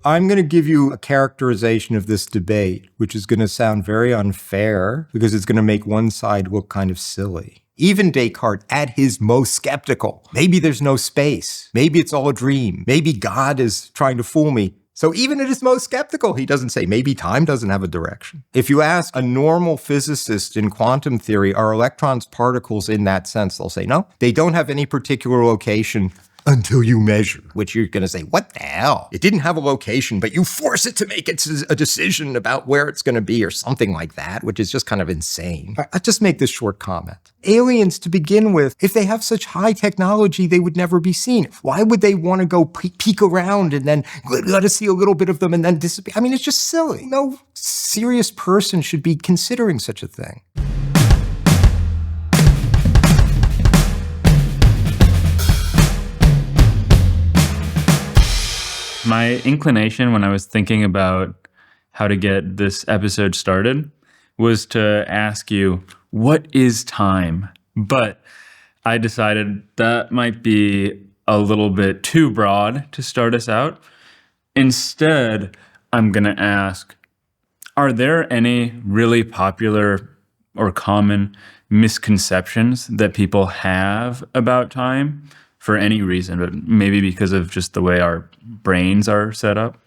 I'm going to give you a characterization of this debate, which is going to sound very unfair because it's going to make one side look kind of silly. Even Descartes, at his most skeptical, maybe there's no space. Maybe it's all a dream. Maybe God is trying to fool me. So even at his most skeptical, he doesn't say maybe time doesn't have a direction. If you ask a normal physicist in quantum theory, are electrons particles in that sense? They'll say no. They don't have any particular location until you measure, which you're going to say, what the hell? It didn't have a location, but you force it to make a decision about where it's going to be or something like that, which is just kind of insane. I'll just make this short comment. Aliens, to begin with, if they have such high technology, they would never be seen. Why would they want to go peek around and then let us see a little bit of them and then disappear? I mean, it's just silly. No serious person should be considering such a thing. My inclination when I was thinking about how to get this episode started was to ask you, what is time? But I decided that might be a little bit too broad to start us out. Instead, I'm going to ask, are there any really popular or common misconceptions that people have about time? For any reason, but maybe because of just the way our brains are set up?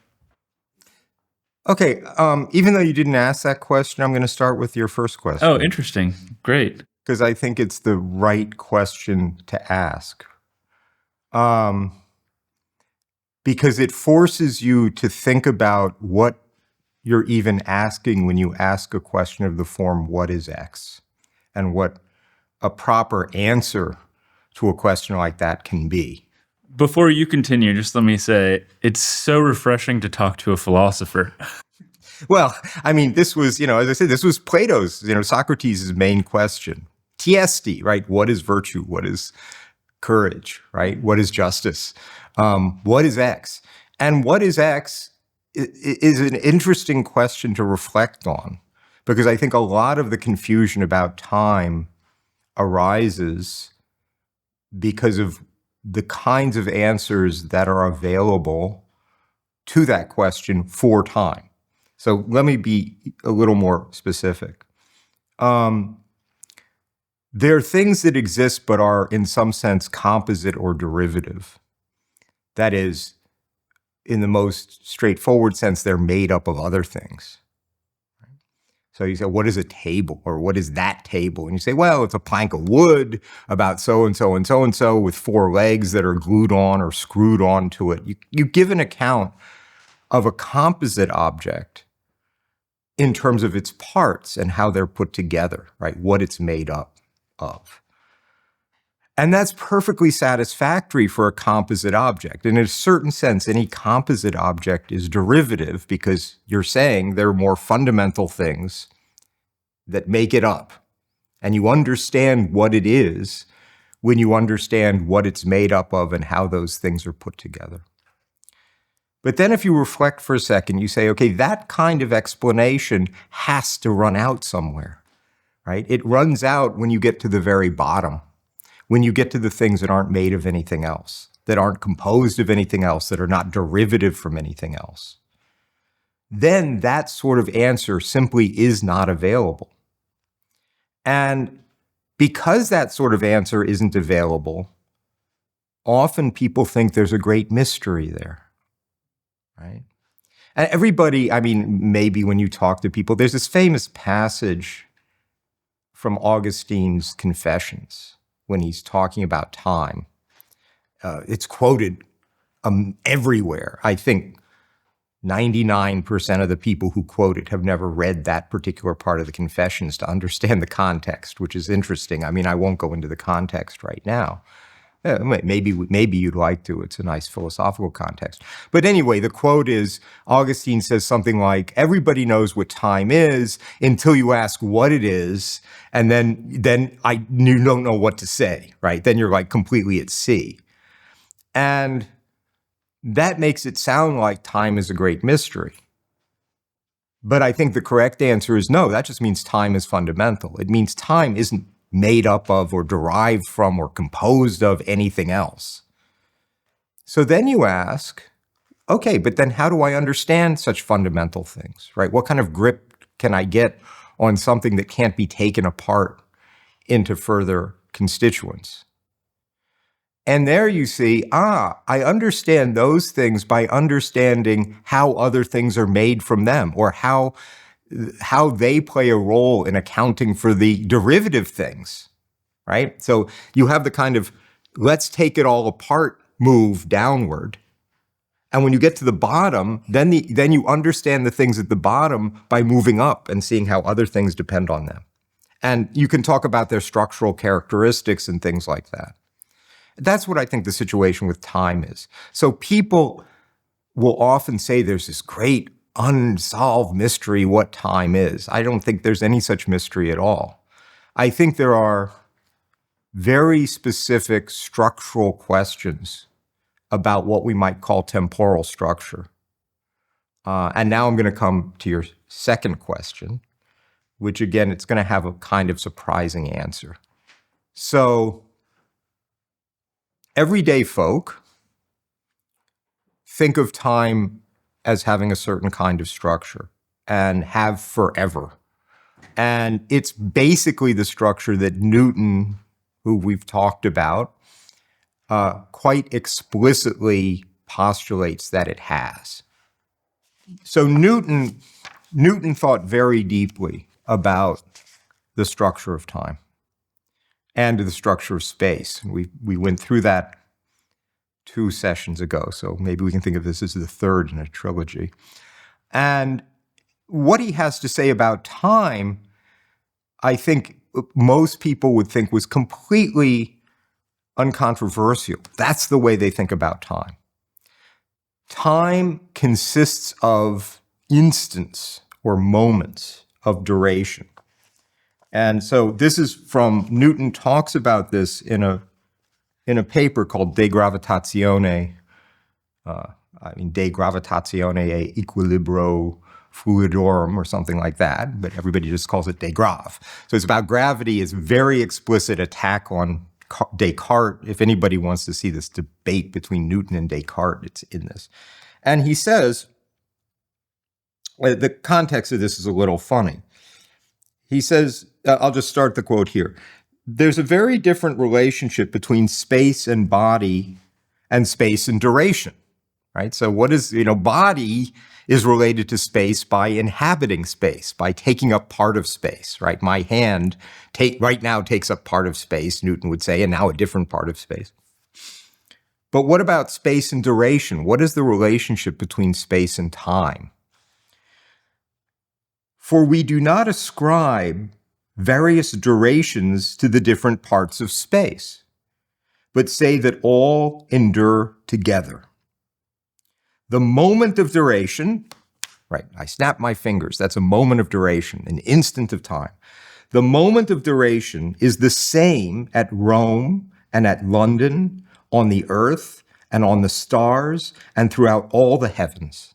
Okay, even though you didn't ask that question, I'm going to start with your first question. Oh, interesting. Great. Because I think it's the right question to ask. Because it forces you to think about what you're even asking when you ask a question of the form, what is X? And what a proper answer to a question like that can be. Before you continue, just let me say, it's so refreshing to talk to a philosopher. Well, I mean, this was, as I said, this was Plato's, Socrates' main question. TSD, right? What is virtue? What is courage, right? What is justice? What is X? And what is X is an interesting question to reflect on, because I think a lot of the confusion about time arises because of the kinds of answers that are available to that question for time. So let me be a little more specific. There are things that exist but are in some sense composite or derivative. That is, in the most straightforward sense, they're made up of other things. So you say, what is a table? Or what is that table? And you say, well, it's a plank of wood about so-and-so and so-and-so with 4 legs that are glued on or screwed onto it. You give an account of a composite object in terms of its parts and how they're put together, right? What it's made up of. And that's perfectly satisfactory for a composite object. And in a certain sense, any composite object is derivative because you're saying there are more fundamental things that make it up. And you understand what it is when you understand what it's made up of and how those things are put together. But then if you reflect for a second, you say, okay, that kind of explanation has to run out somewhere, right? It runs out when you get to the very bottom. When you get to the things that aren't made of anything else, that aren't composed of anything else, that are not derivative from anything else, then that sort of answer simply is not available. And because that sort of answer isn't available, often people think there's a great mystery there, right? And everybody, I mean, maybe when you talk to people, there's this famous passage from Augustine's Confessions, when he's talking about time. It's quoted everywhere. I think 99% of the people who quote it have never read that particular part of the Confessions to understand the context, which is interesting. I mean, I won't go into the context right now. Maybe you'd like to. It's a nice philosophical context. But anyway, the quote is, Augustine says something like, everybody knows what time is until you ask what it is, and then you don't know what to say, right? Then you're like completely at sea. And that makes it sound like time is a great mystery. But I think the correct answer is no, that just means time is fundamental. It means time isn't made up of or derived from or composed of anything else. So then you ask, Okay, but then how do I understand such fundamental things, right? What kind of grip can I get on something that can't be taken apart into further constituents? And there you see, I understand those things by understanding how other things are made from them, or how they play a role in accounting for the derivative things, right? So you have the kind of let's take it all apart move downward. And when you get to the bottom, then you understand the things at the bottom by moving up and seeing how other things depend on them. And you can talk about their structural characteristics and things like that. That's what I think the situation with time is. So people will often say there's this great unsolved mystery what time is. I don't think there's any such mystery at all. I think there are very specific structural questions about what we might call temporal structure. And now I'm going to come to your second question, which again, it's going to have a kind of surprising answer. So everyday folk think of time as having a certain kind of structure and have forever. And it's basically the structure that Newton, who we've talked about, quite explicitly postulates that it has. So Newton thought very deeply about the structure of time and the structure of space. We went through that 2 sessions ago, so maybe we can think of this as the third in a trilogy. And what he has to say about time, I think most people would think was completely uncontroversial. That's the way they think about time. Time consists of instants or moments of duration. And so this is from, Newton talks about this in a paper called De Gravitatione, De Gravitatione e Equilibrio Fluidorum or something like that, but everybody just calls it De Grav. So it's about gravity. It's a very explicit attack on Descartes. If anybody wants to see this debate between Newton and Descartes, it's in this. And he says, the context of this is a little funny. He says, I'll just start the quote here. There's a very different relationship between space and body and space and duration, right? So what is, body is related to space by inhabiting space, by taking up part of space, right? My hand right now takes up part of space, Newton would say, and now a different part of space. But what about space and duration? What is the relationship between space and time? For we do not ascribe various durations to the different parts of space, but say that all endure together. The moment of duration, right, I snap my fingers, that's a moment of duration, an instant of time. The moment of duration is the same at Rome and at London, on the earth and on the stars and throughout all the heavens.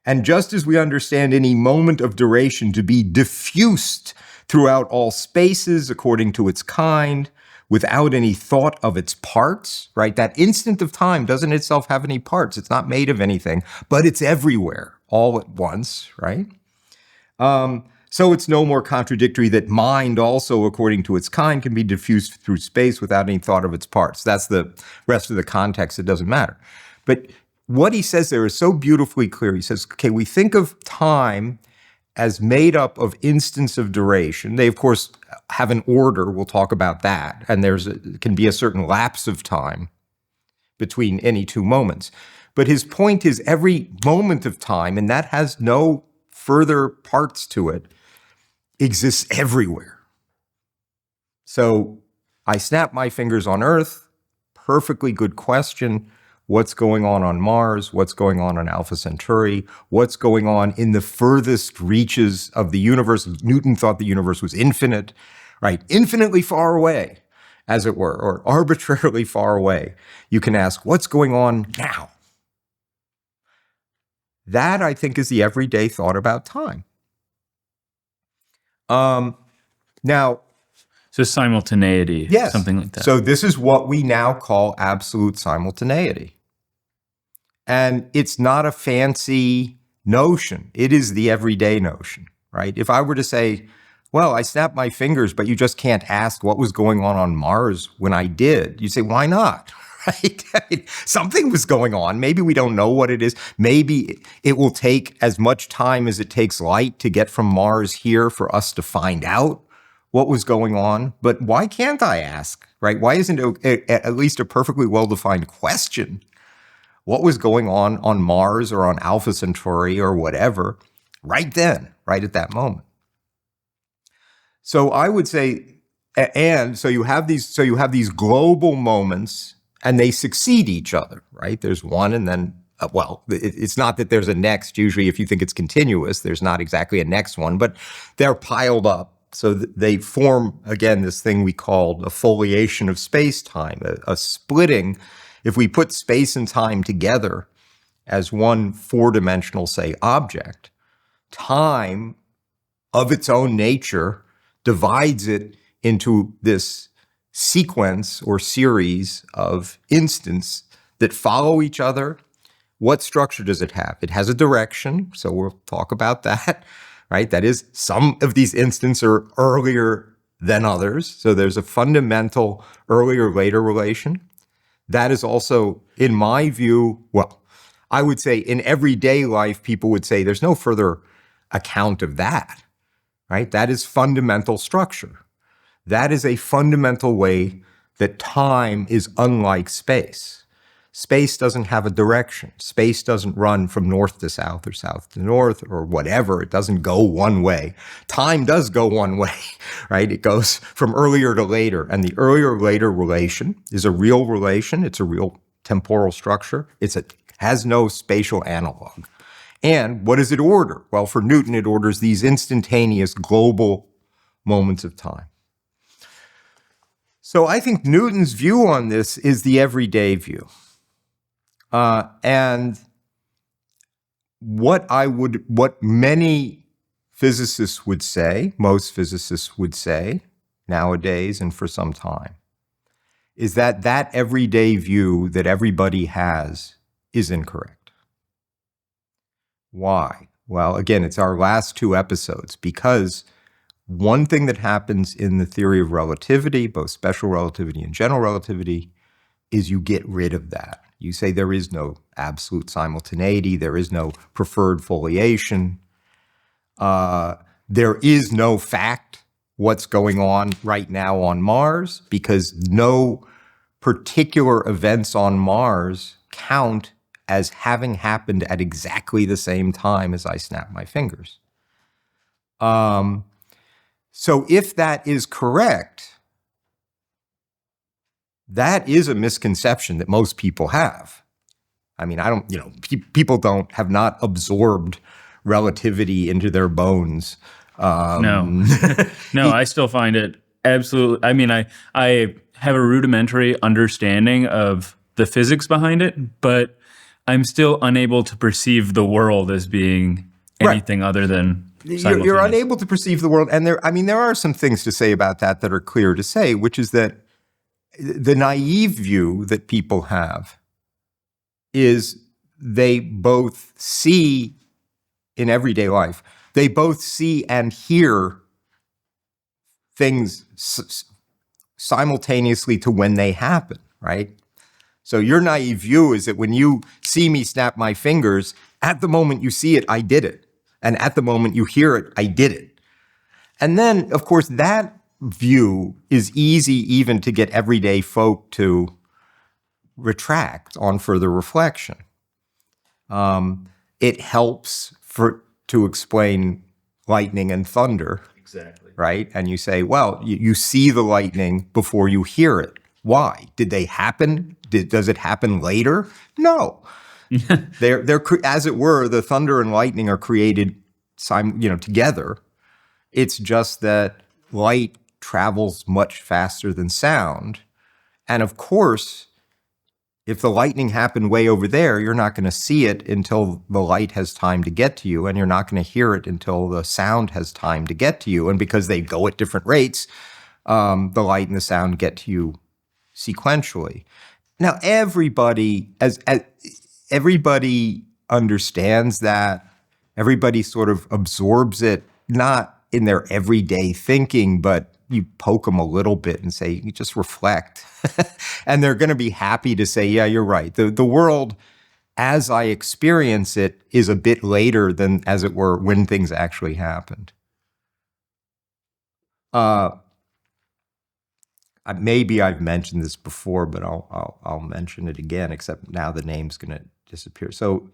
And just as we understand any moment of duration to be diffused throughout all spaces according to its kind, without any thought of its parts, right? That instant of time doesn't itself have any parts. It's not made of anything, but it's everywhere all at once, right? So it's no more contradictory that mind also, according to its kind, can be diffused through space without any thought of its parts. That's the rest of the context. It doesn't matter. But what he says there is so beautifully clear. He says, okay, we think of time as made up of instants of duration. They, of course, have an order. We'll talk about that. And can be a certain lapse of time between any two moments. But his point is every moment of time, and that has no further parts to it, exists everywhere. So I snap my fingers on Earth. Perfectly good question. What's going on Mars? What's going on Alpha Centauri? What's going on in the furthest reaches of the universe? Newton thought the universe was infinite, right? Infinitely far away, as it were, or arbitrarily far away. You can ask, what's going on now? That, I think, is the everyday thought about time. Now, so simultaneity, yes, something like that. So this is what we now call absolute simultaneity. And it's not a fancy notion. It is the everyday notion, right? If I were to say, well, I snapped my fingers, but you just can't ask what was going on Mars when I did. You say, why not? Right? I mean, something was going on. Maybe we don't know what it is. Maybe it will take as much time as it takes light to get from Mars here for us to find out what was going on. But why can't I ask, right? Why isn't it at least a perfectly well-defined question? What was going on Mars or on Alpha Centauri or whatever right then, right at that moment? So I would say, and so you have these global moments, and they succeed each other, right? There's one, and then well, it's not that there's a next. Usually, if you think it's continuous, there's not exactly a next one, but they're piled up. So they form, again, this thing we call a foliation of space-time, a splitting. If we put space and time together as one four-dimensional, say, object, time of its own nature divides it into this sequence or series of instants that follow each other. What structure does it have? It has a direction, so we'll talk about that, right? That is, some of these instants are earlier than others, so there's a fundamental earlier-later relation. That is also, in my view, well, I would say in everyday life, people would say there's no further account of that, right? That is fundamental structure. That is a fundamental way that time is unlike space. Space doesn't have a direction. Space doesn't run from north to south or south to north or whatever. It doesn't go one way. Time does go one way, right? It goes from earlier to later. And the earlier-later relation is a real relation. It's a real temporal structure. It has no spatial analog. And what does it order? Well, for Newton, it orders these instantaneous global moments of time. So I think Newton's view on this is the everyday view. And what many physicists would say, most physicists would say nowadays and for some time, is that that everyday view that everybody has is incorrect. Why? Well, again, it's our last two episodes, because one thing that happens in the theory of relativity, both special relativity and general relativity, is you get rid of that. You say there is no absolute simultaneity, there is no preferred foliation, there is no fact what's going on right now on Mars, because no particular events on Mars count as having happened at exactly the same time as I snap my fingers. So if that is correct, that is a misconception that most people have. I mean, people have not absorbed relativity into their bones. No, I still find it absolutely, I mean, I have a rudimentary understanding of the physics behind it, but I'm still unable to perceive the world as being anything other than simultaneous. You're unable to perceive the world. And there are some things to say about that are clear to say, which is that the naive view that people have is they both see in everyday life, they both see and hear things simultaneously to when they happen, right? So your naive view is that when you see me snap my fingers, at the moment you see it, I did it. And at the moment you hear it, I did it. And then, of course, that view is easy even to get everyday folk to retract on further reflection. It helps to explain lightning and thunder. Exactly. Right? And you say, well, you see the lightning before you hear it. Why? Did they happen? Does it happen later? No. They're as it were, the thunder and lightning are created together. It's just that light travels much faster than sound. And of course, if the lightning happened way over there, you're not going to see it until the light has time to get to you, and you're not going to hear it until the sound has time to get to you. And because they go at different rates, the light and the sound get to you sequentially. Now, everybody, everybody understands that. Everybody sort of absorbs it, not in their everyday thinking, but you poke them a little bit and say, you just reflect. And they're going to be happy to say, yeah, you're right. The world, as I experience it, is a bit later than, as it were, when things actually happened. Maybe I've mentioned this before, but I'll mention it again, except now the name's going to disappear. So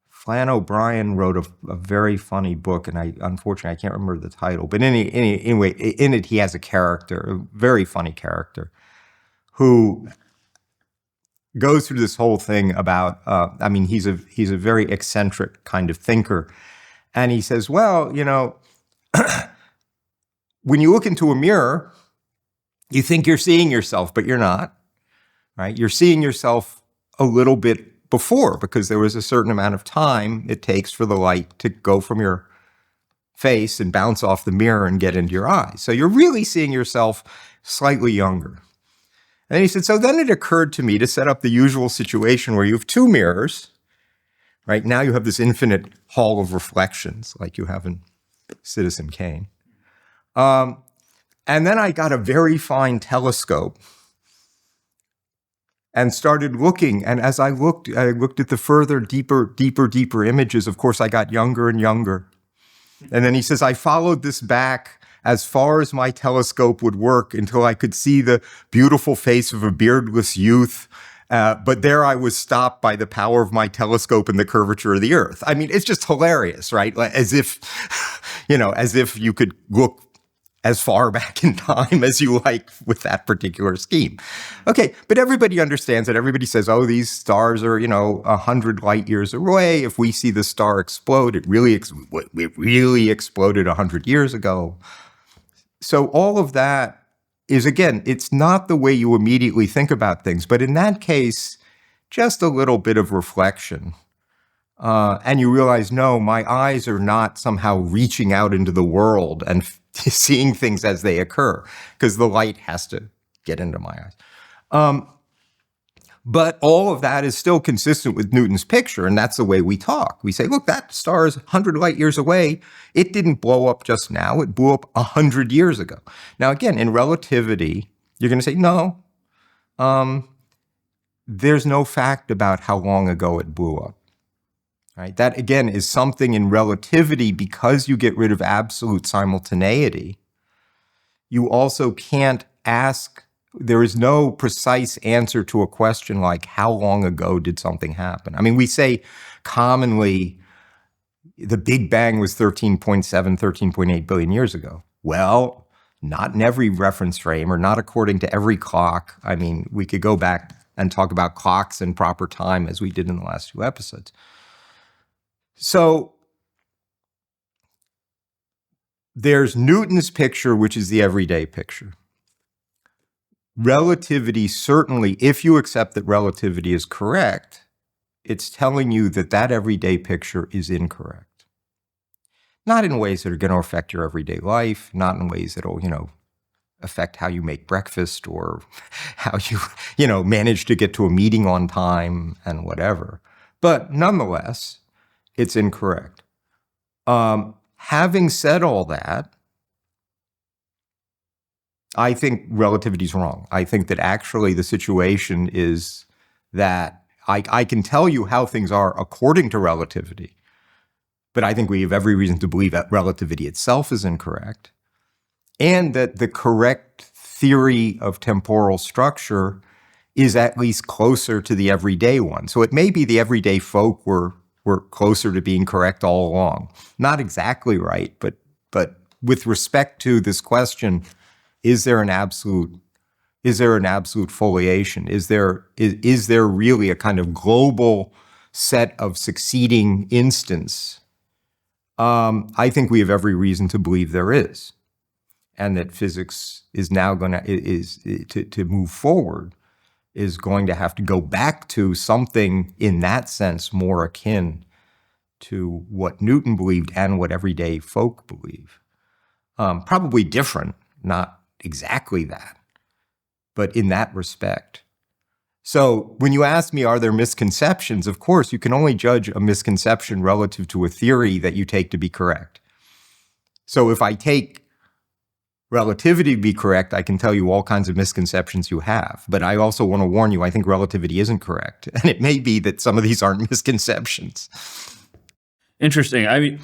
Flann O'Brien wrote a very funny book, and unfortunately I can't remember the title. But anyway, in it he has a character, a very funny character, who goes through this whole thing about. He's a very eccentric kind of thinker, and he says, well, when you look into a mirror, you think you're seeing yourself, but you're not, right? You're seeing yourself a little bit before, because there was a certain amount of time it takes for the light to go from your face and bounce off the mirror and get into your eyes. So you're really seeing yourself slightly younger. And he said, so then it occurred to me to set up the usual situation where you have two mirrors, right? Now you have this infinite hall of reflections like you have in Citizen Kane. And then I got a very fine telescope and started looking. And as I looked at the further, deeper images. Of course, I got younger and younger. And then he says, I followed this back as far as my telescope would work until I could see the beautiful face of a beardless youth. But there I was stopped by the power of my telescope and the curvature of the earth. I mean, it's just hilarious, right? As if you could look as far back in time as you like with that particular scheme. Okay, but everybody understands that. Everybody says, oh, these stars are, 100 light years away. If we see the star explode, it really exploded 100 years ago. So all of that is, again, it's not the way you immediately think about things, but in that case, just a little bit of reflection. And you realize, no, my eyes are not somehow reaching out into the world and seeing things as they occur, because the light has to get into my eyes. But all of that is still consistent with Newton's picture, and that's the way we talk. We say, look, that star is 100 light years away. It didn't blow up just now. It blew up 100 years ago. Now, again, in relativity, you're going to say, no, there's no fact about how long ago it blew up. Right? That, again, is something in relativity. Because you get rid of absolute simultaneity, you also can't ask, there is no precise answer to a question like, how long ago did something happen? I mean, we say commonly, the Big Bang was 13.7, 13.8 billion years ago. Well, not in every reference frame, or not according to every clock. I mean, we could go back and talk about clocks in proper time, as we did in the last 2 episodes. So there's Newton's picture, which is the everyday picture. Relativity, certainly, if you accept that relativity is correct, it's telling you that that everyday picture is incorrect. Not in ways that are going to affect your everyday life, not in ways that will, affect how you make breakfast, or how you, manage to get to a meeting on time and whatever. But nonetheless, it's incorrect. Having said all that, I think relativity is wrong. I think that actually the situation is that I can tell you how things are according to relativity, but I think we have every reason to believe that relativity itself is incorrect, and that the correct theory of temporal structure is at least closer to the everyday one. So it may be the everyday folk were closer to being correct all along. Not exactly right, but with respect to this question, is there an absolute foliation? Is there really a kind of global set of succeeding instants? I think we have every reason to believe there is, and that physics is now going to move forward, is going to have to go back to something in that sense more akin to what Newton believed and what everyday folk believe. Probably different, not exactly that, but in that respect. So when you ask me, are there misconceptions? Of course, you can only judge a misconception relative to a theory that you take to be correct. So if I take relativity to be correct, I can tell you all kinds of misconceptions you have. But I also want to warn you, I think relativity isn't correct. And it may be that some of these aren't misconceptions. Interesting. I mean,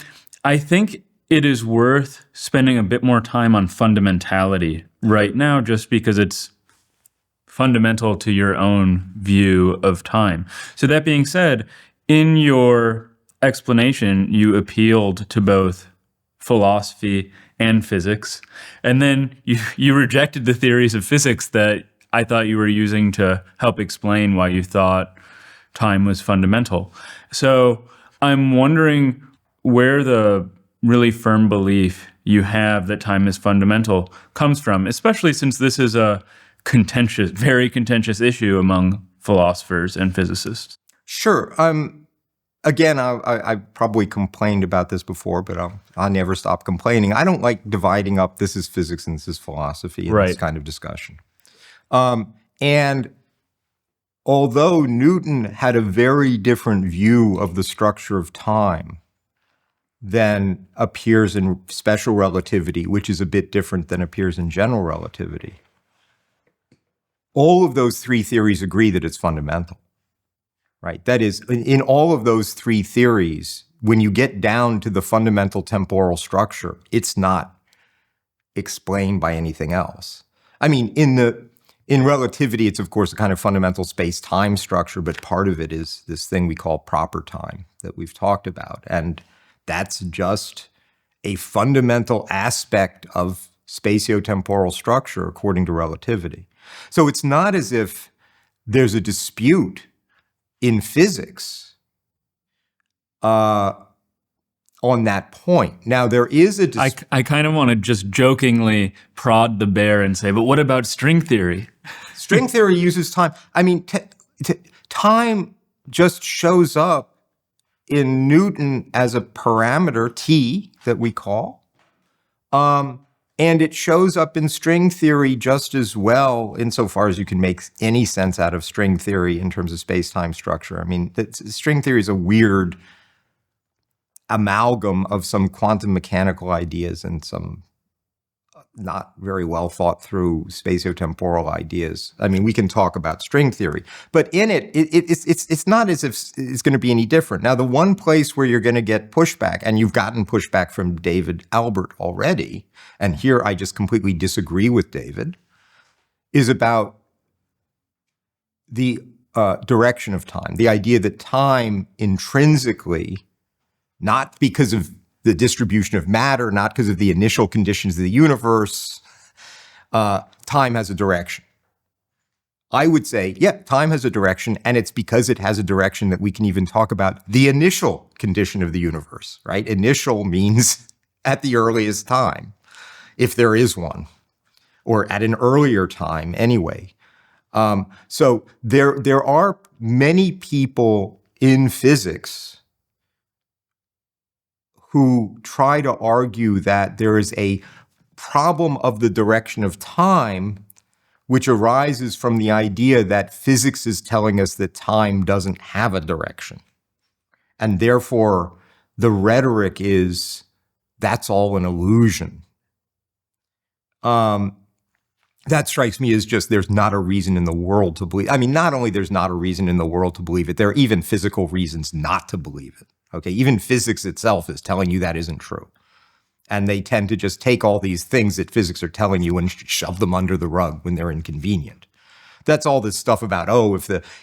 I think it is worth spending a bit more time on fundamentality right now, just because it's fundamental to your own view of time. So that being said, in your explanation, you appealed to both philosophy and physics, and then you rejected the theories of physics that I thought you were using to help explain why you thought time was fundamental. So I'm wondering where the really firm belief you have that time is fundamental comes from, especially since this is a very contentious issue among philosophers and physicists. Sure. Again, I probably complained about this before, but I'll never stop complaining. I don't like dividing up this is physics and this is philosophy in this kind of discussion. And although Newton had a very different view of the structure of time than appears in special relativity, which is a bit different than appears in general relativity, all of those three theories agree that it's fundamental, right? That is, in all of those three theories, when you get down to the fundamental temporal structure, it's not explained by anything else. I mean, in relativity, it's of course a kind of fundamental space-time structure, but part of it is this thing we call proper time that we've talked about. And that's just a fundamental aspect of spatiotemporal structure according to relativity. So it's not as if there's a dispute in physics on that point. Now, there is a dispute. I kind of want to just jokingly prod the bear and say, but what about string theory? String theory uses time. I mean, time just shows up in Newton as a parameter, t, that we call. And it shows up in string theory just as well, insofar as you can make any sense out of string theory in terms of space-time structure. I mean, string theory is a weird amalgam of some quantum mechanical ideas and some not very well thought through spatiotemporal ideas. I mean, we can talk about string theory, but in it's not as if it's going to be any different. Now, the one place where you're going to get pushback, and you've gotten pushback from David Albert already, and here I just completely disagree with David, is about the direction of time, the idea that time intrinsically, not because of the distribution of matter, not because of the initial conditions of the universe, time has a direction. I would say, yeah, time has a direction, and it's because it has a direction that we can even talk about the initial condition of the universe, right? Initial means at the earliest time, if there is one, or at an earlier time anyway. So there are many people in physics who try to argue that there is a problem of the direction of time which arises from the idea that physics is telling us that time doesn't have a direction. And therefore, the rhetoric is, that's all an illusion. That strikes me as just, there's not a reason in the world to believe. I mean, not only there's not a reason in the world to believe it, there are even physical reasons not to believe it. Okay, even physics itself is telling you that isn't true. And they tend to just take all these things that physics are telling you and shove them under the rug when they're inconvenient. That's all this stuff about, oh,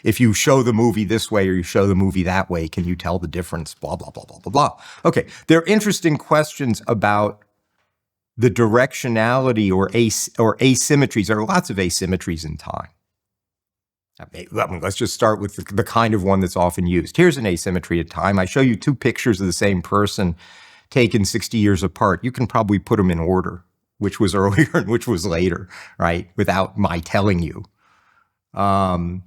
if you show the movie this way or you show the movie that way, can you tell the difference? Blah, blah, blah, blah, blah, blah. Okay, there are interesting questions about the directionality or asymmetries. There are lots of asymmetries in time. Let's just start with the kind of one that's often used. Here's an asymmetry of time. I show you two pictures of the same person taken 60 years apart. You can probably put them in order, which was earlier and which was later, right? Without my telling you. And,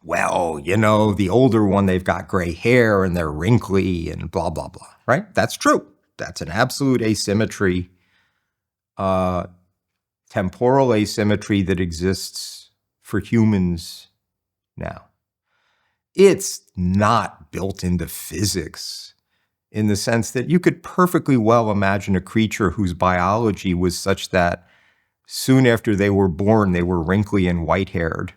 well, you know, the older one, they've got gray hair and they're wrinkly and blah, blah, blah, right? That's true. That's an absolute asymmetry. Temporal asymmetry that exists for humans now. It's not built into physics in the sense that you could perfectly well imagine a creature whose biology was such that soon after they were born, they were wrinkly and white-haired.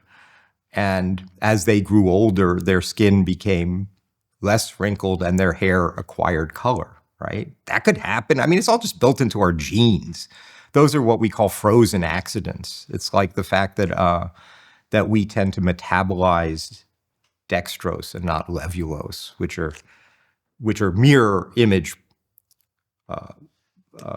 And as they grew older, their skin became less wrinkled and their hair acquired color, right? That could happen. I mean, it's all just built into our genes. Those are what we call frozen accidents. It's like the fact that that we tend to metabolize dextrose and not levulose, which are mirror image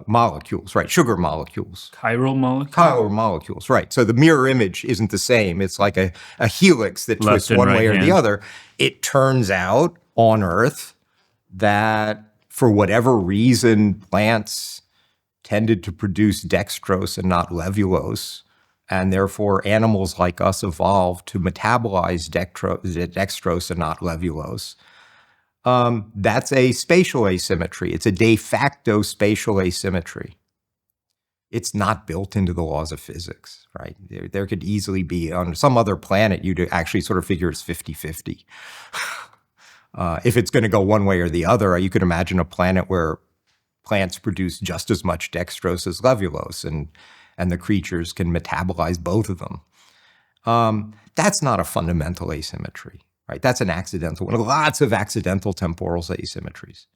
molecules, right? Sugar molecules. Chiral molecules? Chiral molecules, right. So the mirror image isn't the same. It's like a helix that twists one way or the other. It turns out on Earth that for whatever reason, plants tended to produce dextrose and not levulose. And therefore, animals like us evolved to metabolize dextrose and not levulose. That's a spatial asymmetry. It's a de facto spatial asymmetry. It's not built into the laws of physics, right? There could easily be, on some other planet, you'd actually sort of figure it's 50-50. If it's going to go one way or the other, you could imagine a planet where plants produce just as much dextrose as levulose, and the creatures can metabolize both of them. That's not a fundamental asymmetry, right? That's an accidental one. Lots of accidental temporal asymmetries.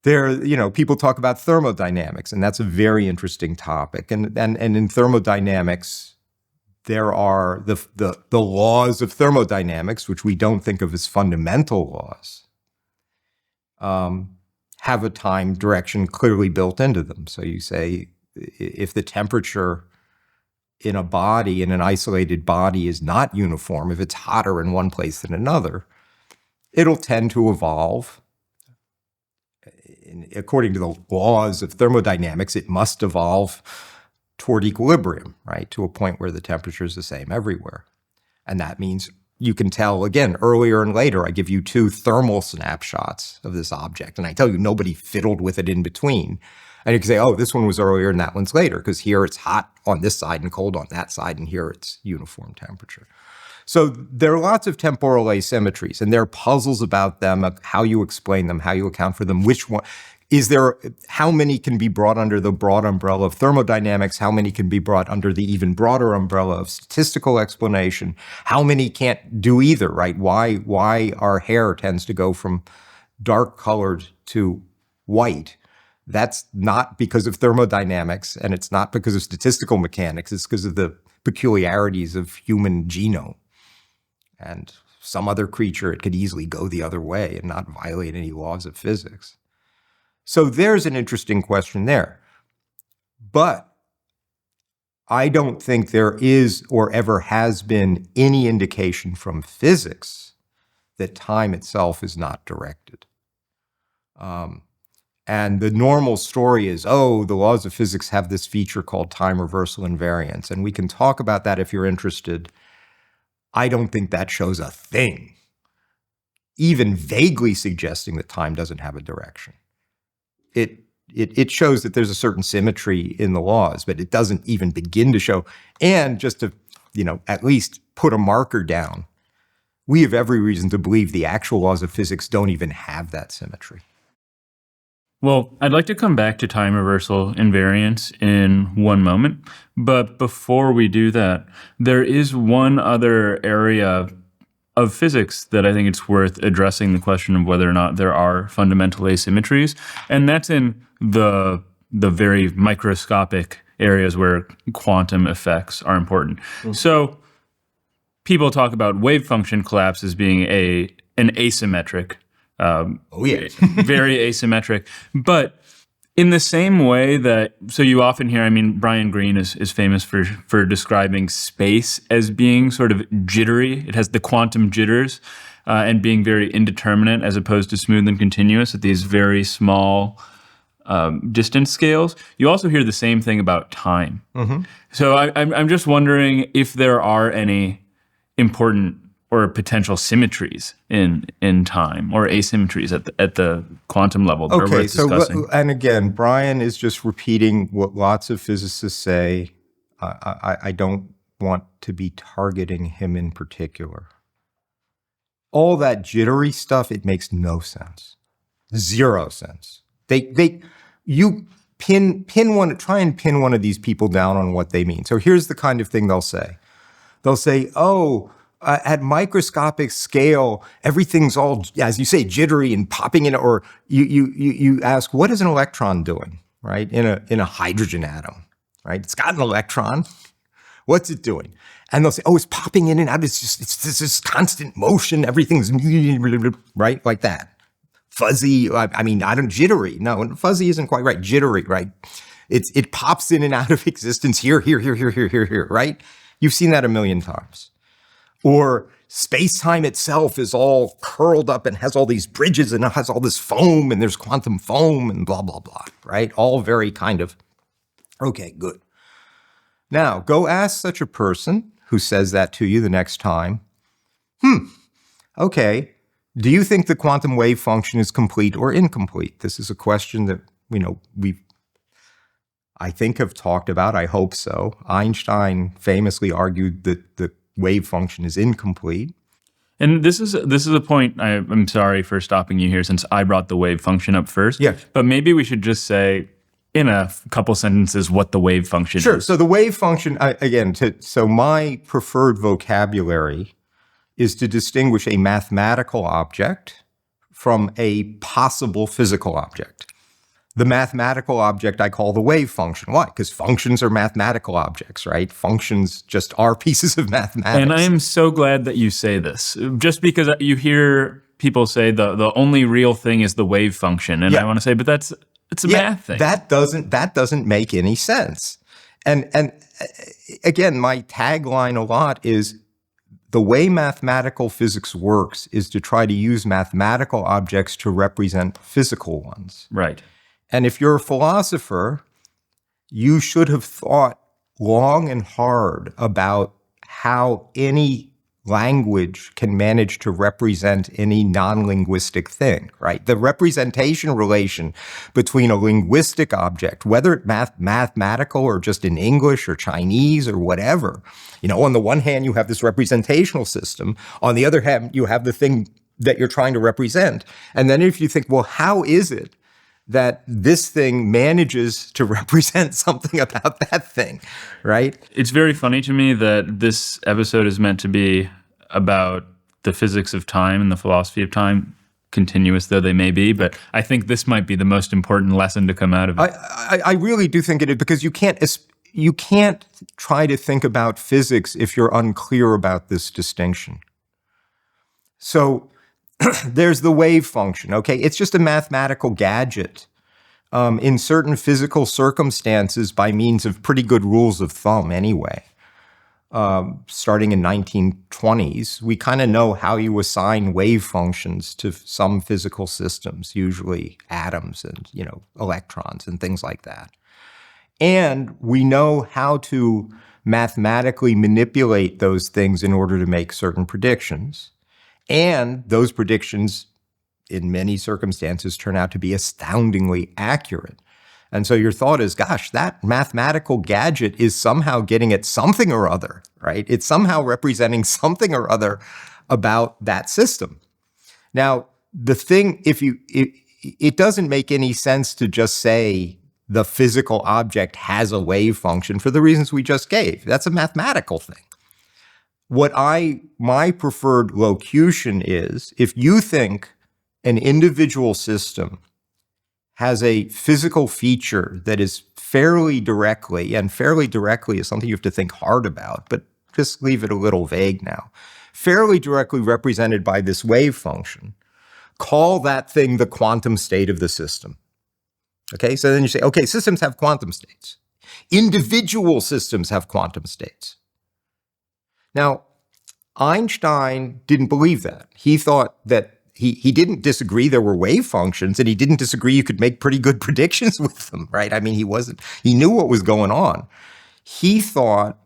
People talk about thermodynamics, and that's a very interesting topic. And in thermodynamics, there are the laws of thermodynamics, which we don't think of as fundamental laws, have a time direction clearly built into them. So you say, if the temperature in a body, in an isolated body, is not uniform, if it's hotter in one place than another, it'll tend to evolve. According to the laws of thermodynamics, it must evolve toward equilibrium, right, to a point where the temperature is the same everywhere. And that means you can tell, again, earlier and later, I give you two thermal snapshots of this object, and I tell you nobody fiddled with it in between. And you can say, oh, this one was earlier and that one's later, because here it's hot on this side and cold on that side, and here it's uniform temperature. So there are lots of temporal asymmetries, and there are puzzles about them, how you explain them, how you account for them, which one. How many can be brought under the broad umbrella of thermodynamics? How many can be brought under the even broader umbrella of statistical explanation? How many can't do either, right? Why our hair tends to go from dark colored to white? That's not because of thermodynamics, and it's not because of statistical mechanics. It's because of the peculiarities of human genome. And some other creature, it could easily go the other way and not violate any laws of physics. So there's an interesting question there. But I don't think there is or ever has been any indication from physics that time itself is not directed. And the normal story is, oh, the laws of physics have this feature called time reversal invariance. And we can talk about that if you're interested. I don't think that shows a thing, even vaguely suggesting that time doesn't have a direction. It shows that there's a certain symmetry in the laws, but it doesn't even begin to show. And just to, at least put a marker down, we have every reason to believe the actual laws of physics don't even have that symmetry. Well, I'd like to come back to time reversal invariance in one moment. But before we do that, there is one other area of physics that I think it's worth addressing, the question of whether or not there are fundamental asymmetries. And that's in the very microscopic areas where quantum effects are important. Mm-hmm. So people talk about wave function collapse as being an asymmetric very asymmetric. But in the same way that, so you often hear, Brian Greene is famous for describing space as being sort of jittery. It has the quantum jitters and being very indeterminate as opposed to smooth and continuous at these very small distance scales. You also hear the same thing about time. Mm-hmm. So I'm just wondering if there are any important or potential symmetries in time, or asymmetries at the quantum level that are worth discussing. And again, Brian is just repeating what lots of physicists say. I don't want to be targeting him in particular. All that jittery stuff, it makes no sense. Zero sense. You try and pin one of these people down on what they mean. So here's the kind of thing they'll say. They'll say, at microscopic scale, everything's all, as you say, jittery and popping in, or you ask, what is an electron doing, right? In a hydrogen atom, right? It's got an electron. What's it doing? And they'll say, it's popping in and out. It's this constant motion. Everything's right, like that. Fuzzy. Jittery. No, fuzzy isn't quite right. Jittery, right? It pops in and out of existence here, right? You've seen that a million times. Or space-time itself is all curled up and has all these bridges and it has all this foam and there's quantum foam and blah, blah, blah, right? All very kind of, okay, good. Now, go ask such a person who says that to you the next time, okay, do you think the quantum wave function is complete or incomplete? This is a question that, I think have talked about, I hope so. Einstein famously argued that the wave function is incomplete. And this is a point, I'm sorry for stopping you here since I brought the wave function up first. Yeah. But maybe we should just say in a couple sentences what the wave function is. Sure. So the wave function, so my preferred vocabulary is to distinguish a mathematical object from a possible physical object. The mathematical object I call the wave function. Why? Because functions are mathematical objects, right? Functions just are pieces of mathematics. And I am so glad that you say this. Just because you hear people say the only real thing is the wave function. And I want to say, but it's a math thing. That doesn't make any sense. And again, my tagline a lot is the way mathematical physics works is to try to use mathematical objects to represent physical ones. Right. And if you're a philosopher, you should have thought long and hard about how any language can manage to represent any non-linguistic thing, right? The representation relation between a linguistic object, whether it's mathematical or just in English or Chinese or whatever. On the one hand, you have this representational system. On the other hand, you have the thing that you're trying to represent. And then if you think, well, how is it that this thing manages to represent something about that thing, right? It's very funny to me that this episode is meant to be about the physics of time and the philosophy of time, continuous though they may be, but I think this might be the most important lesson to come out of it. I really do think it is, because you can't try to think about physics if you're unclear about this distinction. So there's the wave function, okay? It's just a mathematical gadget in certain physical circumstances by means of pretty good rules of thumb anyway. Starting in 1920s, we kind of know how you assign wave functions to some physical systems, usually atoms and, electrons and things like that. And we know how to mathematically manipulate those things in order to make certain predictions. And those predictions, in many circumstances, turn out to be astoundingly accurate. And so your thought is, gosh, that mathematical gadget is somehow getting at something or other, right? It's somehow representing something or other about that system. Now, the thing, it doesn't make any sense to just say the physical object has a wave function for the reasons we just gave. That's a mathematical thing. My preferred locution is, if you think an individual system has a physical feature that is fairly directly is something you have to think hard about, but just leave it a little vague now, fairly directly represented by this wave function, call that thing the quantum state of the system. Okay, so then you say, okay, systems have quantum states. Individual systems have quantum states. Now, Einstein didn't believe that. He thought that he didn't disagree there were wave functions, and he didn't disagree you could make pretty good predictions with them, right? I mean, he knew what was going on. He thought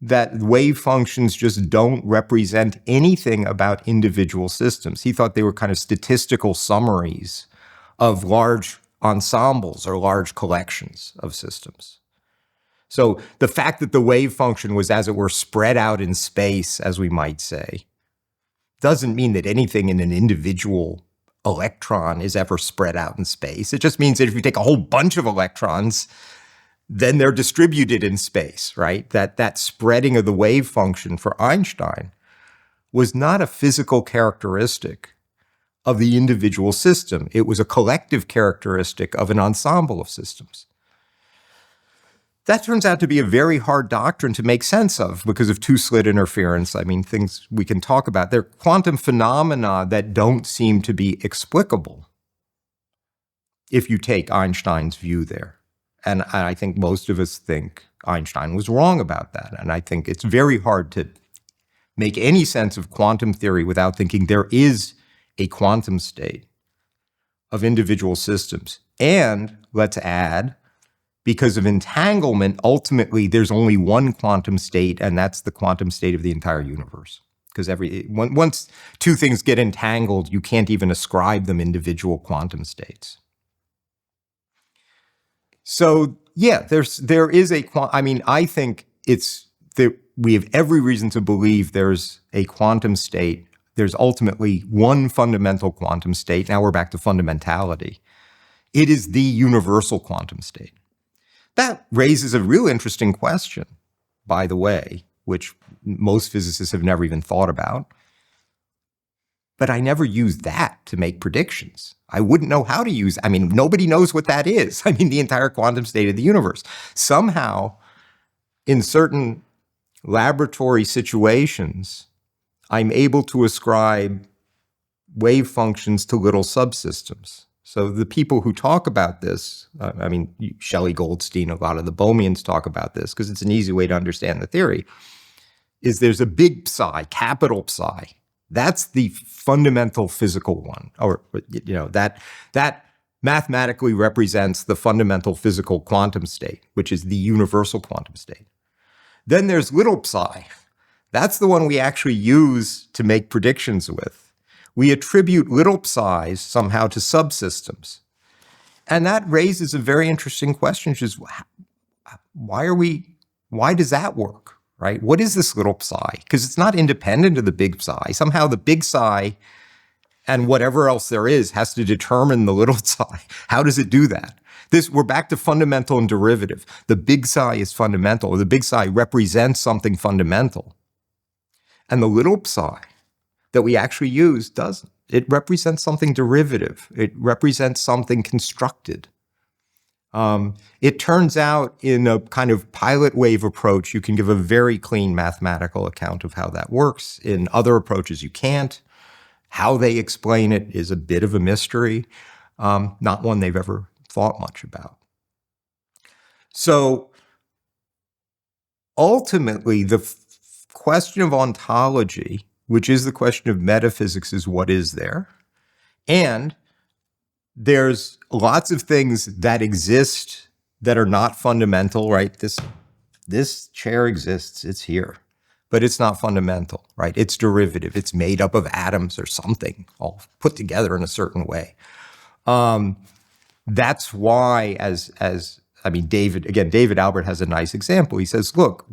that wave functions just don't represent anything about individual systems. He thought they were kind of statistical summaries of large ensembles or large collections of systems. So the fact that the wave function was, as it were, spread out in space, as we might say, doesn't mean that anything in an individual electron is ever spread out in space. It just means that if you take a whole bunch of electrons, then they're distributed in space, right? That spreading of the wave function for Einstein was not a physical characteristic of the individual system. It was a collective characteristic of an ensemble of systems. That turns out to be a very hard doctrine to make sense of because of two-slit interference. I mean, things we can talk about. They're quantum phenomena that don't seem to be explicable if you take Einstein's view there. And I think most of us think Einstein was wrong about that. And I think it's very hard to make any sense of quantum theory without thinking there is a quantum state of individual systems. And let's add, because of entanglement, ultimately there's only one quantum state, and that's the quantum state of the entire universe. Because once two things get entangled, you can't even ascribe them individual quantum states. So yeah, there is a, I mean, I think we have every reason to believe there's a quantum state. There's ultimately one fundamental quantum state. Now we're back to fundamentality. It is the universal quantum state. That raises a real interesting question, by the way, which most physicists have never even thought about. But I never use that to make predictions. I wouldn't know how to use, I mean, nobody knows what that is. I mean, the entire quantum state of the universe. Somehow, in certain laboratory situations, I'm able to ascribe wave functions to little subsystems. So the people who talk about this, I mean, Shelley Goldstein, a lot of the Bohmians talk about this because it's an easy way to understand the theory, is there's a big psi, capital psi. That's the fundamental physical one, or that mathematically represents the fundamental physical quantum state, which is the universal quantum state. Then there's little psi. That's the one we actually use to make predictions with. We attribute little psi's somehow to subsystems. And that raises a very interesting question, which is why does that work? Right? What is this little psi? Because it's not independent of the big psi. Somehow the big psi and whatever else there is has to determine the little psi. How does it do that? We're back to fundamental and derivative. The big psi is fundamental, or the big psi represents something fundamental. And the little psi that we actually use doesn't. It represents something derivative. It represents something constructed. It turns out in a kind of pilot wave approach, you can give a very clean mathematical account of how that works. In other approaches, you can't. How they explain it is a bit of a mystery, not one they've ever thought much about. So ultimately, the question of ontology, which is the question of metaphysics, is what is there? And there's lots of things that exist that are not fundamental, right? This chair exists, it's here, but it's not fundamental, right? It's derivative. It's made up of atoms or something all put together in a certain way. That's why, David Albert has a nice example. He says, look,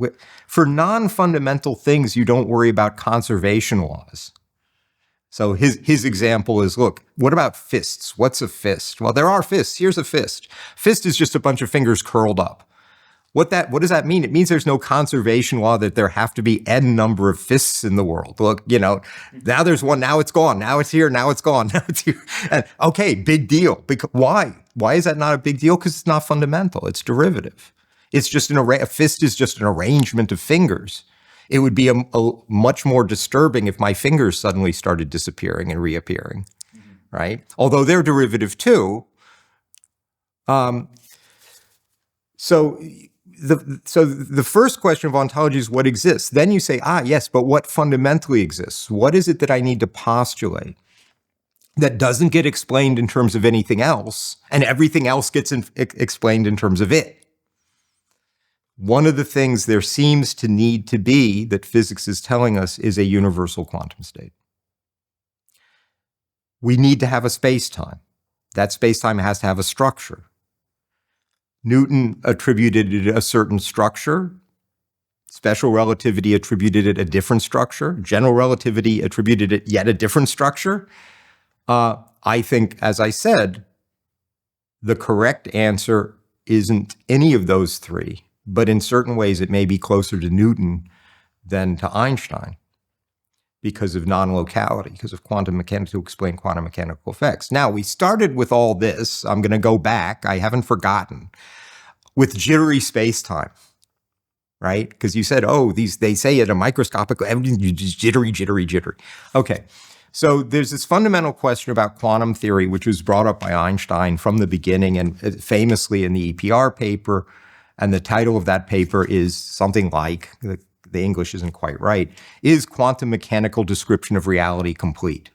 for non-fundamental things, you don't worry about conservation laws. So his example is, look, what about fists? What's a fist? Well, there are fists. Here's a fist. Fist is just a bunch of fingers curled up. What does that mean? It means there's no conservation law that there have to be n number of fists in the world. Look, now there's one, now it's gone, now it's here, now it's gone, now it's here. And okay, big deal. Why? Why is that not a big deal? Because it's not fundamental. It's derivative. It's just a fist is just an arrangement of fingers. It would be a much more disturbing if my fingers suddenly started disappearing and reappearing, right? Although they're derivative too. So the first question of ontology is what exists. Then you say, yes, but what fundamentally exists? What is it that I need to postulate that doesn't get explained in terms of anything else, and everything else gets explained in terms of it? One of the things there seems to need to be that physics is telling us is a universal quantum state. We need to have a space-time. That space-time has to have a structure. Newton attributed it a certain structure. Special relativity attributed it a different structure. General relativity attributed it yet a different structure. I think, as I said, the correct answer isn't any of those three, but in certain ways it may be closer to Newton than to Einstein because of non-locality, because of quantum mechanics to explain quantum mechanical effects. Now, we started with all this. I'm going to go back. I haven't forgotten. With jittery space-time, right? Because you said, oh, they say at a microscopic, everything just jittery. Okay. So there's this fundamental question about quantum theory, which was brought up by Einstein from the beginning and famously in the EPR paper. And the title of that paper is something like, the English isn't quite right, is quantum mechanical description of reality complete?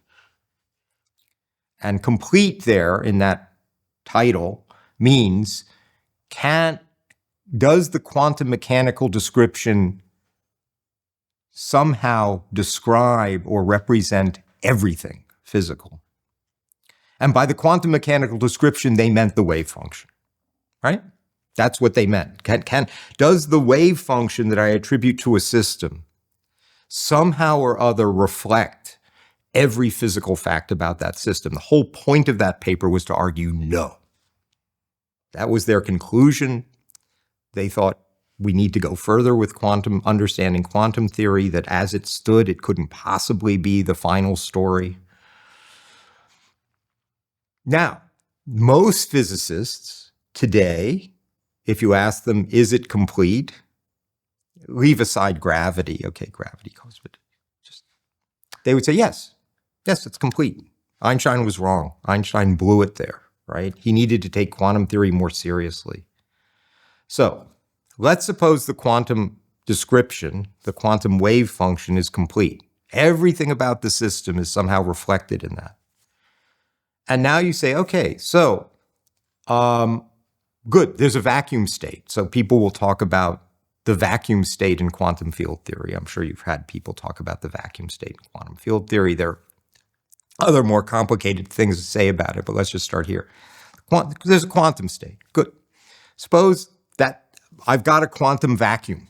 And complete there in that title means does the quantum mechanical description somehow describe or represent everything physical? And by the quantum mechanical description, they meant the wave function, right? That's what they meant. Does the wave function that I attribute to a system somehow or other reflect every physical fact about that system? The whole point of that paper was to argue no. That was their conclusion. They thought we need to go further with understanding quantum theory, that as it stood, it couldn't possibly be the final story. Now, most physicists today, if you ask them, is it complete? Leave aside gravity. Okay, gravity causes it. They would say, yes, it's complete. Einstein was wrong. Einstein blew it there, right? He needed to take quantum theory more seriously. So let's suppose the quantum description, the quantum wave function is complete. Everything about the system is somehow reflected in that. And now you say, okay, so good, there's a vacuum state. So people will talk about the vacuum state in quantum field theory. I'm sure you've had people talk about the vacuum state in quantum field theory. There are other more complicated things to say about it, but let's just start here. There's a quantum state. Good. Suppose that I've got a quantum vacuum.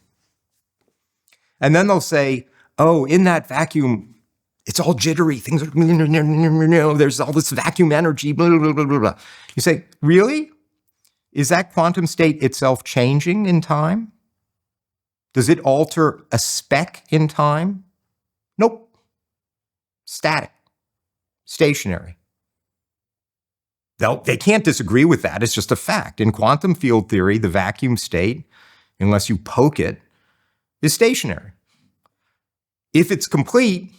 And then they'll say, oh, in that vacuum, it's all jittery. Things are, there's all this vacuum energy, blah, blah, blah, blah, blah. You say, really? Is that quantum state itself changing in time? Does it alter a speck in time? Nope. Static. Stationary. They can't disagree with that. It's just a fact. In quantum field theory, the vacuum state, unless you poke it, is stationary. If it's complete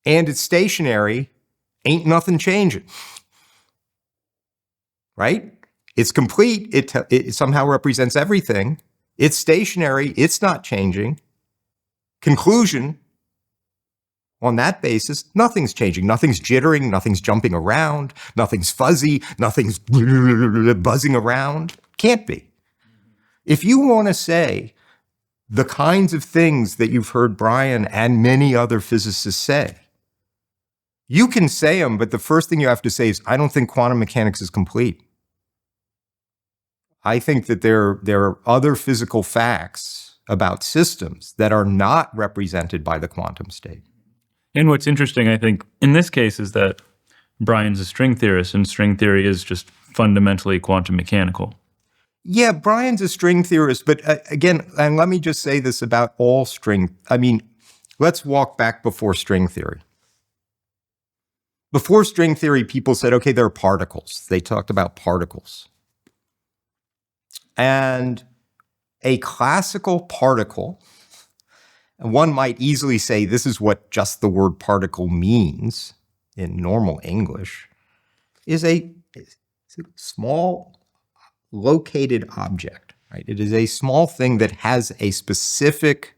and it's stationary, ain't nothing changing. Right? It's complete. It somehow represents everything. It's stationary. It's not changing. Conclusion, on that basis, nothing's changing. Nothing's jittering. Nothing's jumping around. Nothing's fuzzy. Nothing's buzzing around. Can't be. If you want to say the kinds of things that you've heard Brian and many other physicists say, you can say them, but the first thing you have to say is, I don't think quantum mechanics is complete. I think that there are other physical facts about systems that are not represented by the quantum state. And what's interesting, I think, in this case is that Brian's a string theorist, and string theory is just fundamentally quantum mechanical. Yeah, Brian's a string theorist, but again, and let me just say this about all string. I mean, let's walk back before string theory. Before string theory, people said, okay, there are particles. They talked about particles. And a classical particle, and one might easily say this is what just the word particle means in normal English, is a small located object, right? It is a small thing that has a specific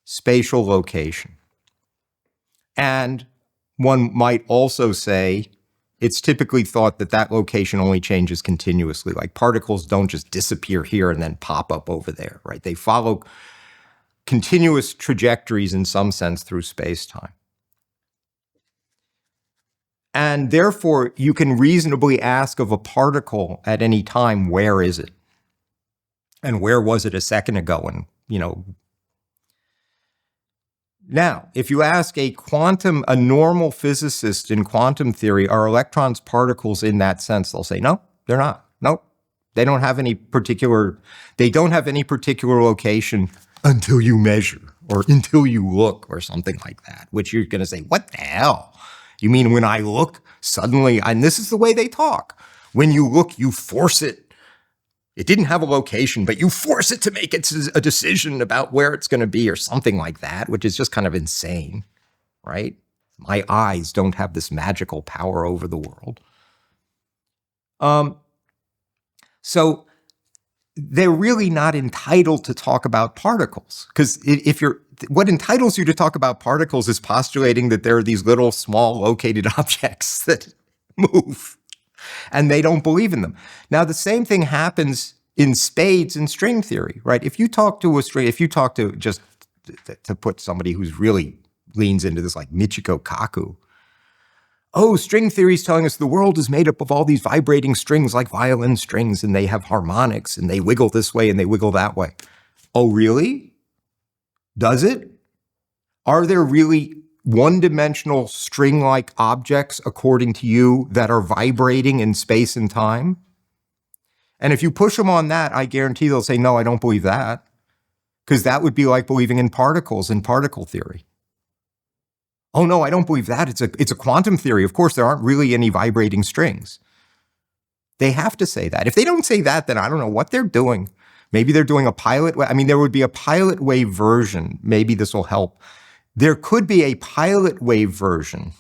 spatial location. And one might also say it's typically thought that that location only changes continuously. Like particles don't just disappear here and then pop up over there, right? They follow continuous trajectories in some sense through space-time. And therefore, you can reasonably ask of a particle at any time, where is it? And where was it a second ago? And, now, if you ask a normal physicist in quantum theory, are electrons particles in that sense? They'll say, no, they're not. No, they don't have any particular location until you measure or until you look or something like that, which you're going to say, what the hell? You mean when I look, suddenly, and this is the way they talk. When you look, you force it. It didn't have a location, but you force it to make a decision about where it's going to be or something like that, which is just kind of insane, right? My eyes don't have this magical power over the world. So they're really not entitled to talk about particles, because what entitles you to talk about particles is postulating that there are these little small located objects that move. And they don't believe in them. Now, the same thing happens in spades in string theory, right? If you talk to just to put somebody who's really leans into this, like Michiko Kaku, oh, string theory is telling us the world is made up of all these vibrating strings like violin strings, and they have harmonics, and they wiggle this way and they wiggle that way. Oh, really? Does it? Are there really one-dimensional string-like objects, according to you, that are vibrating in space and time? And if you push them on that, I guarantee they'll say, no, I don't believe that, because that would be like believing in particles in particle theory. Oh, no, I don't believe that. It's a quantum theory. Of course, there aren't really any vibrating strings. They have to say that. If they don't say that, then I don't know what they're doing. Maybe they're doing a pilot wave. I mean, there would be a pilot wave version. Maybe this will help. There could be a pilot wave version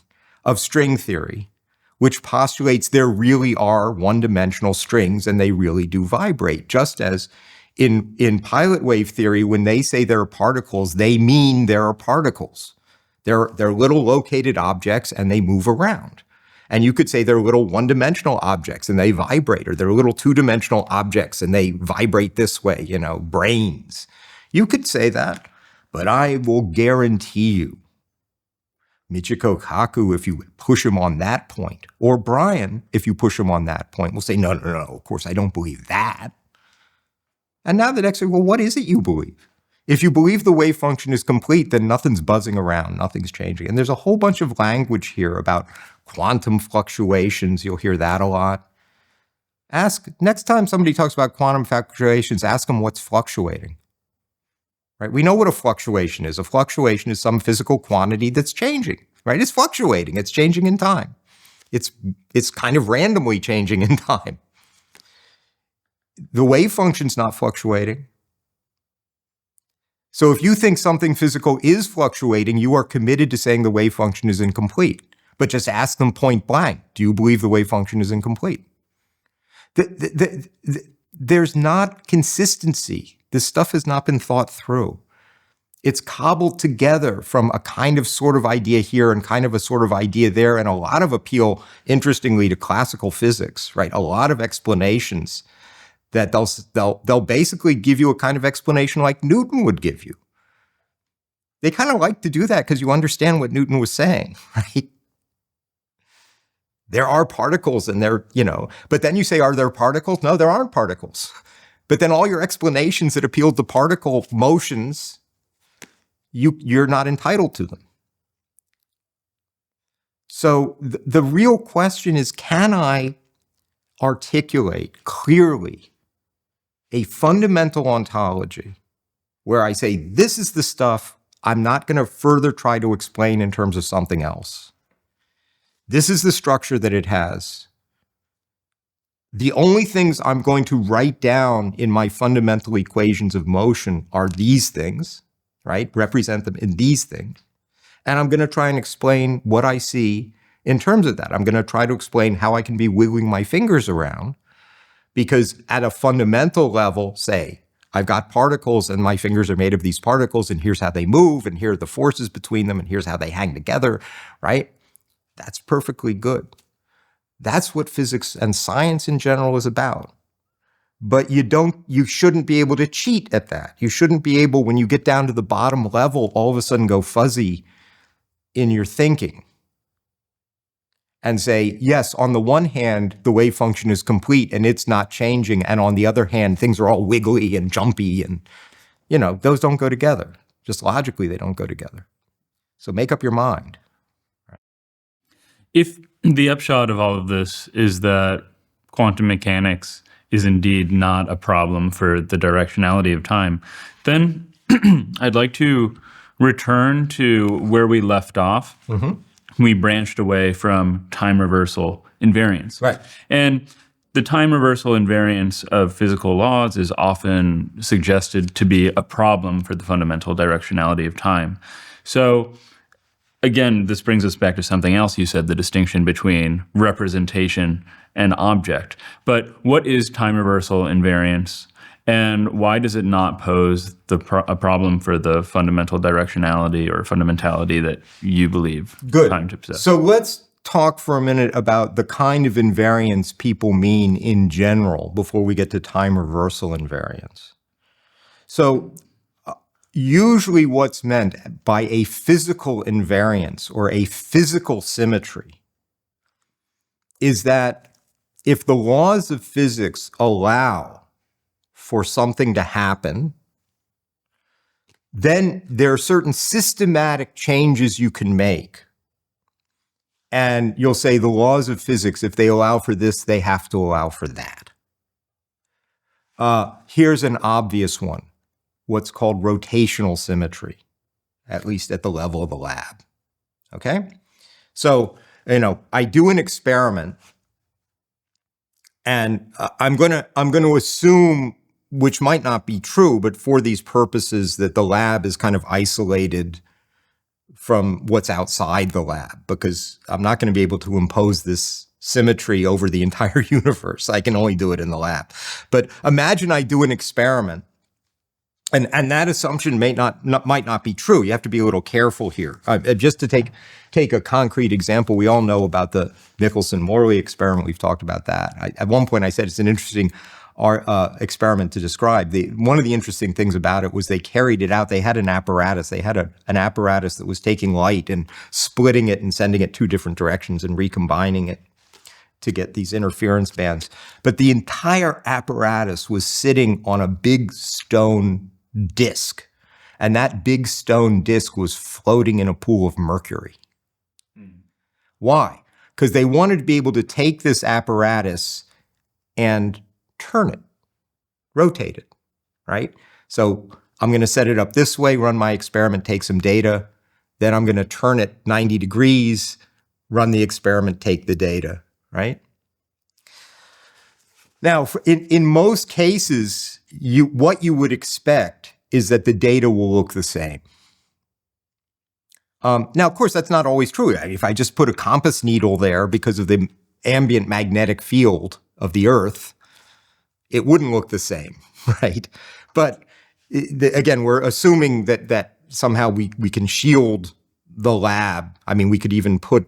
of string theory, which postulates there really are one-dimensional strings and they really do vibrate. Just as in pilot wave theory, when they say there are particles, they mean there are particles. They're little located objects and they move around. And you could say they're little one-dimensional objects and they vibrate, or they're little two-dimensional objects and they vibrate this way, brains. You could say that. But I will guarantee you, Michiko Kaku, if you push him on that point, or Brian, if you push him on that point, will say, no, of course, I don't believe that. And now the next thing, well, what is it you believe? If you believe the wave function is complete, then nothing's buzzing around, nothing's changing. And there's a whole bunch of language here about quantum fluctuations. You'll hear that a lot. Next time somebody talks about quantum fluctuations, ask them what's fluctuating. Right? We know what a fluctuation is. A fluctuation is some physical quantity that's changing, right? It's fluctuating. It's changing in time. It's kind of randomly changing in time. The wave function's not fluctuating. So if you think something physical is fluctuating, you are committed to saying the wave function is incomplete. But just ask them point blank, do you believe the wave function is incomplete? There's not consistency. This stuff has not been thought through. It's cobbled together from a kind of sort of idea here and kind of a sort of idea there, and a lot of appeal, interestingly, to classical physics, right? A lot of explanations that they'll basically give you a kind of explanation like Newton would give you. They kind of like to do that because you understand what Newton was saying, right? There are particles and but then you say, are there particles? No, there aren't particles. But then all your explanations that appeal to particle motions, you're not entitled to them. So the real question is, can I articulate clearly a fundamental ontology where I say, this is the stuff I'm not going to further try to explain in terms of something else. This is the structure that it has. The only things I'm going to write down in my fundamental equations of motion are these things, right? Represent them in these things. And I'm going to try and explain what I see in terms of that. I'm going to try to explain how I can be wiggling my fingers around, because at a fundamental level, say, I've got particles and my fingers are made of these particles, and here's how they move, and here are the forces between them, and here's how they hang together, right? That's perfectly good. That's what physics and science in general is about. But you shouldn't be able to cheat at that. You shouldn't be able, when you get down to the bottom level, all of a sudden go fuzzy in your thinking. and say, yes, on the one hand, the wave function is complete and it's not changing. And on the other hand, things are all wiggly and jumpy and, those don't go together. Just logically, they don't go together. So make up your mind. If the upshot of all of this is that quantum mechanics is indeed not a problem for the directionality of time, then I'd like to return to where we left off. We branched away from time reversal invariance. Right. And the time reversal invariance of physical laws is often suggested to be a problem for the fundamental directionality of time. So again, this brings us back to something else you said, the distinction between representation and object. But what is time reversal invariance, and why does it not pose a problem for the fundamental directionality or fundamentality that you believe time to possess? So let's talk for a minute about the kind of invariance people mean in general before we get to time reversal invariance. So usually what's meant by a physical invariance or a physical symmetry is that if the laws of physics allow for something to happen, then there are certain systematic changes you can make. And you'll say the laws of physics, if they allow for this, they have to allow for that. Here's an obvious one, what's called rotational symmetry, at least at the level of the lab. Okay? So, I do an experiment, and I'm going to assume, which might not be true, but for these purposes, that the lab is kind of isolated from what's outside the lab, because I'm not going to be able to impose this symmetry over the entire universe. I can only do it in the lab. But imagine I do an experiment, and that assumption might not be true. You have to be a little careful here. Just to take a concrete example, we all know about the Michelson-Morley experiment. We've talked about that. At one point, I said it's an interesting experiment to describe. One of the interesting things about it was they carried it out. They had an apparatus. They had an apparatus that was taking light and splitting it and sending it two different directions and recombining it to get these interference bands. But the entire apparatus was sitting on a big stone disc, and that big stone disc was floating in a pool of mercury. Why? Because they wanted to be able to take this apparatus and turn it, rotate it, right? So I'm going to set it up this way, run my experiment, take some data. Then I'm going to turn it 90 degrees, run the experiment, take the data, right? Now, in most cases, what you would expect is that the data will look the same. Now, of course, that's not always true. If I just put a compass needle there because of the ambient magnetic field of the Earth, it wouldn't look the same, right? But again, we're assuming that somehow we can shield the lab. I mean, we could even put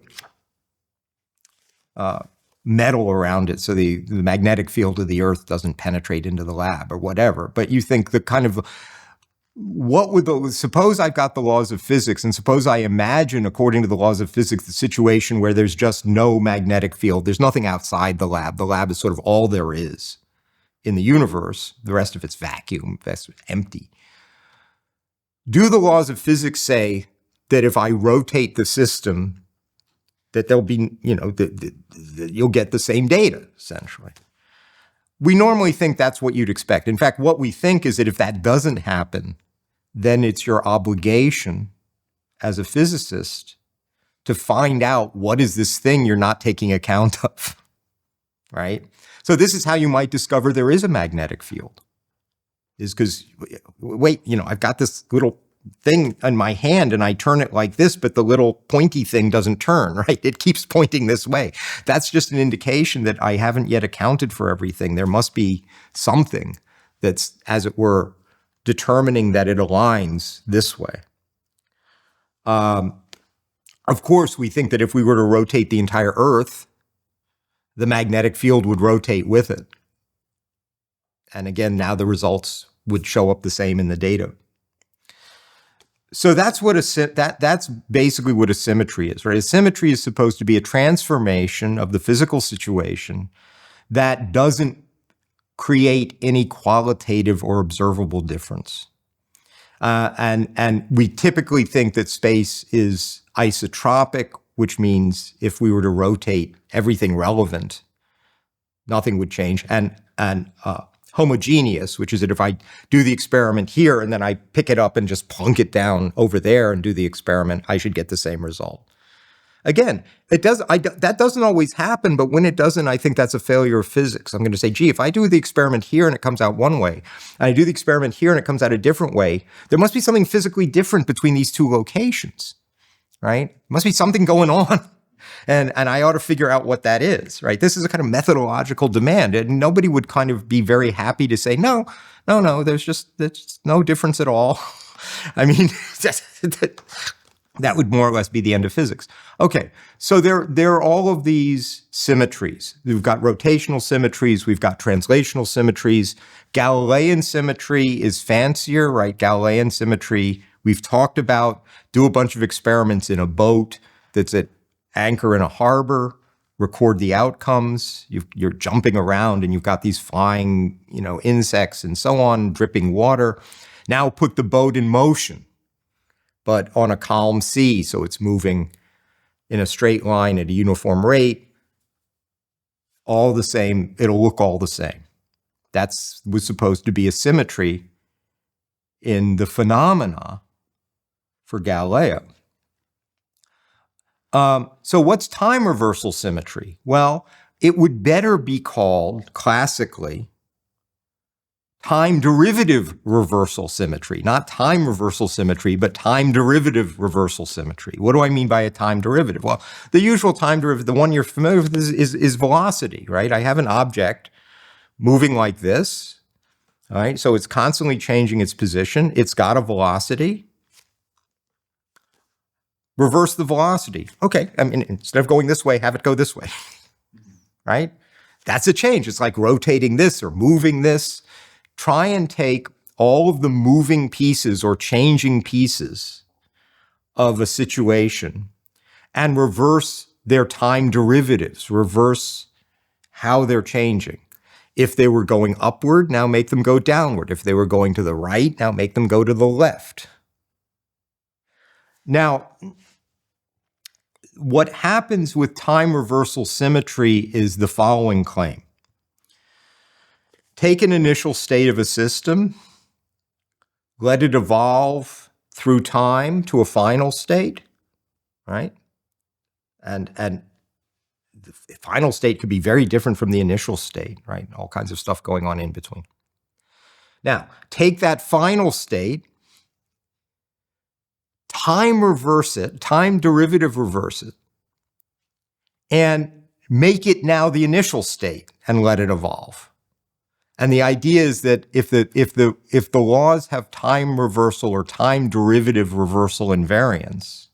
metal around it so the magnetic field of the Earth doesn't penetrate into the lab or whatever. But you think the kind of, suppose I've got the laws of physics, and suppose I imagine, according to the laws of physics, the situation where there's just no magnetic field. There's nothing outside the lab. The lab is sort of all there is in the universe. The rest of it's vacuum, that's empty. Do the laws of physics say that if I rotate the system, that there'll be, you'll get the same data, essentially? We normally think that's what you'd expect. In fact, what we think is that if that doesn't happen, then it's your obligation as a physicist to find out what is this thing you're not taking account of, right? So this is how you might discover there is a magnetic field, is because, wait, I've got this little thing in my hand and I turn it like this, but the little pointy thing doesn't turn, right? It keeps pointing this way. That's just an indication that I haven't yet accounted for everything. There must be something that's, as it were, determining that it aligns this way. Of course, we think that if we were to rotate the entire Earth, the magnetic field would rotate with it. And again, now the results would show up the same in the data. So that's what that's basically what a symmetry is, right? A symmetry is supposed to be a transformation of the physical situation that doesn't create any qualitative or observable difference. And we typically think that space is isotropic, which means if we were to rotate everything relevant, nothing would change. And homogeneous, which is that if I do the experiment here and then I pick it up and just plunk it down over there and do the experiment, I should get the same result. Again, that doesn't always happen, but when it doesn't, I think that's a failure of physics. I'm going to say, gee, if I do the experiment here and it comes out one way, and I do the experiment here and it comes out a different way, there must be something physically different between these two locations, right? There must be something going on. And I ought to figure out what that is, right? This is a kind of methodological demand. And nobody would kind of be very happy to say, no, there's no difference at all. I mean, that would more or less be the end of physics. Okay, so there are all of these symmetries. We've got rotational symmetries, we've got translational symmetries. Galilean symmetry is fancier, right? Galilean symmetry, we've talked about, do a bunch of experiments in a boat that's at anchor in a harbor, record the outcomes. You're jumping around and you've got these flying, insects and so on, dripping water. Now put the boat in motion, but on a calm sea, so it's moving in a straight line at a uniform rate. All the same, it'll look all the same. That was supposed to be a symmetry in the phenomena for Galileo. So what's time reversal symmetry? Well, it would better be called, classically, time derivative reversal symmetry. Not time reversal symmetry, but time derivative reversal symmetry. What do I mean by a time derivative? Well, the usual time derivative, the one you're familiar with, is velocity, right? I have an object moving like this, all right? So it's constantly changing its position. It's got a velocity. Reverse the velocity. Okay, I mean, instead of going this way, have it go this way, right? That's a change. It's like rotating this or moving this. Try and take all of the moving pieces or changing pieces of a situation and reverse their time derivatives, reverse how they're changing. If they were going upward, now make them go downward. If they were going to the right, now make them go to the left. Now, what happens with time reversal symmetry is the following claim. Take an initial state of a system, let it evolve through time to a final state, right? And the final state could be very different from the initial state, right? All kinds of stuff going on in between. Now, take that final state, time reverse it, time derivative reverse it, and make it now the initial state and let it evolve. And the idea is that if the laws have time reversal or time derivative reversal invariance,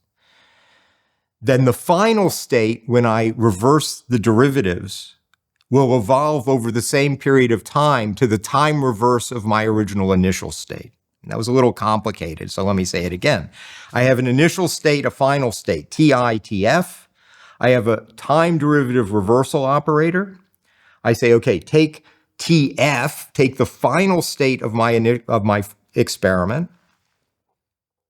then the final state, when I reverse the derivatives, will evolve over the same period of time to the time reverse of my original initial state. And that was a little complicated, so let me say it again. I have an initial state, a final state, Ti, Tf. I have a time derivative reversal operator. I say, okay, take Tf, take the final state of my experiment,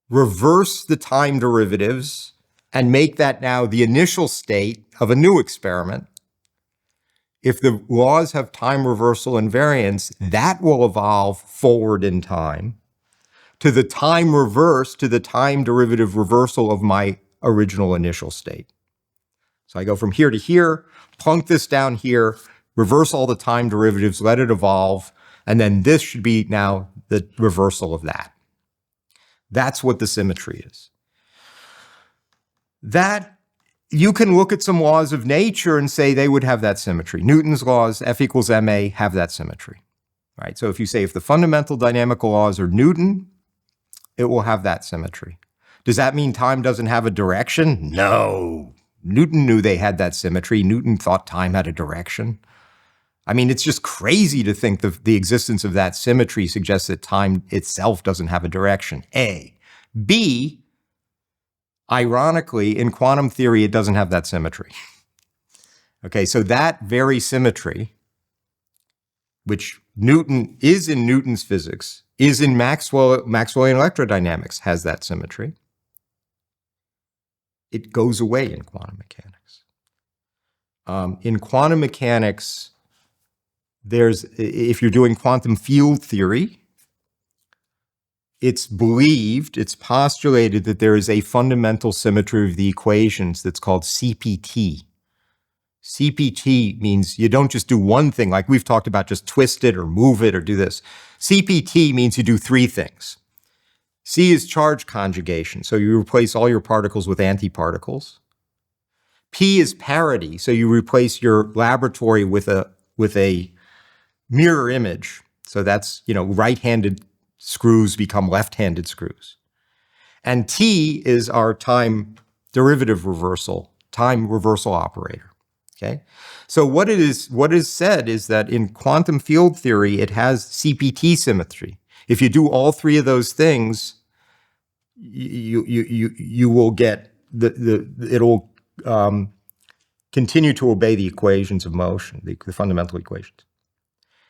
reverse the time derivatives, and make that now the initial state of a new experiment. If the laws have time reversal invariance, that will evolve forward in time to the time reverse, to the time derivative reversal of my original initial state. So I go from here to here, plunk this down here, reverse all the time derivatives, let it evolve, and then this should be now the reversal of that. That's what the symmetry is. That, you can look at some laws of nature and say they would have that symmetry. Newton's laws, F equals ma, have that symmetry, right? So if you say if the fundamental dynamical laws are Newton, it will have that symmetry. Does that mean time doesn't have a direction? No. Newton knew they had that symmetry. Newton thought time had a direction. I mean, it's just crazy to think the existence of that symmetry suggests that time itself doesn't have a direction. A. B, ironically, in quantum theory, it doesn't have that symmetry. Okay, so that very symmetry, which Newton is in Newton's physics, is in Maxwellian electrodynamics, has that symmetry. It goes away in quantum mechanics. In quantum mechanics, if you're doing quantum field theory, it's believed, it's postulated that there is a fundamental symmetry of the equations that's called CPT. CPT means you don't just do one thing, like we've talked about, just twist it or move it or do this. CPT means you do three things. C is charge conjugation, so you replace all your particles with antiparticles. P is parity, so you replace your laboratory with a mirror image. So that's, right-handed screws become left-handed screws. And T is our time derivative reversal, time reversal operator. Okay? So what is said is that in quantum field theory, it has CPT symmetry. If you do all three of those things, you will get it'll continue to obey the equations of motion, the fundamental equations.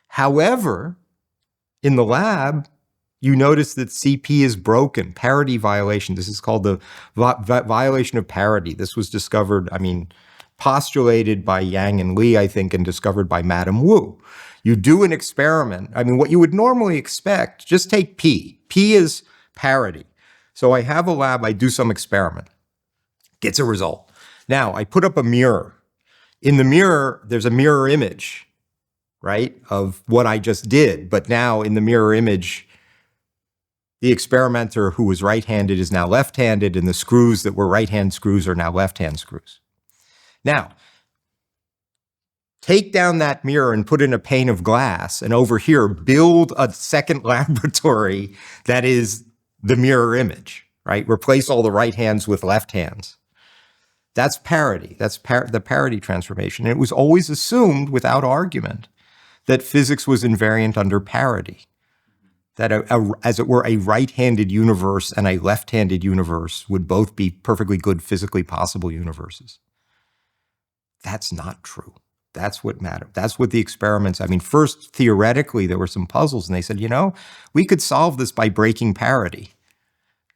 However, in the lab, you notice that CP is broken, parity violation. This is called the violation of parity. This was discovered, postulated by Yang and Lee, I think, and discovered by Madame Wu. You do an experiment. What you would normally expect, just take P. P is parity. So I have a lab, I do some experiment, gets a result. Now, I put up a mirror. In the mirror, there's a mirror image, right, of what I just did. But now in the mirror image, the experimenter who was right-handed is now left-handed, and the screws that were right-hand screws are now left-hand screws. Now, take down that mirror and put in a pane of glass, and over here, build a second laboratory that is the mirror image, right? Replace all the right hands with left hands. That's parity. That's the parity transformation. And it was always assumed, without argument, that physics was invariant under parity. That as it were, a right-handed universe and a left-handed universe would both be perfectly good physically possible universes. That's not true. That's what mattered. That's what the experiments, first, theoretically, there were some puzzles, and they said, we could solve this by breaking parity.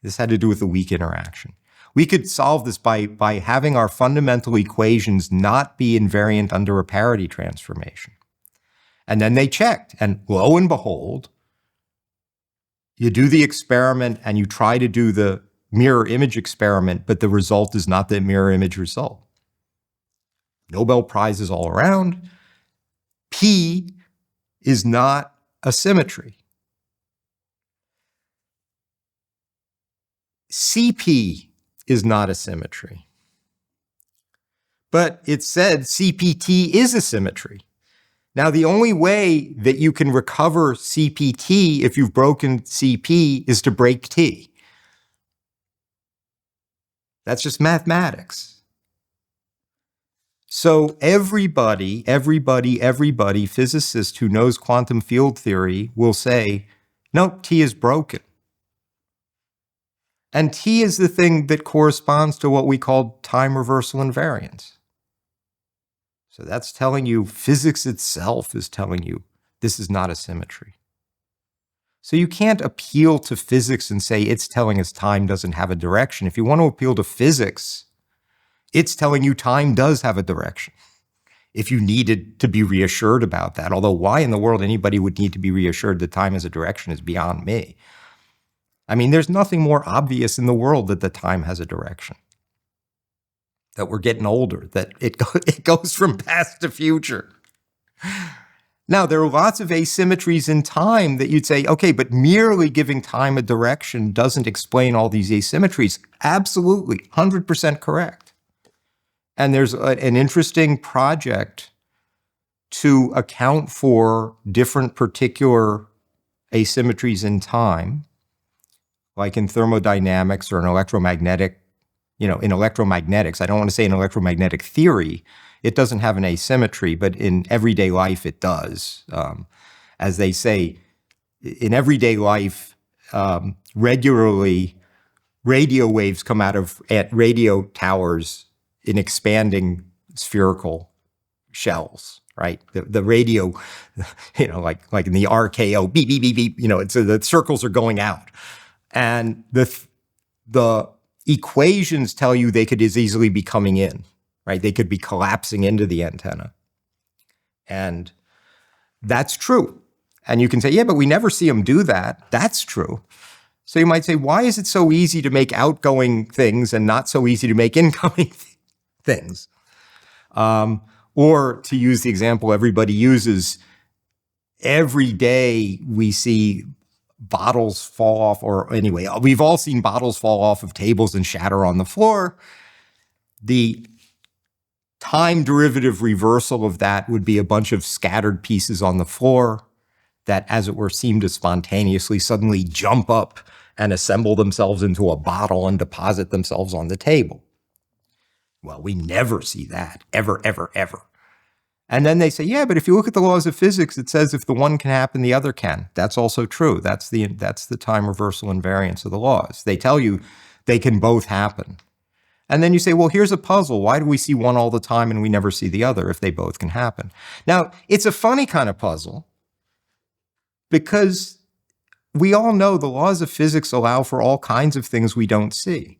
This had to do with the weak interaction. We could solve this by having our fundamental equations not be invariant under a parity transformation. And then they checked, and lo and behold, you do the experiment and you try to do the mirror image experiment, but the result is not the mirror image result. Nobel Prizes all around. P is not a symmetry. CP is not a symmetry. But it said CPT is a symmetry. Now, the only way that you can recover CPT if you've broken CP is to break T. That's just mathematics. So everybody, physicist who knows quantum field theory will say, no, T is broken. And T is the thing that corresponds to what we call time reversal invariance. So that's telling you, physics itself is telling you this is not a symmetry. So you can't appeal to physics and say it's telling us time doesn't have a direction. If you want to appeal to physics, it's telling you time does have a direction. If you needed to be reassured about that, although why in the world anybody would need to be reassured that time has a direction is beyond me. There's nothing more obvious in the world that the time has a direction. That we're getting older, that it goes from past to future. Now, there are lots of asymmetries in time that you'd say, okay, but merely giving time a direction doesn't explain all these asymmetries. Absolutely, 100% correct. And there's an interesting project to account for different particular asymmetries in time, like in thermodynamics or in electromagnetic, in electromagnetics. I don't want to say in electromagnetic theory, it doesn't have an asymmetry, but in everyday life it does. As they say, in everyday life, regularly radio waves come out of at radio towers in expanding spherical shells, right? The radio, like in the RKO, beep, beep, beep, beep, so the circles are going out. And the equations tell you they could as easily be coming in, right? They could be collapsing into the antenna. And that's true. And you can say, yeah, but we never see them do that. That's true. So you might say, why is it so easy to make outgoing things and not so easy to make incoming things? Or to use the example everybody uses, every day we see bottles fall off, or anyway, we've all seen bottles fall off of tables and shatter on the floor. The time derivative reversal of that would be a bunch of scattered pieces on the floor that, as it were, seem to spontaneously suddenly jump up and assemble themselves into a bottle and deposit themselves on the table. Well, we never see that, ever, ever, ever. And then they say, yeah, but if you look at the laws of physics, it says if the one can happen, the other can. That's also true. That's the time reversal invariance of the laws. They tell you they can both happen. And then you say, well, here's a puzzle. Why do we see one all the time and we never see the other if they both can happen? Now, it's a funny kind of puzzle because we all know the laws of physics allow for all kinds of things we don't see.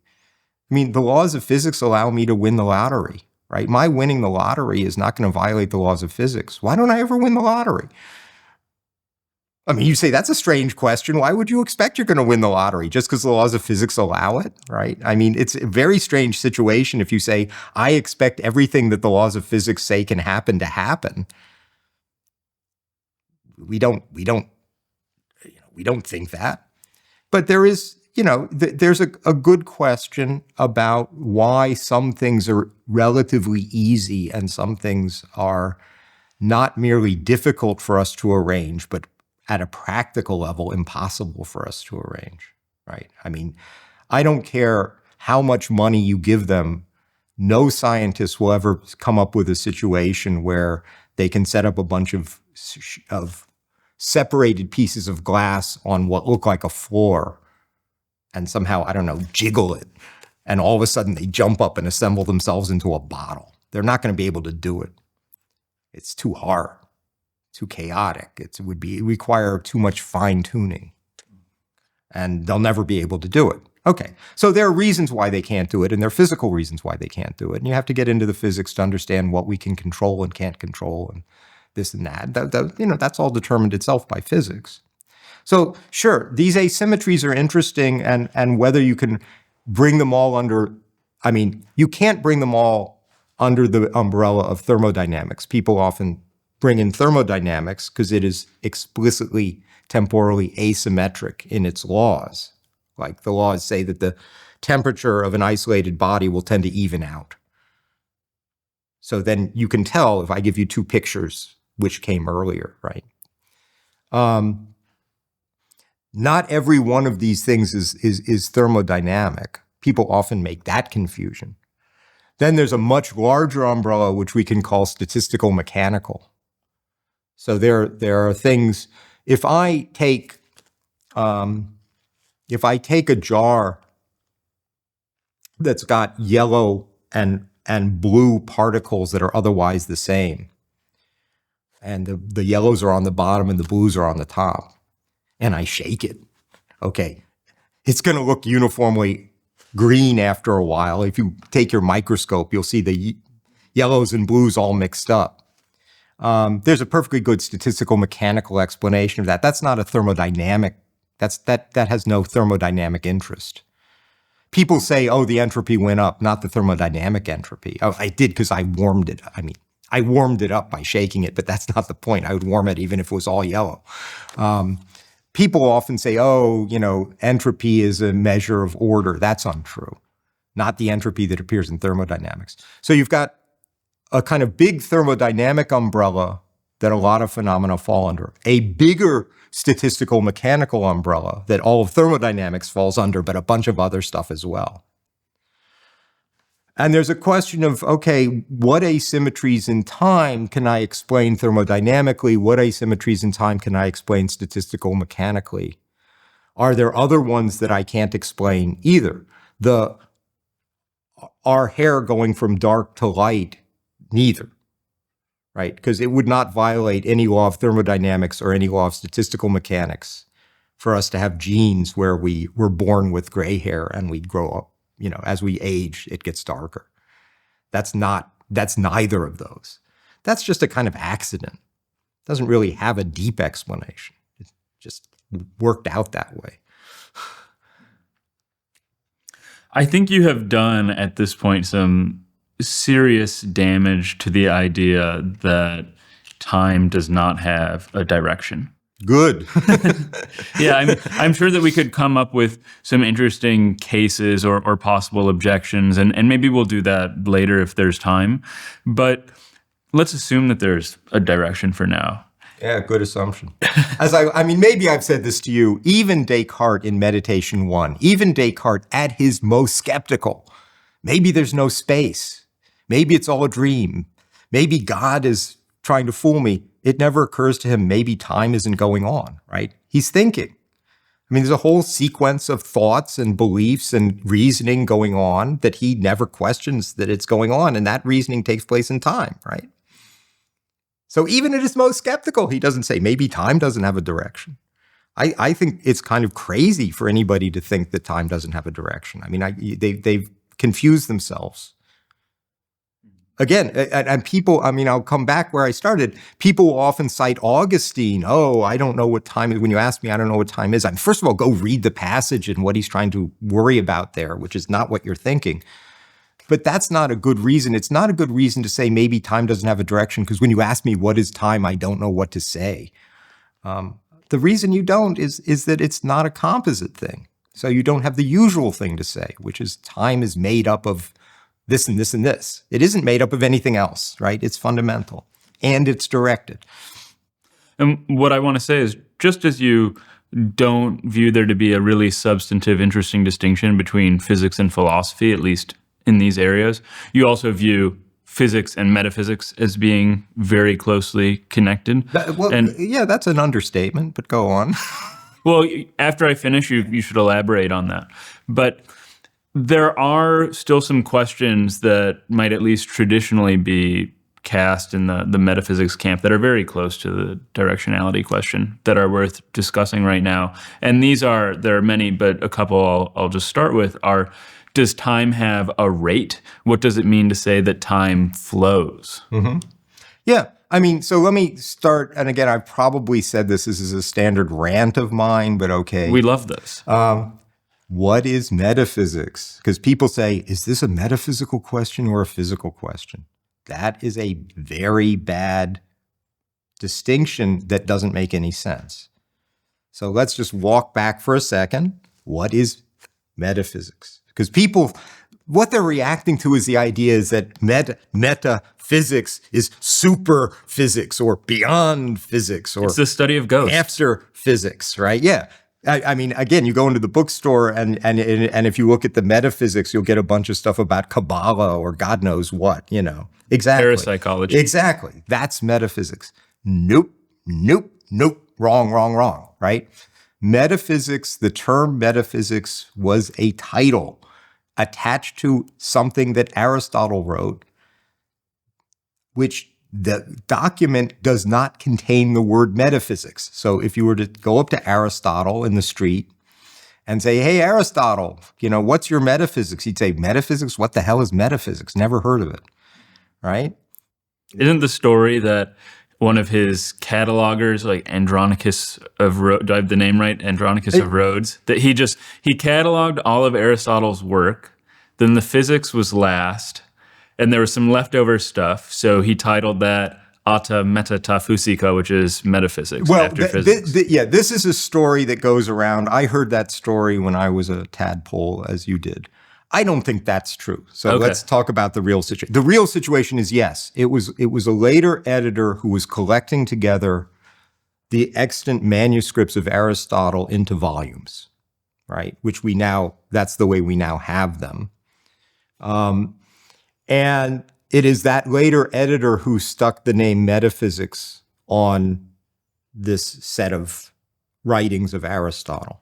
I mean, the laws of physics allow me to win the lottery, right? My winning the lottery is not going to violate the laws of physics. Why don't I ever win the lottery? I mean, you say that's a strange question. Why would you expect you're going to win the lottery just because the laws of physics allow it, right? I mean, it's a very strange situation if you say, I expect everything that the laws of physics say can happen to happen. We don't think that. But there is, there's a good question about why some things are relatively easy and some things are not merely difficult for us to arrange, but at a practical level, impossible for us to arrange, right? I mean, I don't care how much money you give them. No scientist will ever come up with a situation where they can set up a bunch of separated pieces of glass on what look like a floor and somehow, I don't know, jiggle it. And all of a sudden they jump up and assemble themselves into a bottle. They're not going to be able to do it. It's too hard, too chaotic. It would require too much fine tuning. And they'll never be able to do it. Okay, so there are reasons why they can't do it, and there are physical reasons why they can't do it. And you have to get into the physics to understand what we can control and can't control and this and that. That's all determined itself by physics. So sure, these asymmetries are interesting, and whether you can bring them all under, I mean, you can't bring them all under the umbrella of thermodynamics. People often bring in thermodynamics because it is explicitly temporally asymmetric in its laws. Like the laws say that the temperature of an isolated body will tend to even out. So then you can tell if I give you two pictures which came earlier, right? Not every one of these things is thermodynamic. People often make that confusion. Then there's a much larger umbrella which we can call statistical mechanical. So there are things. If I take a jar that's got yellow and blue particles that are otherwise the same, and the yellows are on the bottom and the blues are on the top, and I shake it, okay, it's going to look uniformly green after a while. If you take your microscope, you'll see the yellows and blues all mixed up. There's a perfectly good statistical mechanical explanation of that. That's not a thermodynamic. That has no thermodynamic interest. People say, oh, the entropy went up, not the thermodynamic entropy. Oh, I did because I warmed it. I mean, I warmed it up by shaking it, but that's not the point. I would warm it even if it was all yellow. People often say, oh, entropy is a measure of order. That's untrue. Not the entropy that appears in thermodynamics. So you've got a kind of big thermodynamic umbrella that a lot of phenomena fall under. A bigger statistical mechanical umbrella that all of thermodynamics falls under, but a bunch of other stuff as well. And there's a question of, okay, what asymmetries in time can I explain thermodynamically? What asymmetries in time can I explain statistical mechanically? Are there other ones that I can't explain either? Our hair going from dark to light, neither, right? Because it would not violate any law of thermodynamics or any law of statistical mechanics for us to have genes where we were born with gray hair and we grow up, as we age, it gets darker. That's neither of those. That's just a kind of accident. It doesn't really have a deep explanation. It just worked out that way. I think you have done at this point some serious damage to the idea that time does not have a direction. Good. Yeah, I'm sure that we could come up with some interesting cases or possible objections, and maybe we'll do that later if there's time. But let's assume that there's a direction for now. Yeah, good assumption. Maybe I've said this to you, even Descartes in Meditation 1, even Descartes at his most skeptical, maybe there's no space. Maybe it's all a dream. Maybe God is trying to fool me. It never occurs to him, maybe time isn't going on, right? He's thinking. There's a whole sequence of thoughts and beliefs and reasoning going on that he never questions that it's going on, and that reasoning takes place in time, right? So even at his most skeptical, he doesn't say, maybe time doesn't have a direction. I think it's kind of crazy for anybody to think that time doesn't have a direction. They've confused themselves. Again, and people, I'll come back where I started. People will often cite Augustine. Oh, I don't know what time is. When you ask me, I don't know what time is. First of all, go read the passage and what he's trying to worry about there, which is not what you're thinking. But that's not a good reason. It's not a good reason to say maybe time doesn't have a direction, because when you ask me what is time, I don't know what to say. The reason you don't is that it's not a composite thing. So you don't have the usual thing to say, which is time is made up of this and this and this. It isn't made up of anything else, right? It's fundamental and it's directed. And what I want to say is, just as you don't view there to be a really substantive, interesting distinction between physics and philosophy, at least in these areas, you also view physics and metaphysics as being very closely connected. Yeah, that's an understatement, but go on. Well, after I finish, you should elaborate on that. But there are still some questions that might at least traditionally be cast in the metaphysics camp that are very close to the directionality question that are worth discussing right now. And there are many, but a couple I'll just start with are, does time have a rate? What does it mean to say that time flows? Mm-hmm. Yeah. So let me start. And again, I've probably said this is a standard rant of mine, but okay. We love this. What is metaphysics? Because people say, is this a metaphysical question or a physical question? That is a very bad distinction that doesn't make any sense. So let's just walk back for a second. What is metaphysics? Because people, what they're reacting to is the idea is that metaphysics is super physics or beyond physics, or it's the study of ghosts. After physics, right? Yeah. Again, you go into the bookstore and if you look at the metaphysics, you'll get a bunch of stuff about Kabbalah or God knows what, Exactly. Parapsychology. Exactly. That's metaphysics. Nope. Wrong, right? Metaphysics, the term metaphysics was a title attached to something that Aristotle wrote, which the document does not contain the word metaphysics. So if you were to go up to Aristotle in the street and say, hey, Aristotle, what's your metaphysics? He'd say, metaphysics? What the hell is metaphysics? Never heard of it, right? Isn't the story that one of his catalogers, like Andronicus of Rhodes, do I have the name right? Andronicus of Rhodes, that he cataloged all of Aristotle's work, then the physics was last, and there was some leftover stuff, so he titled that Ata Meta Ta Physica, which is metaphysics after physics. This is a story that goes around. I heard that story when I was a tadpole, as you did. I don't think that's true. So okay. Let's talk about the real situation. The real situation is, yes, it was a later editor who was collecting together the extant manuscripts of Aristotle into volumes, right? That's the way we now have them. And it is that later editor who stuck the name metaphysics on this set of writings of Aristotle.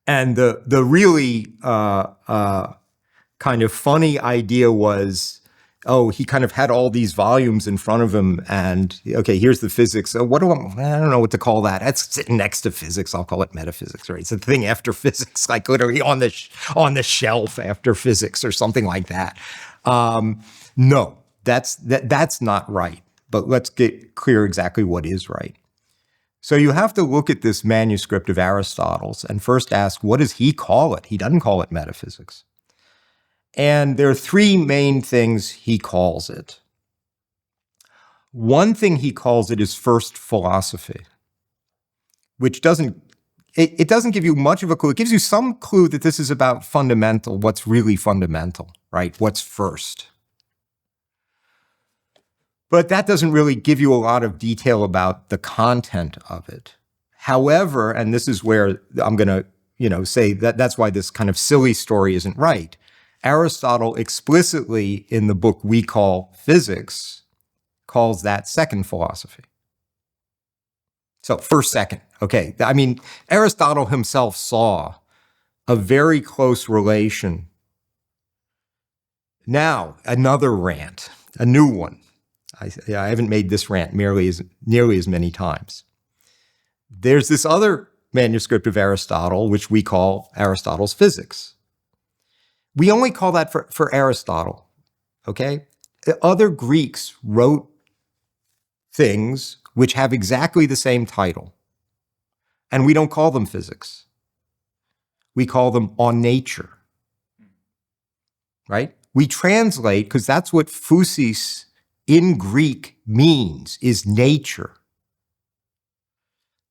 And the really kind of funny idea was, oh, he kind of had all these volumes in front of him, and okay, here's the physics. So I don't know what to call that. That's sitting next to physics. I'll call it metaphysics, right? It's the thing after physics, like literally on the shelf after physics or something like that. No, that's not right. But let's get clear exactly what is right. So you have to look at this manuscript of Aristotle's and first ask, what does he call it? He doesn't call it metaphysics. And there are three main things he calls it. One thing he calls it is first philosophy, which doesn't give you much of a clue. It gives you some clue that this is about fundamental, what's really fundamental, right? What's first. But that doesn't really give you a lot of detail about the content of it. However, and this is where I'm going to, say that that's why this kind of silly story isn't right. Aristotle explicitly in the book we call Physics calls that second philosophy. So first, second. Okay. I mean, Aristotle himself saw a very close relation. Now, another rant, a new one. I haven't made this rant nearly as many times. There's this other manuscript of Aristotle, which we call Aristotle's Physics. We only call that for Aristotle, okay? Other Greeks wrote things which have exactly the same title, and we don't call them physics. We call them On Nature, right? We translate, because that's what physis in Greek means, is nature.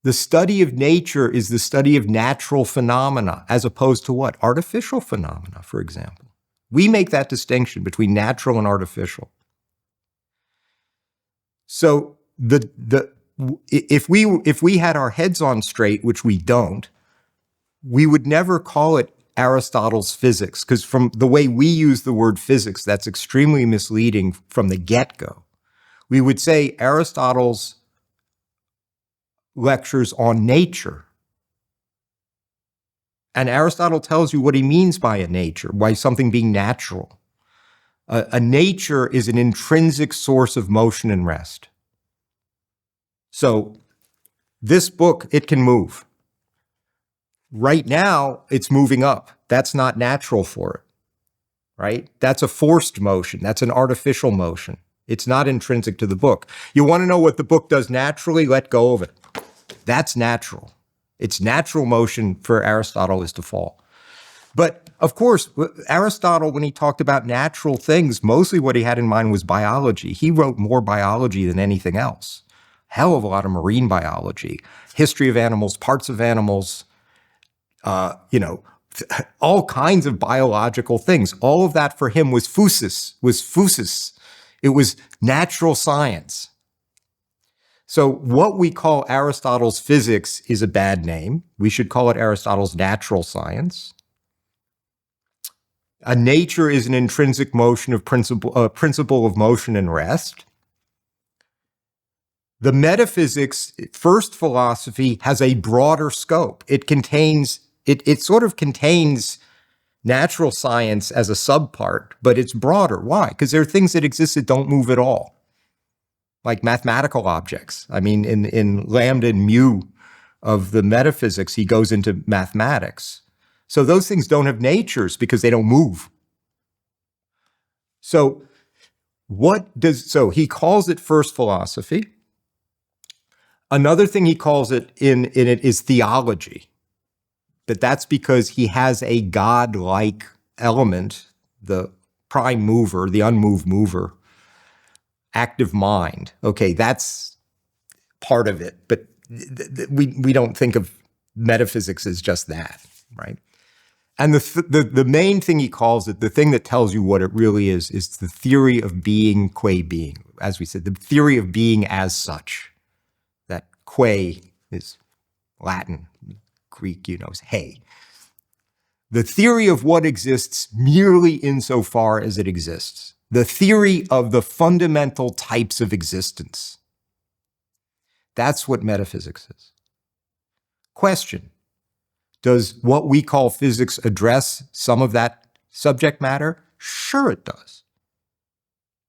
The study of nature is the study of natural phenomena, as opposed to what? Artificial phenomena, for example. We make that distinction between natural and artificial. So if we had our heads on straight, which we don't, we would never call it Aristotle's Physics, because from the way we use the word physics, that's extremely misleading from the get-go. We would say Aristotle's lectures on nature. And Aristotle tells you what he means by a nature, by something being natural. A nature is an intrinsic source of motion and rest. So this book, it can move. Right now, it's moving up. That's not natural for it, right? That's a forced motion. That's an artificial motion. It's not intrinsic to the book. You want to know what the book does naturally? Let go of it. That's natural. It's natural motion for Aristotle is to fall. But of course, Aristotle, when he talked about natural things, mostly what he had in mind was biology. He wrote more biology than anything else. Hell of a lot of marine biology, history of animals, parts of animals, all kinds of biological things. All of that for him was physis. It was natural science. So what we call Aristotle's Physics is a bad name. We should call it Aristotle's natural science. A nature is an intrinsic motion of principle of motion and rest. The metaphysics, first philosophy, has a broader scope. It sort of contains natural science as a subpart, but it's broader. Why? Because there are things that exist that don't move at all, like mathematical objects. I mean, in lambda and mu of the metaphysics, he goes into mathematics. So those things don't have natures because they don't move. So he calls it first philosophy. Another thing he calls it in it is theology. But that's because he has a God-like element, the prime mover, the unmoved mover, active mind. Okay, that's part of it, but we don't think of metaphysics as just that, right? And the main thing he calls it, the thing that tells you what it really is the theory of being qua being. As we said, the theory of being as such. That qua is Latin, Greek, is hey. The theory of what exists merely insofar as it exists. The theory of the fundamental types of existence. That's what metaphysics is. Question: Does what we call physics address some of that subject matter? Sure it does,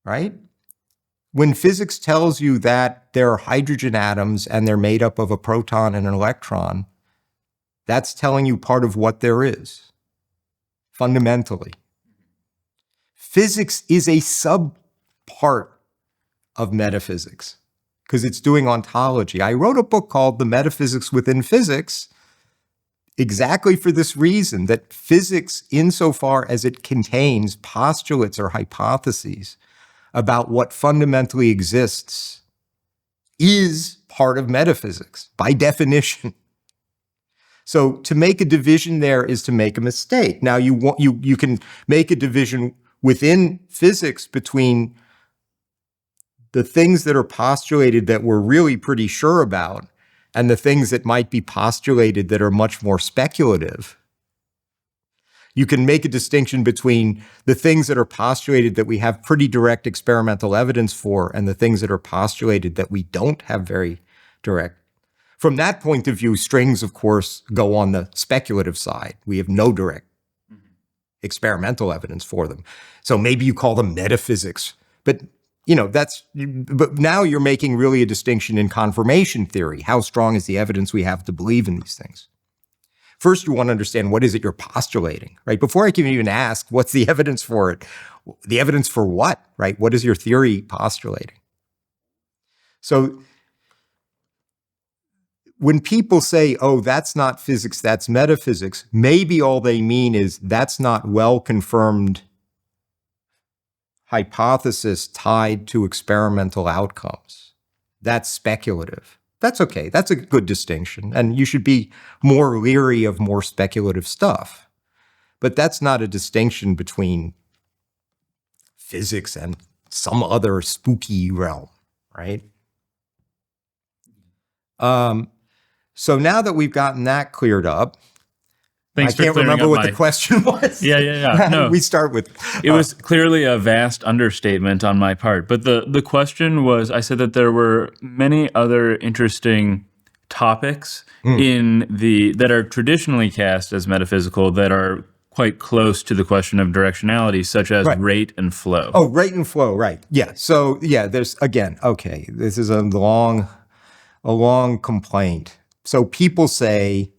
right? When physics tells you that there are hydrogen atoms and they're made up of a proton and an electron, that's telling you part of what there is, fundamentally. Physics is a sub-part of metaphysics because it's doing ontology. I wrote a book called The Metaphysics Within Physics exactly for this reason, that physics, insofar as it contains postulates or hypotheses about what fundamentally exists, is part of metaphysics by definition. So to make a division there is to make a mistake. Now you can make a division within physics between the things that are postulated that we're really pretty sure about and the things that might be postulated that are much more speculative. You can make a distinction between the things that are postulated that we have pretty direct experimental evidence for and the things that are postulated that we don't have very direct. From that point of view, strings, of course, go on the speculative side. We have no direct experimental evidence for them. So maybe you call them metaphysics, but but now you're making really a distinction in confirmation theory. How strong is the evidence we have to believe in these things? First, you want to understand what is it you're postulating, right? Before I can even ask, what's the evidence for it? The evidence for what, right? What is your theory postulating? So when people say, oh, that's not physics, that's metaphysics, maybe all they mean is that's not well-confirmed hypothesis tied to experimental outcomes. That's speculative. That's okay. That's a good distinction. And you should be more leery of more speculative stuff. But that's not a distinction between physics and some other spooky realm, right? So now that we've gotten that cleared up, Thanks I can't remember what the question was. Yeah. No, we start with... It was clearly a vast understatement on my part. But the question was, I said that there were many other interesting topics that are traditionally cast as metaphysical that are quite close to the question of directionality, such as rate and flow. Oh, rate and flow, right. Yeah. So, yeah, there's, again, okay, this is a long complaint. So people say,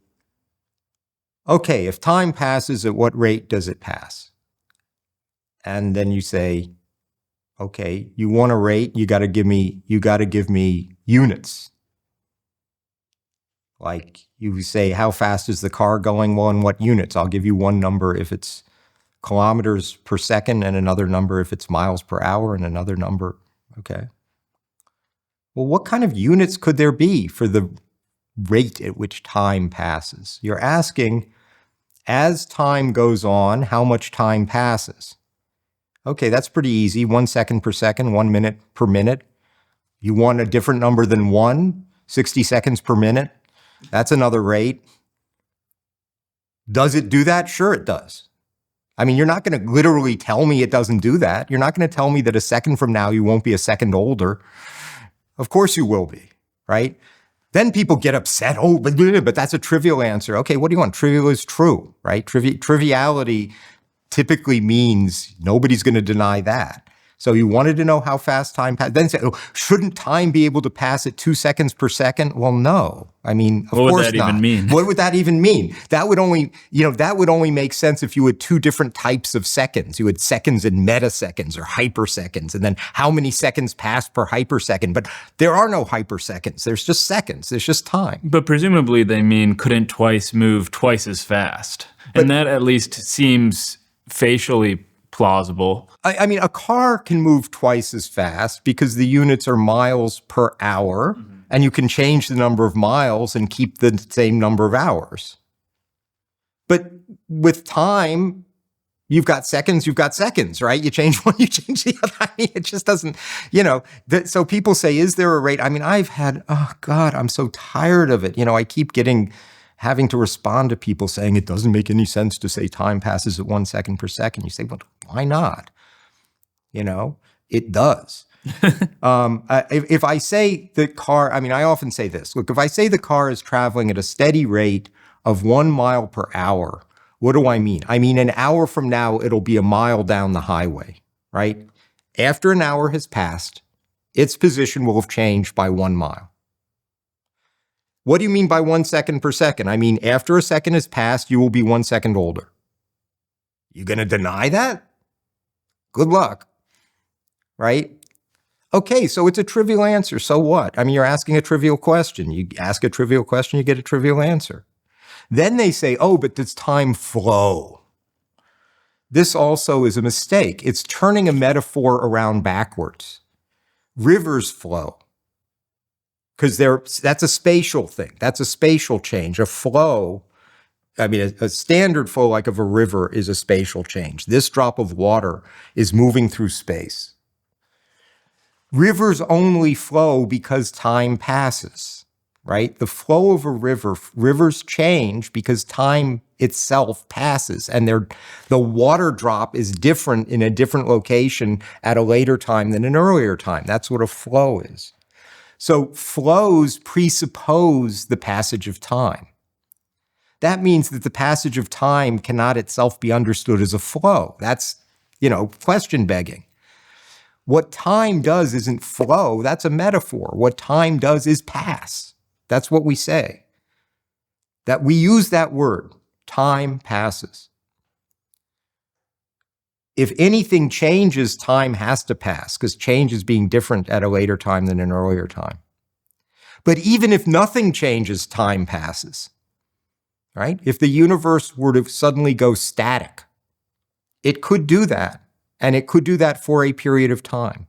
okay, if time passes, at what rate does it pass? And then you say, okay, you want a rate, you got to give me units. Like you say, how fast is the car going? Well, in what units? I'll give you one number if it's kilometers per second and another number if it's miles per hour and another number. Okay. Well, what kind of units could there be for the rate at which time passes? You're asking, as time goes on, how much time passes? Okay, that's pretty easy. 1 second per second, 1 minute per minute. You want a different number than 60 seconds per minute? That's another rate. Does it do that? Sure, it does. I mean, you're not going to literally tell me it doesn't do that. You're not going to tell me that a second from now you won't be a second older. Of course you will be, right? Then people get upset. Oh, but that's a trivial answer. Okay, what do you want? Trivial is true, right? Triviality typically means nobody's going to deny that. So you wanted to know how fast time passed. Then say, oh, shouldn't time be able to pass at 2 seconds per second? Well, no. I mean, of course not. What would that even mean? What would that even mean? That would only make sense if you had two different types of seconds. You had seconds and metaseconds or hyperseconds, and then how many seconds pass per hypersecond. But there are no hyperseconds. There's just seconds. There's just time. But presumably they mean couldn't twice move twice as fast. And that at least seems facially plausible. I mean, a car can move twice as fast because the units are miles per hour, and you can change the number of miles and keep the same number of hours. But with time, you've got seconds, right? You change one, you change the other. I mean, it just doesn't, so people say, is there a rate? I mean, oh God, I'm so tired of it. I keep having to respond to people saying it doesn't make any sense to say time passes at 1 second per second. You say, well, why not? It does. If I say the car, I mean, I often say this. Look, if I say the car is traveling at a steady rate of 1 mile per hour, what do I mean? I mean, an hour from now, it'll be a mile down the highway, right? After an hour has passed, its position will have changed by 1 mile. What do you mean by 1 second per second? I mean, after a second has passed, you will be 1 second older. You going to deny that? Good luck, right? Okay, so it's a trivial answer. So what? I mean, you're asking a trivial question. You ask a trivial question, you get a trivial answer. Then they say, oh, but does time flow? This also is a mistake. It's turning a metaphor around backwards. Rivers flow because that's a spatial thing. That's a spatial change. A flow, I mean, a standard flow like of a river is a spatial change. This drop of water is moving through space. Rivers only flow because time passes, right? The flow of a river, rivers change because time itself passes, and the water drop is different in a different location at a later time than an earlier time. That's what a flow is. So flows presuppose the passage of time. That means that the passage of time cannot itself be understood as a flow. That's, question begging. What time does isn't flow, that's a metaphor. What time does is pass. That's what we say. That we use that word, time passes. If anything changes, time has to pass, because change is being different at a later time than an earlier time. But even if nothing changes, time passes, right? If the universe were to suddenly go static, it could do that. And it could do that for a period of time,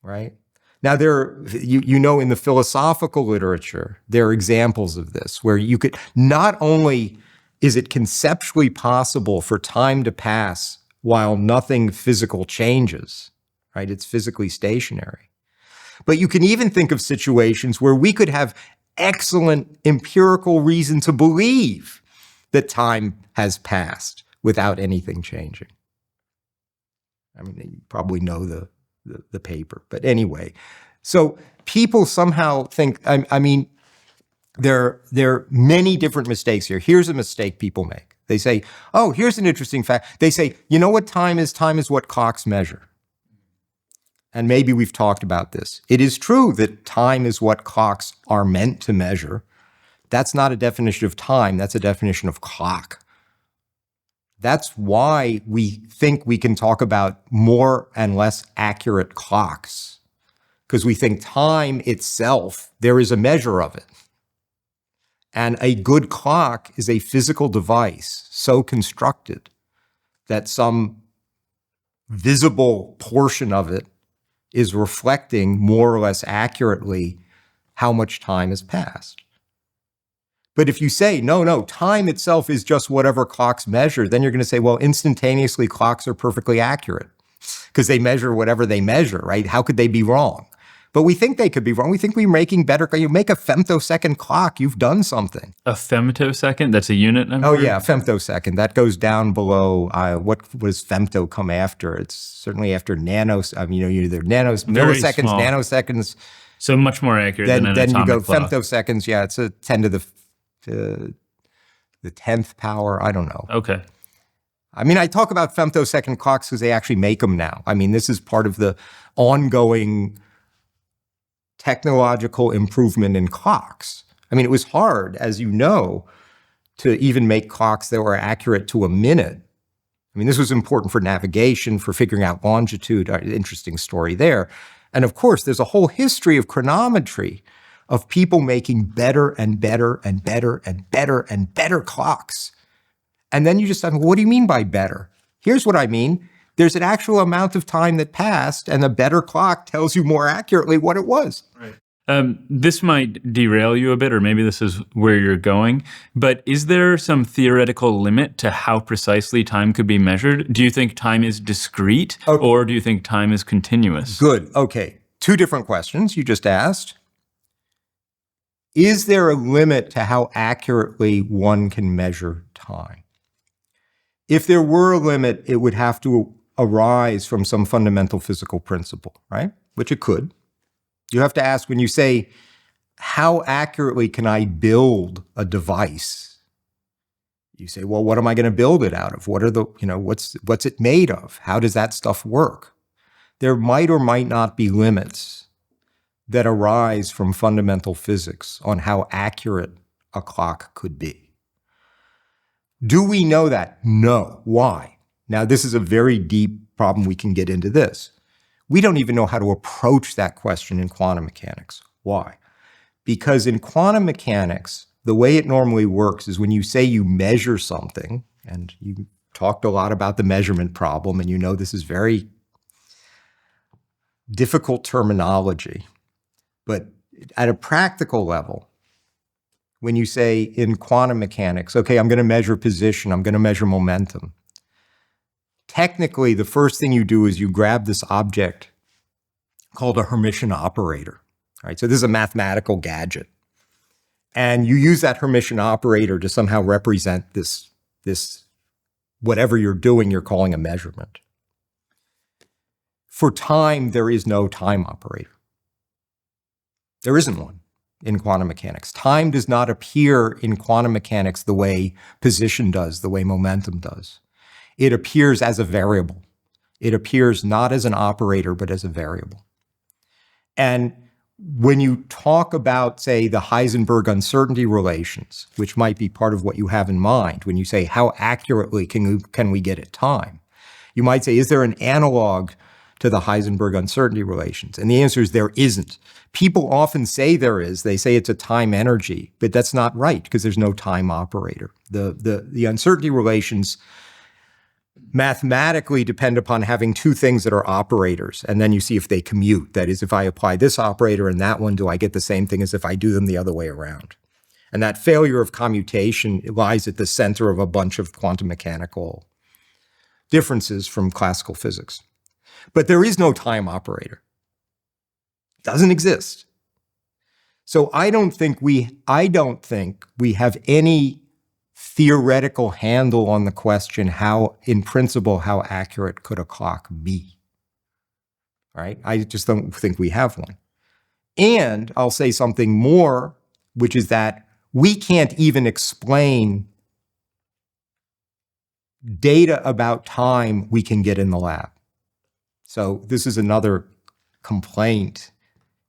right? Now, in the philosophical literature, there are examples of this where you could, not only is it conceptually possible for time to pass while nothing physical changes, right? It's physically stationary. But you can even think of situations where we could have excellent empirical reason to believe that time has passed without anything changing. I mean, you probably know the paper, but anyway. So people somehow think, there are many different mistakes here. Here's a mistake people make. They say, oh, here's an interesting fact. They say, you know what time is? Time is what clocks measure. And maybe we've talked about this. It is true that time is what clocks are meant to measure. That's not a definition of time. That's a definition of clock. That's why we think we can talk about more and less accurate clocks, because we think time itself, there is a measure of it. And a good clock is a physical device so constructed that some visible portion of it is reflecting more or less accurately how much time has passed. But if you say, no, time itself is just whatever clocks measure, then you're going to say, well, instantaneously clocks are perfectly accurate because they measure whatever they measure, right? How could they be wrong? But we think they could be wrong. We think we're making better. You make a femtosecond clock, you've done something. A femtosecond? That's a unit number? Oh, yeah, a femtosecond. That goes down below. What does femto come after? It's certainly after nanos. Either milliseconds, small. Nanoseconds. So much more accurate than an atomic Then you go clock. femtoseconds. Yeah, it's a 10 to the 10th power. I don't know. Okay. I talk about femtosecond clocks because they actually make them now. This is part of the ongoing technological improvement in clocks. It was hard, as you know, to even make clocks that were accurate to a minute. This was important for navigation, for figuring out longitude. Interesting story there. And of course, there's a whole history of chronometry, of people making better and better and better and better and better clocks. And then you just say, well, what do you mean by better? Here's what I mean. There's an actual amount of time that passed, and a better clock tells you more accurately what it was. Right. This might derail you a bit, or maybe this is where you're going, but is there some theoretical limit to how precisely time could be measured? Do you think time is discrete, or do you think time is continuous? Good. Okay. Two different questions you just asked. Is there a limit to how accurately one can measure time? If there were a limit, it would have to arise from some fundamental physical principle, right? Which it could. You have to ask, when you say how accurately can I build a device? You say, well, what am I going to build it out of? What are the, what's it made of? How does that stuff work? There might or might not be limits that arise from fundamental physics on how accurate a clock could be. Do we know that? No. Why? Now, this is a very deep problem. We can get into this. We don't even know how to approach that question in quantum mechanics. Why? Because in quantum mechanics, the way it normally works is when you say you measure something, and you talked a lot about the measurement problem, and you know this is very difficult terminology, but at a practical level, when you say in quantum mechanics, okay, I'm going to measure position, I'm going to measure momentum, technically, the first thing you do is you grab this object called a Hermitian operator. Right? So this is a mathematical gadget. And you use that Hermitian operator to somehow represent this whatever you're doing, you're calling a measurement. For time, there is no time operator. There isn't one in quantum mechanics. Time does not appear in quantum mechanics the way position does, the way momentum does. It appears as a variable. It appears not as an operator, but as a variable. And when you talk about, say, the Heisenberg uncertainty relations, which might be part of what you have in mind, when you say, how accurately can we get at time? You might say, is there an analog to the Heisenberg uncertainty relations? And the answer is there isn't. People often say there is. They say it's a time energy, but that's not right because there's no time operator. The uncertainty relations mathematically depend upon having two things that are operators, and then you see if they commute. That is, if I apply this operator and that one, do I get the same thing as if I do them the other way around? And that failure of commutation lies at the center of a bunch of quantum mechanical differences from classical physics. But there is no time operator. It doesn't exist. So I don't think we have any theoretical handle on the question in principle, how accurate could a clock be? Right? I just don't think we have one. And I'll say something more, which is that we can't even explain data about time we can get in the lab. So this is another complaint.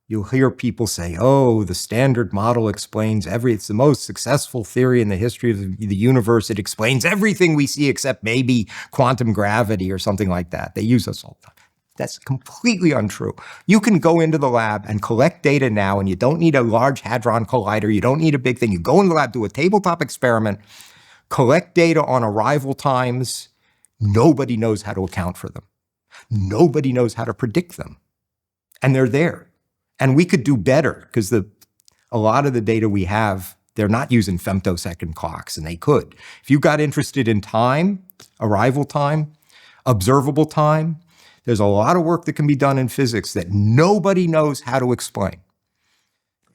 You'll hear people say, oh, the standard model explains it's the most successful theory in the history of the universe. It explains everything we see except maybe quantum gravity or something like that. They use us all the time. That's completely untrue. You can go into the lab and collect data now, and you don't need a large hadron collider. You don't need a big thing. You go in the lab, do a tabletop experiment, collect data on arrival times. Nobody knows how to account for them. Nobody knows how to predict them. And they're there. And we could do better because a lot of the data we have, they're not using femtosecond clocks, and they could. If you got interested in time, arrival time, observable time, there's a lot of work that can be done in physics that nobody knows how to explain.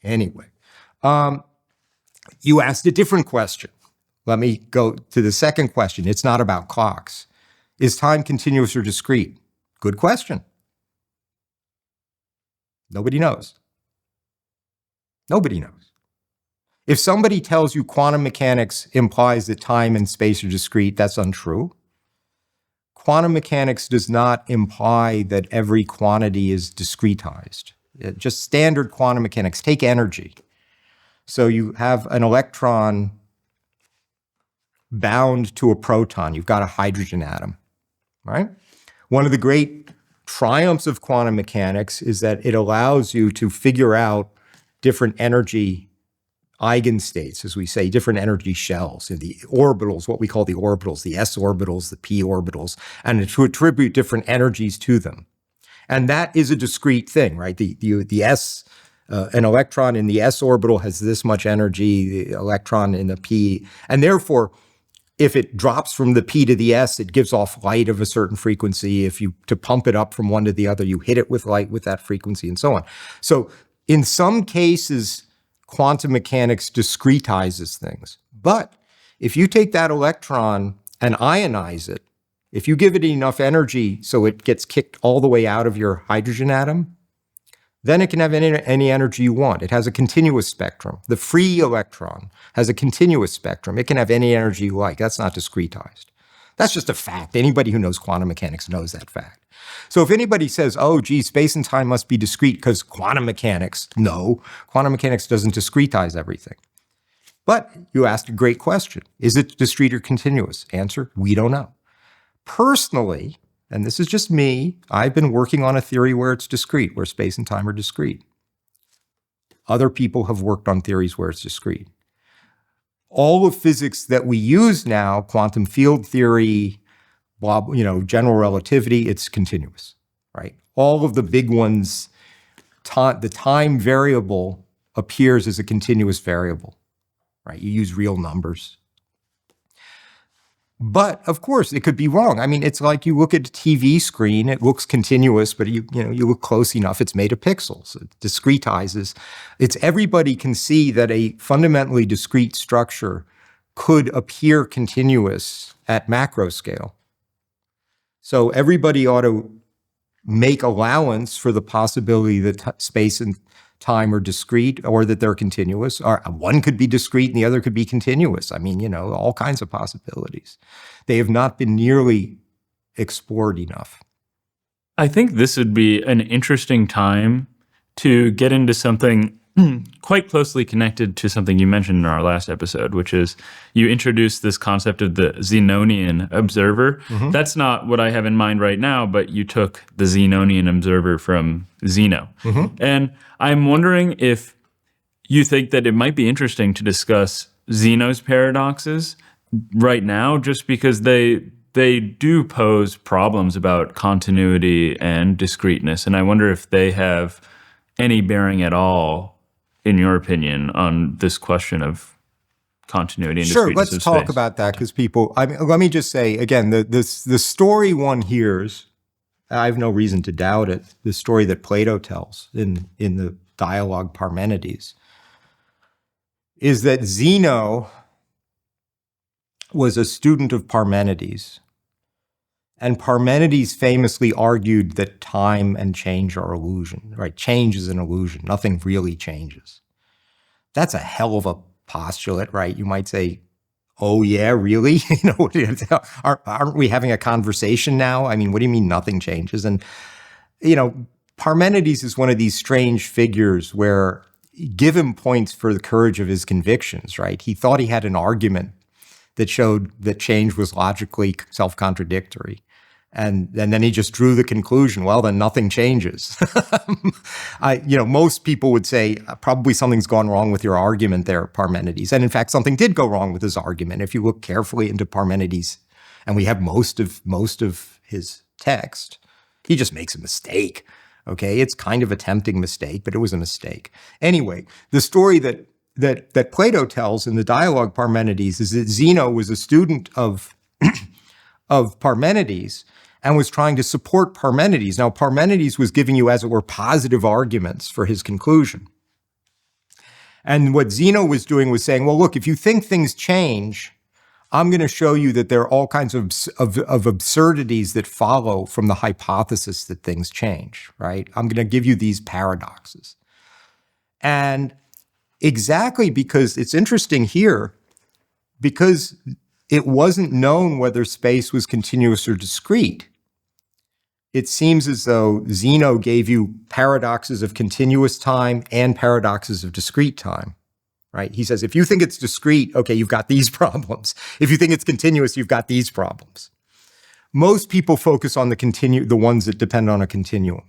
Anyway, you asked a different question. Let me go to the second question. It's not about clocks. Is time continuous or discrete? Good question. Nobody knows. Nobody knows. If somebody tells you quantum mechanics implies that time and space are discrete, that's untrue. Quantum mechanics does not imply that every quantity is discretized. Just standard quantum mechanics. Take energy. So you have an electron bound to a proton. You've got a hydrogen atom, right? One of the great triumphs of quantum mechanics is that it allows you to figure out different energy eigenstates, as we say, different energy shells, the orbitals, what we call the orbitals, the s orbitals, the p orbitals, and to attribute different energies to them. And that is a discrete thing, right? An electron in the s orbital has this much energy, the electron in the p, and therefore, if it drops from the P to the S, it gives off light of a certain frequency. To pump it up from one to the other, you hit it with light with that frequency and so on. So in some cases, quantum mechanics discretizes things. But if you take that electron and ionize it, if you give it enough energy so it gets kicked all the way out of your hydrogen atom, then it can have any energy you want. It has a continuous spectrum. The free electron has a continuous spectrum. It can have any energy you like. That's not discretized. That's just a fact. Anybody who knows quantum mechanics knows that fact. So if anybody says, oh, gee, space and time must be discrete because quantum mechanics, no, quantum mechanics doesn't discretize everything. But you asked a great question. Is it discrete or continuous? Answer, we don't know. Personally, and this is just me, I've been working on a theory where it's discrete, where space and time are discrete. Other people have worked on theories where it's discrete. All of physics that we use now, quantum field theory, general relativity, it's continuous, right? All of the big ones, the time variable appears as a continuous variable, right? You use real numbers. But of course, it could be wrong. I mean, it's like you look at a TV screen, it looks continuous, but you look close enough, it's made of pixels. It discretizes. Everybody can see that a fundamentally discrete structure could appear continuous at macro scale. So everybody ought to make allowance for the possibility that space and time are discrete or that they're continuous. Or one could be discrete and the other could be continuous. I mean, all kinds of possibilities. They have not been nearly explored enough. I think this would be an interesting time to get into something quite closely connected to something you mentioned in our last episode, which is you introduced this concept of the Zenonian observer. Mm-hmm. That's not what I have in mind right now, but you took the Zenonian observer from Zeno. Mm-hmm. And I'm wondering if you think that it might be interesting to discuss Zeno's paradoxes right now, just because they do pose problems about continuity and discreteness. And I wonder if they have any bearing at all, in your opinion, on this question of continuity and discreteness of space. Sure, let's talk about that because let me just say, again, the story one hears, I have no reason to doubt it, the story that Plato tells in the dialogue Parmenides, is that Zeno was a student of Parmenides. And Parmenides famously argued that time and change are illusion, right? Change is an illusion. Nothing really changes. That's a hell of a postulate, right? You might say, oh yeah, really? Aren't we having a conversation now? I mean, what do you mean nothing changes? And, Parmenides is one of these strange figures where give him points for the courage of his convictions, right? He thought he had an argument that showed that change was logically self-contradictory. And then he just drew the conclusion, well, then nothing changes. Most people would say probably something's gone wrong with your argument there, Parmenides. And in fact, something did go wrong with his argument. If you look carefully into Parmenides, and we have most of his text, he just makes a mistake. Okay, it's kind of a tempting mistake, but it was a mistake. Anyway, the story that Plato tells in the dialogue Parmenides is that Zeno was a student of Parmenides and was trying to support Parmenides. Now, Parmenides was giving you, as it were, positive arguments for his conclusion. And what Zeno was doing was saying, well, look, if you think things change, I'm going to show you that there are all kinds of absurdities that follow from the hypothesis that things change, right? I'm going to give you these paradoxes. And exactly because it's interesting here, because it wasn't known whether space was continuous or discrete. It seems as though Zeno gave you paradoxes of continuous time and paradoxes of discrete time, right? He says, if you think it's discrete, okay, you've got these problems. If you think it's continuous, you've got these problems. Most people focus on the ones that depend on a continuum.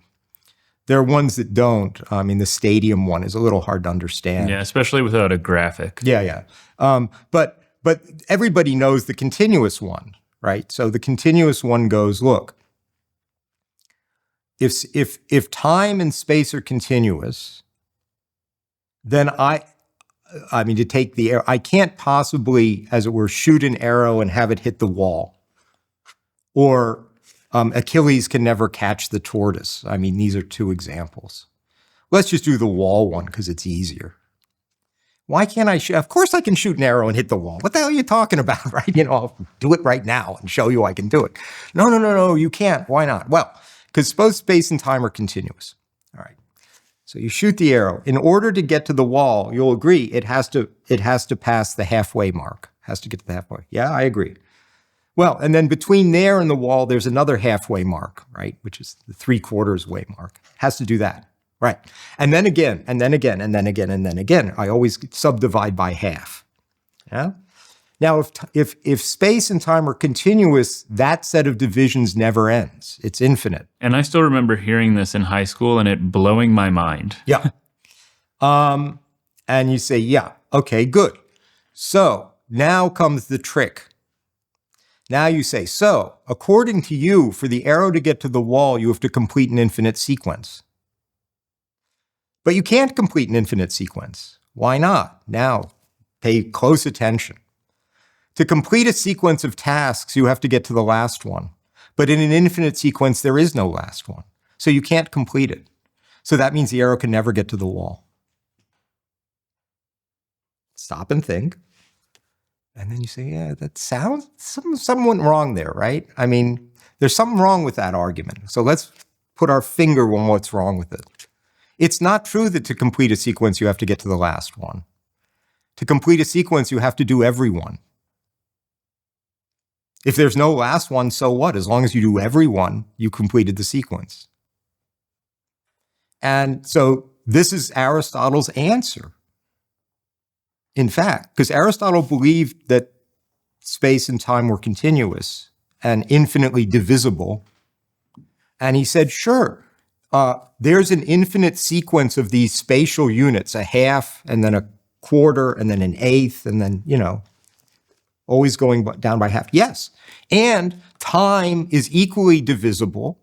There are ones that don't. I mean, the stadium one is a little hard to understand. Yeah, especially without a graphic. Yeah. But everybody knows the continuous one, right? So the continuous one goes, look, if time and space are continuous, then I to take the arrow, I can't possibly, as it were, shoot an arrow and have it hit the wall. Or Achilles can never catch the tortoise. I mean, these are two examples. Let's just do the wall one because it's easier. Why can't I shoot? Of course I can shoot an arrow and hit the wall. What the hell are you talking about, right? I'll do it right now and show you I can do it. No, you can't. Why not? Well, because both space and time are continuous. All right. So you shoot the arrow. In order to get to the wall, you'll agree it has to pass the halfway mark. Has to get to the halfway. Yeah, I agree. Well, and then between there and the wall, there's another halfway mark, right? Which is the 3/4 way mark. Has to do that, right? And then again, and then again, and then again, and then again. I always subdivide by half. Yeah. Now, if space and time are continuous, that set of divisions never ends. It's infinite. And I still remember hearing this in high school and it blowing my mind. Yeah. And you say, yeah, okay, good. So now comes the trick. Now you say, so according to you, for the arrow to get to the wall, you have to complete an infinite sequence. But you can't complete an infinite sequence. Why not? Now, pay close attention. To complete a sequence of tasks, you have to get to the last one. But in an infinite sequence, there is no last one. So you can't complete it. So that means the arrow can never get to the wall. Stop and think. And then you say, yeah, that sounds, something went wrong there, right? I mean, there's something wrong with that argument. So let's put our finger on what's wrong with it. It's not true that to complete a sequence, you have to get to the last one. To complete a sequence, you have to do every one. If there's no last one, so what? As long as you do every one, you completed the sequence. And so this is Aristotle's answer. In fact, because Aristotle believed that space and time were continuous and infinitely divisible. And he said, sure, there's an infinite sequence of these spatial units, a half and then a quarter and then an eighth and then, always going down by half. Yes. And time is equally divisible.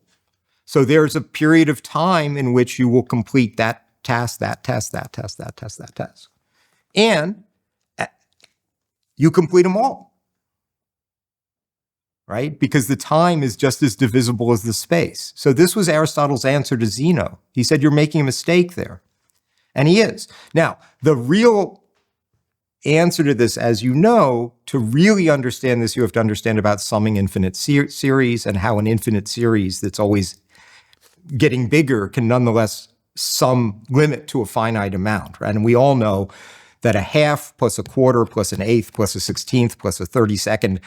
So there's a period of time in which you will complete that task, that task, that task, that task, that task. And you complete them all. Right? Because the time is just as divisible as the space. So this was Aristotle's answer to Zeno. He said, you're making a mistake there. And he is. Now, the real answer to this, as you know, to really understand this, you have to understand about summing infinite series and how an infinite series that's always getting bigger can nonetheless sum limit to a finite amount, right? And we all know that a half plus a quarter plus an eighth plus a 16th plus a 32nd,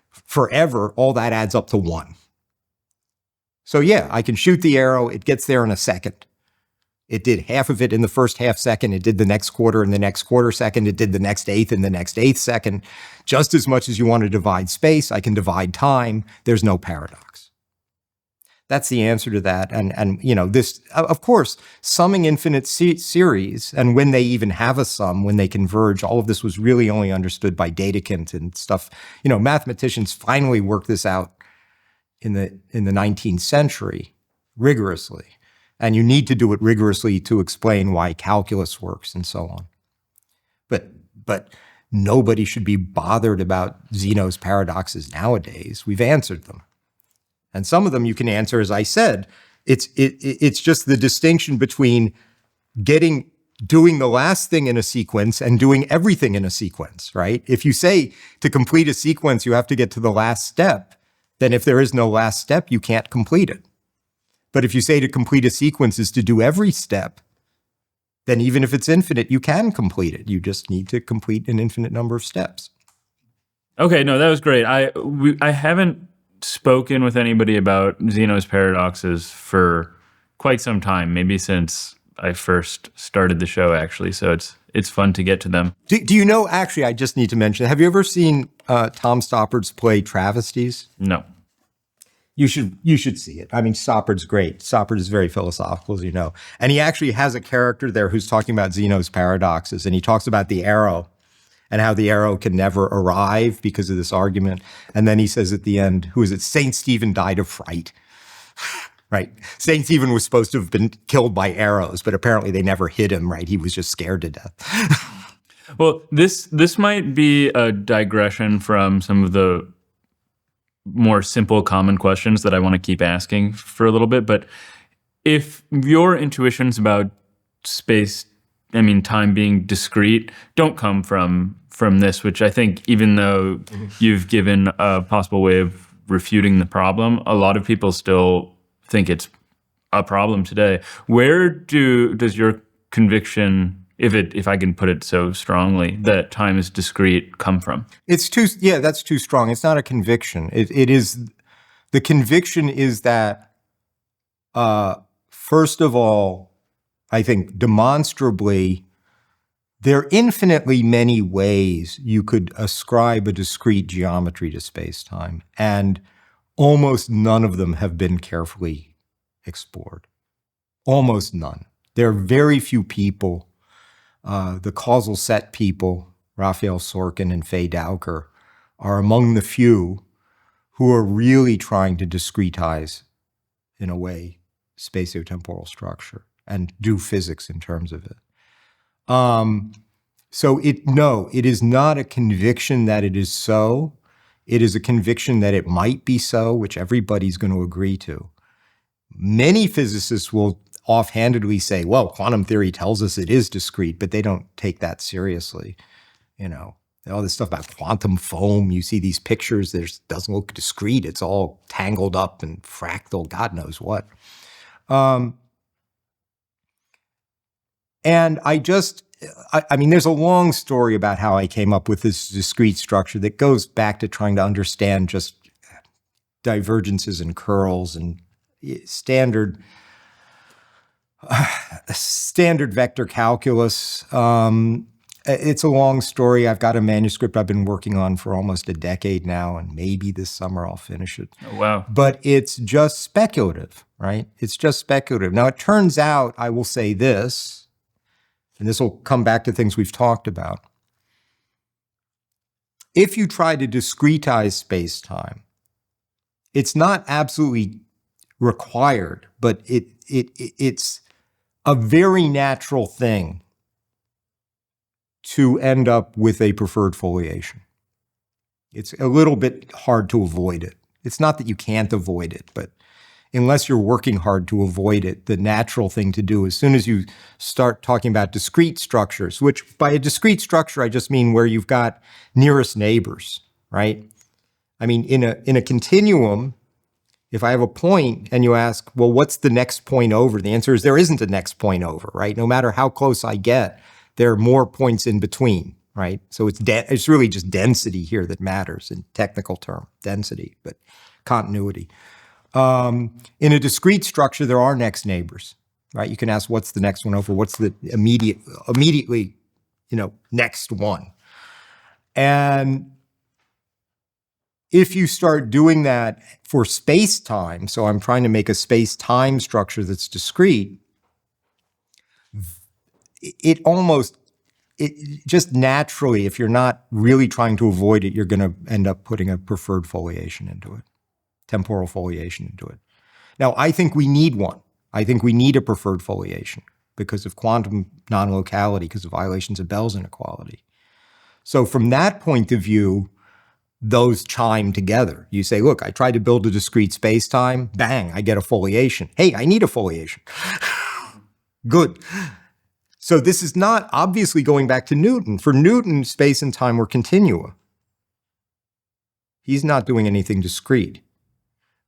forever, all that adds up to 1. So yeah, I can shoot the arrow, it gets there in a second. It did half of it in the first half second. It did the next quarter in the next quarter second. It did the next eighth in the next eighth second. Just as much as you want to divide space, I can divide time. There's no paradox. That's the answer to that. And this, of course, summing infinite series, and when they even have a sum, when they converge, all of this was really only understood by Dedekind and stuff. Mathematicians finally worked this out in the 19th century rigorously. And you need to do it rigorously to explain why calculus works and so on. But nobody should be bothered about Zeno's paradoxes nowadays. We've answered them. And some of them you can answer, as I said. It's just the distinction between doing the last thing in a sequence and doing everything in a sequence, right? If you say to complete a sequence, you have to get to the last step, then if there is no last step, you can't complete it. But if you say to complete a sequence is to do every step, then even if it's infinite, you can complete it. You just need to complete an infinite number of steps. Okay, no, that was great. I haven't spoken with anybody about Zeno's paradoxes for quite some time, maybe since I first started the show, actually. So it's fun to get to them. Do you know, actually, I just need to mention, have you ever seen Tom Stoppard's play Travesties? No. You should see it. I mean, Stoppard's great. Stoppard is very philosophical, as you know. And he actually has a character there who's talking about Zeno's paradoxes. And he talks about the arrow and how the arrow can never arrive because of this argument. And then he says at the end, who is it? St. Stephen died of fright. Right? St. Stephen was supposed to have been killed by arrows, but apparently they never hit him, right? He was just scared to death. Well, this might be a digression from some of the more simple common questions that I want to keep asking for a little bit. But if your intuitions about space, time being discrete, don't come from this, which I think even though you've given a possible way of refuting the problem, a lot of people still think it's a problem today. Where does your conviction, if I can put it so strongly, that time is discrete come from? That's too strong. It's not a conviction. It is, the conviction is that, first of all, I think demonstrably, there are infinitely many ways you could ascribe a discrete geometry to space-time, and almost none of them have been carefully explored. Almost none. There are very few people, the causal set people, Raphael Sorkin and Faye Dowker, are among the few who are really trying to discretize, in a way, spatiotemporal structure and do physics in terms of it. So it is not a conviction that it is so. It is a conviction that it might be so, which everybody's going to agree to. Many physicists will offhandedly say, well, quantum theory tells us it is discrete, but they don't take that seriously. All this stuff about quantum foam, you see these pictures, it doesn't look discrete. It's all tangled up and fractal, God knows what. And there's a long story about how I came up with this discrete structure that goes back to trying to understand just divergences and curls and standard vector calculus. It's a long story. I've got a manuscript I've been working on for almost a decade now, and maybe this summer I'll finish it. Oh, wow. But it's just speculative, right? It's just speculative. Now, it turns out, I will say this, and this will come back to things we've talked about. If you try to discretize space-time, it's not absolutely required, but it's a very natural thing to end up with a preferred foliation. It's a little bit hard to avoid it. It's not that you can't avoid it, but unless you're working hard to avoid it, the natural thing to do as soon as you start talking about discrete structures, which by a discrete structure, I just mean where you've got nearest neighbors, right? I mean, in a continuum, if I have a point and you ask, well, what's the next point over? The answer is there isn't a next point over, right? No matter how close I get, there are more points in between, right? So it's really just density here that matters in technical term, density, but continuity. In a discrete structure, there are next neighbors, right? You can ask, what's the next one over? What's the immediately, next one? And if you start doing that for space-time, so I'm trying to make a space-time structure that's discrete, it just naturally, if you're not really trying to avoid it, you're going to end up putting a preferred foliation into it, temporal foliation into it. Now, I think we need one. I think we need a preferred foliation because of quantum non-locality, because of violations of Bell's inequality. So from that point of view, those chime together. You say, look, I tried to build a discrete space-time, bang, I get a foliation. Hey, I need a foliation. Good. So this is not obviously going back to Newton. For Newton, space and time were continua. He's not doing anything discrete.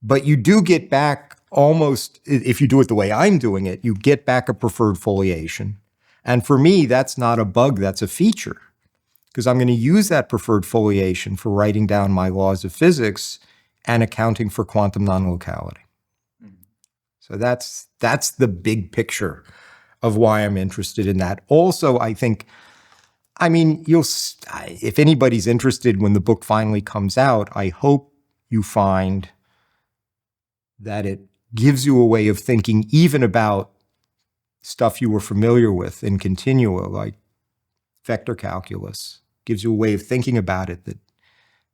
But you do get back almost, if you do it the way I'm doing it, you get back a preferred foliation. And for me, that's not a bug, that's a feature. Because I'm going to use that preferred foliation for writing down my laws of physics and accounting for quantum non-locality. So that's the big picture of why I'm interested in that. Also, I think, if anybody's interested when the book finally comes out, I hope you find that it gives you a way of thinking even about stuff you were familiar with in continua, like vector calculus. Gives you a way of thinking about it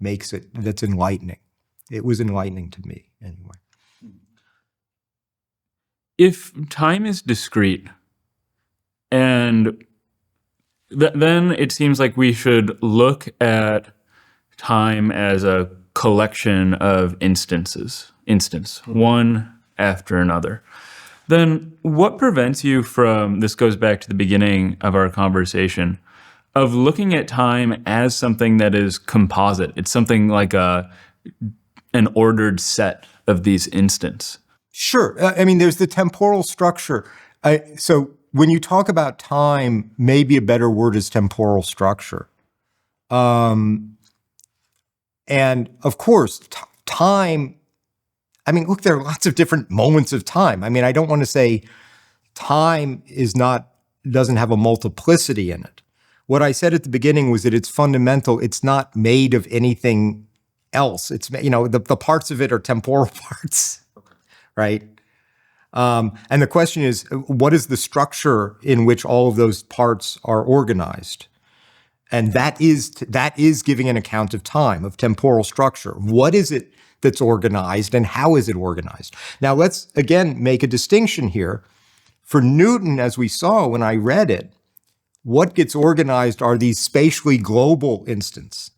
that's enlightening. It was enlightening to me, anyway. If time is discrete, and then it seems like we should look at time as a collection of instance, one after another. Then what prevents you from, this goes back to the beginning of our conversation, of looking at time as something that is composite? It's something like an ordered set of these instants. Sure. I mean, there's the temporal structure. So when you talk about time, maybe a better word is temporal structure. And of course, time, I mean, look, there are lots of different moments of time. I mean, I don't want to say time doesn't have a multiplicity in it. What I said at the beginning was that it's fundamental. It's not made of anything else. It's, the parts of it are temporal parts, right? And the question is, what is the structure in which all of those parts are organized? And that is giving an account of time, of temporal structure. What is it that's organized and how is it organized? Now, let's again make a distinction here. For Newton, as we saw when I read it, what gets organized are these spatially global instants.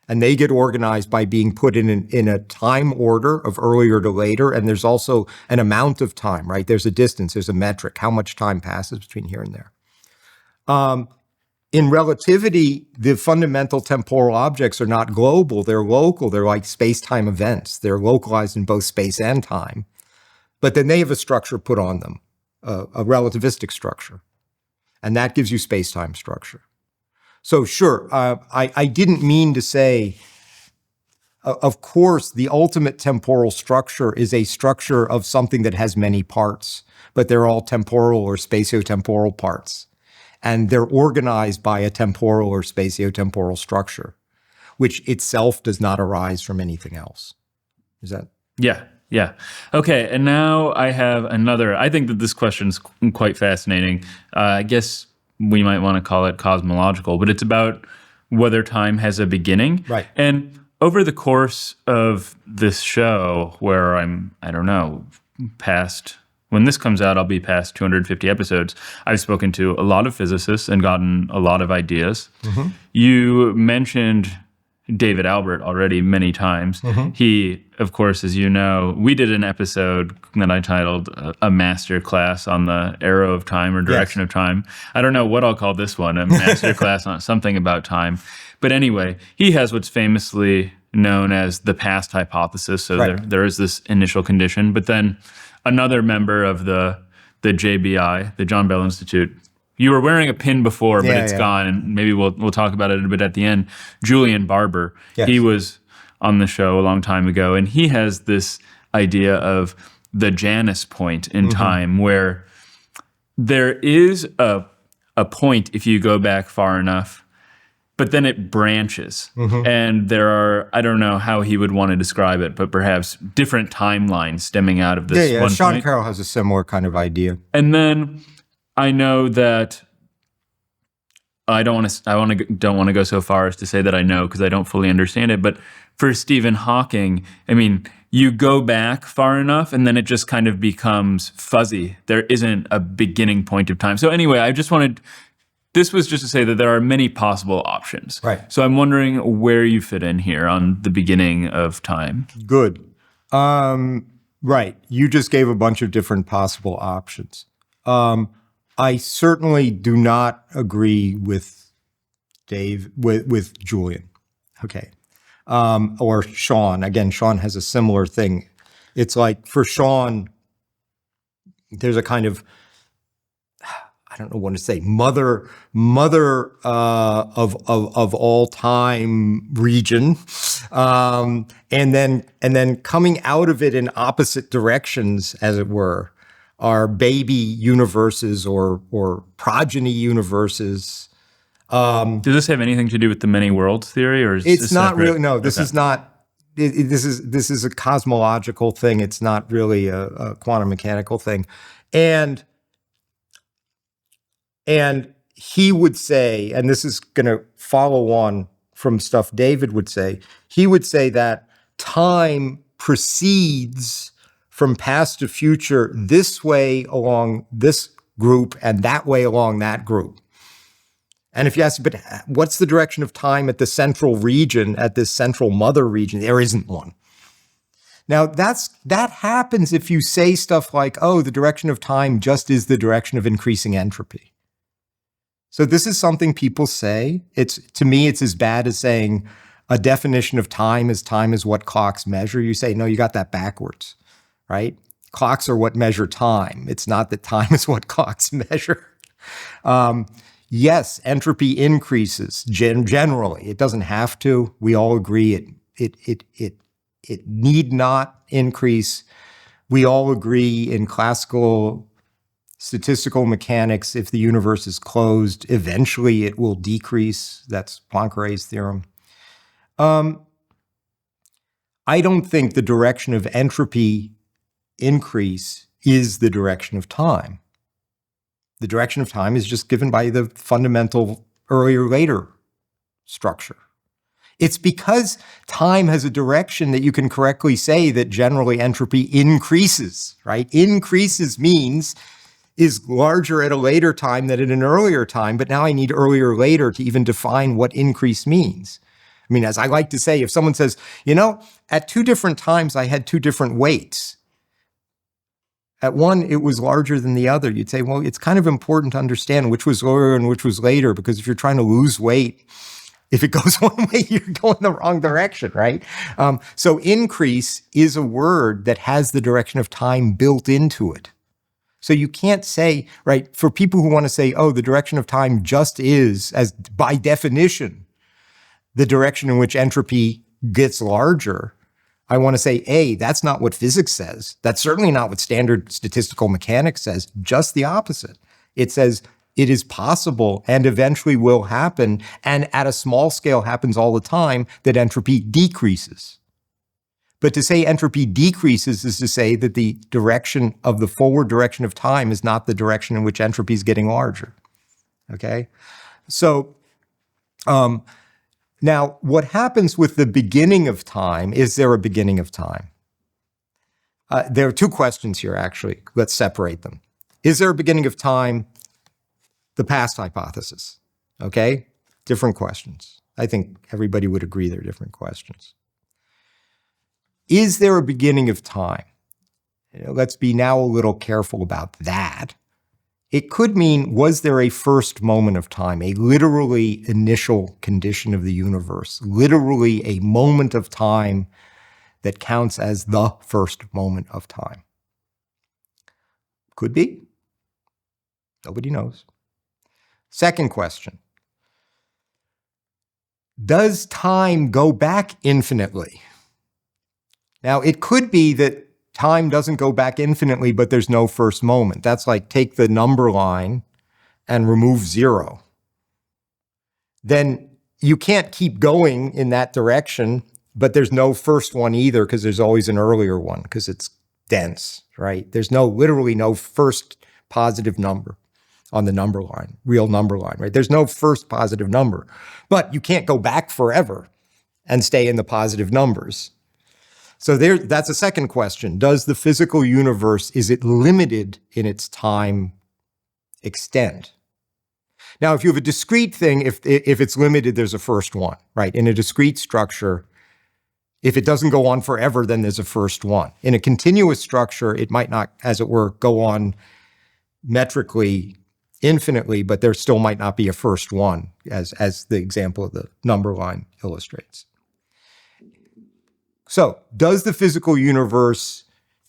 And they get organized by being put in a time order of earlier to later. And there's also an amount of time, right? There's a distance, there's a metric, how much time passes between here and there. In relativity, the fundamental temporal objects are not global, they're local. They're like space-time events. They're localized in both space and time. But then they have a structure put on them, a relativistic structure. And that gives you space-time structure. So sure, I didn't mean to say, of course, the ultimate temporal structure is a structure of something that has many parts, but they're all temporal or spatiotemporal parts. And they're organized by a temporal or spatiotemporal structure, which itself does not arise from anything else. Is that? Yeah. Okay, and now I have another. I think that this question's quite fascinating. I guess we might want to call it cosmological, but it's about whether time has a beginning. Right. And over the course of this show, where I don't know, when this comes out, I'll be past 250 episodes. I've spoken to a lot of physicists and gotten a lot of ideas. Mm-hmm. You mentioned David Albert already many times. Mm-hmm. He, of course, as you know, we did an episode that I titled a Masterclass on the arrow of time or direction of time. I don't know what I'll call this one, a Masterclass on something about time. But anyway, he has what's famously known as the past hypothesis. So there is this initial condition, but then another member of the JBI, the John Bell Institute. You were wearing a pin before, but it's gone, and maybe we'll talk about it a bit at the end. Julian Barber, he was on the show a long time ago, and he has this idea of the Janus point in time, where there is a point if you go back far enough, but then it branches. And there are, I don't know how he would want to describe it, but perhaps different timelines stemming out of this one Sean point. Carroll has a similar kind of idea. And then I know that I don't want to go so far as to say that I know, because I don't fully understand it. But for Stephen Hawking, I mean, you go back far enough and then it just kind of becomes fuzzy. There isn't a beginning point of time. So anyway, this was just to say that there are many possible options. Right. So I'm wondering where you fit in here on the beginning of time. Good. Right. You just gave a bunch of different possible options. I certainly do not agree with with Julian. Okay. Or Sean. Again, Sean has a similar thing. It's like for Sean, there's a kind of, I don't know what to say, mother of all time region, and then coming out of it in opposite directions, as it were, are baby universes or progeny universes. Does this have anything to do with the many worlds theory, or is it's not really? No, this is not. This is a cosmological thing. It's not really a quantum mechanical thing, and he would say, and this is going to follow on from stuff David would say. He would say that time proceeds from past to future this way along this group and that way along that group. And if you ask, but what's the direction of time at the central region, at this central mother region? There isn't one. Now, that happens if you say stuff like, oh, the direction of time just is the direction of increasing entropy. So this is something people say. To me, it's as bad as saying a definition of time is what clocks measure. You say, no, you got that backwards, right? clocks are what measure time. It's not that time is what clocks measure. Yes, entropy increases generally. It doesn't have to. We all agree it need not increase. We all agree in classical statistical mechanics, if the universe is closed, eventually it will decrease. That's Poincaré's theorem. I don't think the direction of entropy increase is the direction of time. The direction of time is just given by the fundamental earlier-later structure. It's because time has a direction that you can correctly say that generally entropy increases, right? Increases means is larger at a later time than at an earlier time, but now I need earlier or later to even define what increase means. I mean, as I like to say, if someone says, you know, at 2 different times I had 2 different weights. At one, it was larger than the other. You'd say, well, it's kind of important to understand which was earlier and which was later, because if you're trying to lose weight, if it goes one way, you're going the wrong direction, right? So increase is a word that has the direction of time built into it. So you can't say, right, for people who want to say, oh, the direction of time just is, as by definition, the direction in which entropy gets larger, I want to say, A, that's not what physics says. That's certainly not what standard statistical mechanics says, just the opposite. It says it is possible and eventually will happen, and at a small scale happens all the time, that entropy decreases. But to say entropy decreases is to say that the direction of the forward direction of time is not the direction in which entropy is getting larger, okay? So, now, what happens with the beginning of time? Is there a beginning of time? There are 2 questions here, actually. Let's separate them. Is there a beginning of time? The past hypothesis, okay? Different questions. I think everybody would agree they're different questions. Is there a beginning of time? Let's be now a little careful about that. It could mean, was there a first moment of time, a literally initial condition of the universe, literally a moment of time that counts as the first moment of time? Could be. Nobody knows. Second question. Does time go back infinitely? Now, it could be that time doesn't go back infinitely, but there's no first moment. That's like take the number line and remove 0. Then you can't keep going in that direction, but there's no first one either, because there's always an earlier one, because it's dense, right? There's literally no first positive number on the number line, real number line, right? There's no first positive number, but you can't go back forever and stay in the positive numbers. So that's a second question. Does the physical universe, is it limited in its time extent? Now, if you have a discrete thing, if it's limited, there's a first one, right? In a discrete structure, if it doesn't go on forever, then there's a first one. In a continuous structure, it might not, as it were, go on metrically infinitely, but there still might not be a first one, as the example of the number line illustrates. So, does the physical universe,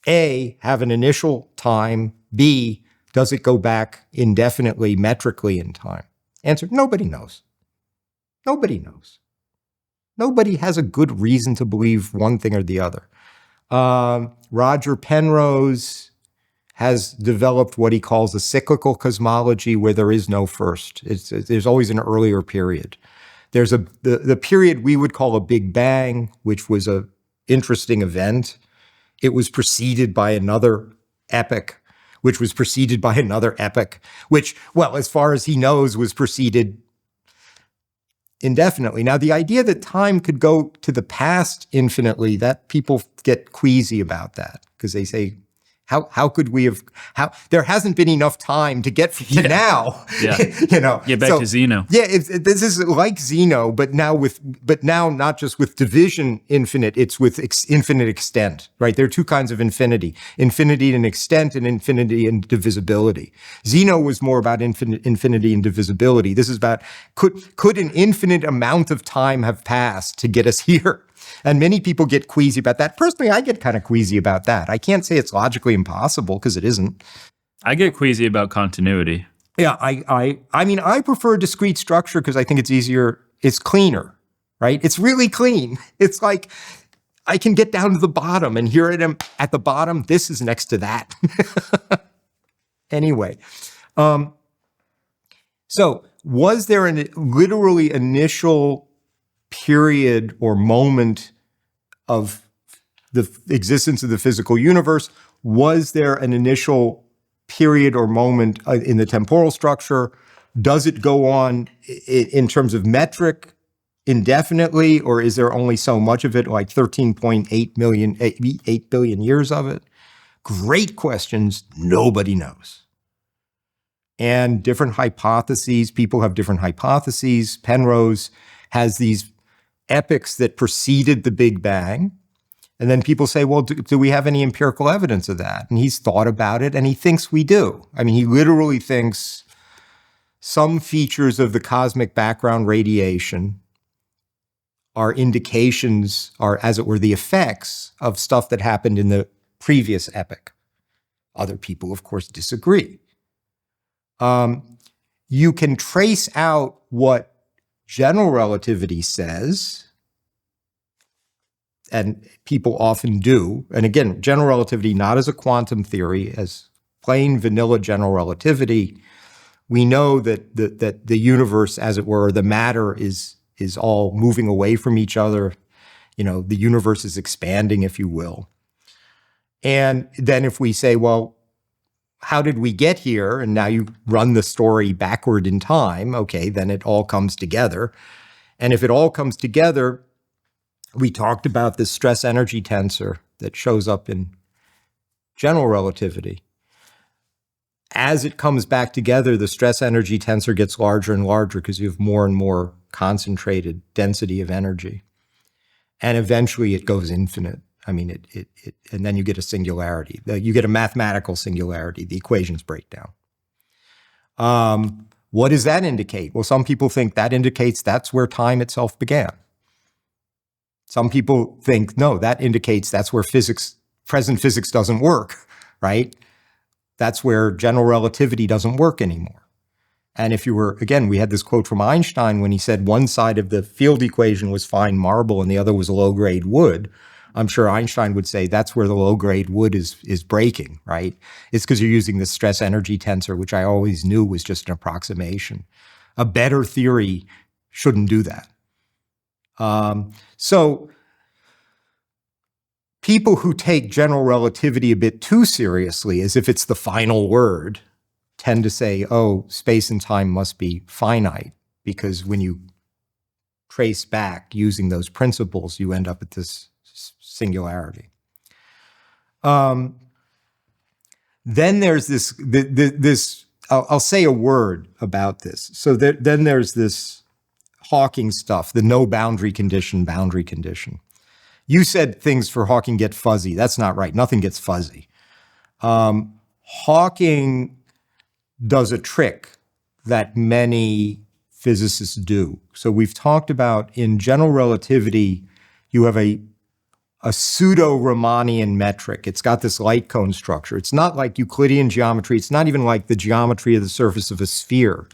A, have an initial time? B, does it go back indefinitely, metrically in time? Answer, nobody knows. Nobody knows. Nobody has a good reason to believe one thing or the other. Roger Penrose has developed what he calls a cyclical cosmology, where there is no first. There's always an earlier period. There's the period we would call a Big Bang, which was a interesting event. It was preceded by another epoch, which was preceded by another epoch, which, well, as far as he knows, was preceded indefinitely. Now, the idea that time could go to the past infinitely, that people get queasy about that, because they say, how could we have, there hasn't been enough time to get to now. Yeah. Get back to Zeno. Yeah, this is like Zeno, but now not just with division infinite, it's with infinite extent, right? There are 2 kinds of infinity: infinity in extent and infinity in divisibility. Zeno was more about infinity and divisibility. This is about, could an infinite amount of time have passed to get us here? And many people get queasy about that. Personally, I get kind of queasy about that. I can't say it's logically impossible because it isn't. I get queasy about continuity. Yeah, I mean, I prefer discrete structure because I think it's easier. It's cleaner, right? It's really clean. It's like I can get down to the bottom, and here I am at the bottom. This is next to that. Anyway, so was there an literally initial period or moment of the existence of the physical universe? Was there an initial period or moment in the temporal structure? Does it go on in terms of metric indefinitely, or is there only so much of it, like 8 billion years of it? Great questions. Nobody knows. And different hypotheses, people have different hypotheses. Penrose has these epochs that preceded the Big Bang. And then people say, well, do we have any empirical evidence of that? And he's thought about it, and he thinks we do. I mean, he literally thinks some features of the cosmic background radiation are indications, are, as it were, the effects of stuff that happened in the previous epoch. Other people, of course, disagree. You can trace out what general relativity says, and people often do. And again, general relativity, not as a quantum theory, as plain vanilla general relativity. We know that the universe, as it were, the matter is all moving away from each other. You know, the universe is expanding, if you will. And then if we say, well, how did we get here? And now you run the story backward in time. Okay, then it all comes together. And if it all comes together, we talked about this stress energy tensor that shows up in general relativity. As it comes back together, the stress energy tensor gets larger and larger because you have more and more concentrated density of energy. And eventually it goes infinite. I mean, and then you get a singularity. You get a mathematical singularity. The equations break down. What does that indicate? Well, some people think that indicates that's where time itself began. Some people think, no, that indicates that's where present physics doesn't work, right? That's where general relativity doesn't work anymore. And if you were, again, we had this quote from Einstein when he said one side of the field equation was fine marble and the other was low-grade wood. I'm sure Einstein would say that's where the low-grade wood is breaking, right? It's because you're using the stress energy tensor, which I always knew was just an approximation. A better theory shouldn't do that. So people who take general relativity a bit too seriously, as if it's the final word, tend to say, oh, space and time must be finite, because when you trace back using those principles, you end up at this singularity. Then there's this, I'll say a word about this. So then there's this Hawking stuff, the no boundary condition, boundary condition. You said things for Hawking get fuzzy. That's not right. Nothing gets fuzzy. Hawking does a trick that many physicists do. So we've talked about in general relativity, you have a pseudo-Riemannian metric. It's got this light cone structure. It's not like Euclidean geometry. It's not even like the geometry of the surface of a sphere,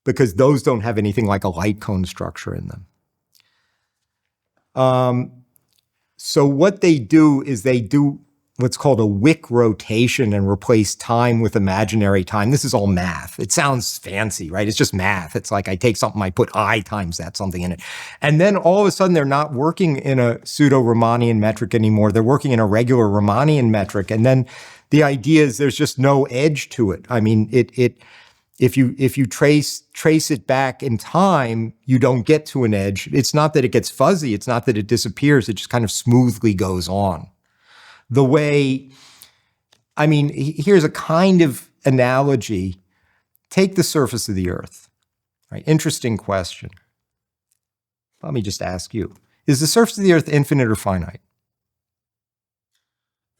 because those don't have anything like a light cone structure in them. So what they do is they do what's called a Wick rotation and replace time with imaginary time. This is all math. It sounds fancy, right? It's just math. It's like I take something, I put I times that something in it. And then all of a sudden they're not working in a pseudo-Riemannian metric anymore. They're working in a regular Riemannian metric. And then the idea is there's just no edge to it. I mean, if you trace it back in time, you don't get to an edge. It's not that it gets fuzzy. It's not that it disappears. It just kind of smoothly goes on. The way, I mean, here's a kind of analogy. Take the surface of the Earth, right? Interesting question. Let me just ask you. Is the surface of the Earth infinite or finite?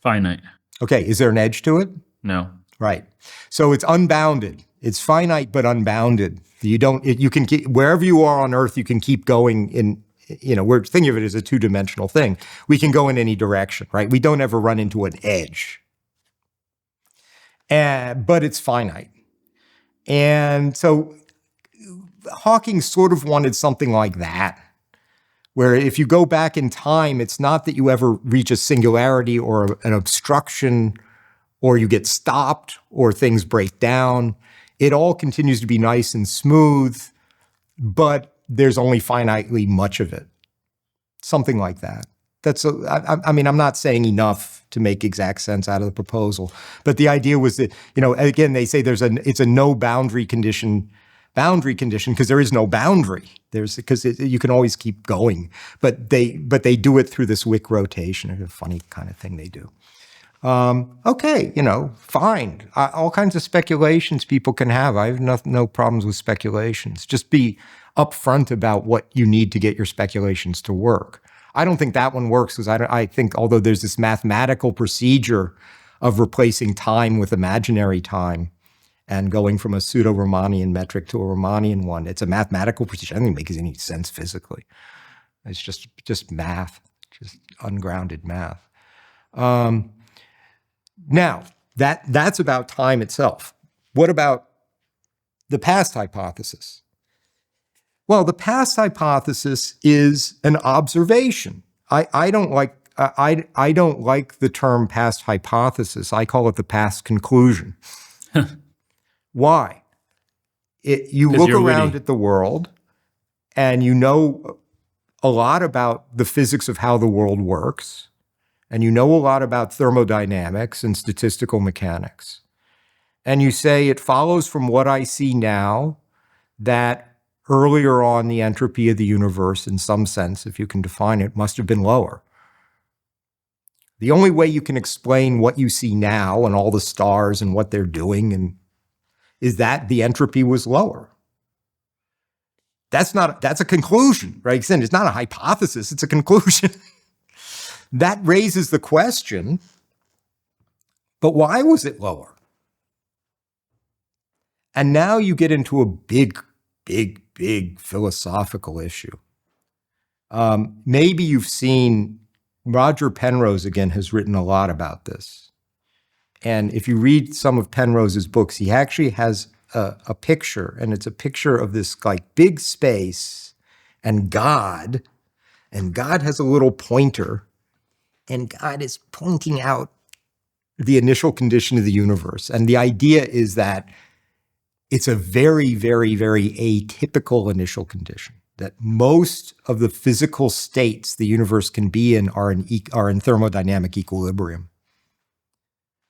Finite. Okay, is there an edge to it? No. Right. So it's unbounded. It's finite but unbounded. You can keep, wherever you are on Earth, you can keep going we're thinking of it as a two-dimensional thing. We can go in any direction, right? We don't ever run into an edge. But it's finite. And so Hawking sort of wanted something like that, where if you go back in time, it's not that you ever reach a singularity or an obstruction, or you get stopped, or things break down. It all continues to be nice and smooth, but there's only finitely much of it. Something like that. I mean, I'm not saying enough to make exact sense out of the proposal, but the idea was that, again, they say it's a no boundary condition because there is no boundary. Because you can always keep going, but they do it through this Wick rotation. It's a funny kind of thing they do. Okay, fine. All kinds of speculations people can have. I have no problems with speculations. Just be upfront about what you need to get your speculations to work. I don't think that one works because I think although there's this mathematical procedure of replacing time with imaginary time and going from a pseudo-Riemannian metric to a Riemannian one, it's a mathematical procedure. I don't think it makes any sense physically. It's just math, just ungrounded math. Now, that's about time itself. What about the past hypothesis? Well, the past hypothesis is an observation. I don't like the term past hypothesis. I call it the past conclusion. Why? You look around at the world and you know a lot about the physics of how the world works, and you know a lot about thermodynamics and statistical mechanics. And you say, it follows from what I see now that earlier on the entropy of the universe, in some sense, if you can define it, must have been lower. The only way you can explain what you see now and all the stars and what they're doing is that the entropy was lower. That's a conclusion, right? It's not a hypothesis, it's a conclusion. That raises the question, but why was it lower? And now you get into a big philosophical issue. Maybe you've seen Roger Penrose, again, has written a lot about this. And if you read some of Penrose's books, he actually has a picture, and it's a picture of this big space and God has a little pointer, and God is pointing out the initial condition of the universe. And the idea is that it's a very, very, very atypical initial condition, that most of the physical states the universe can be in are in thermodynamic equilibrium.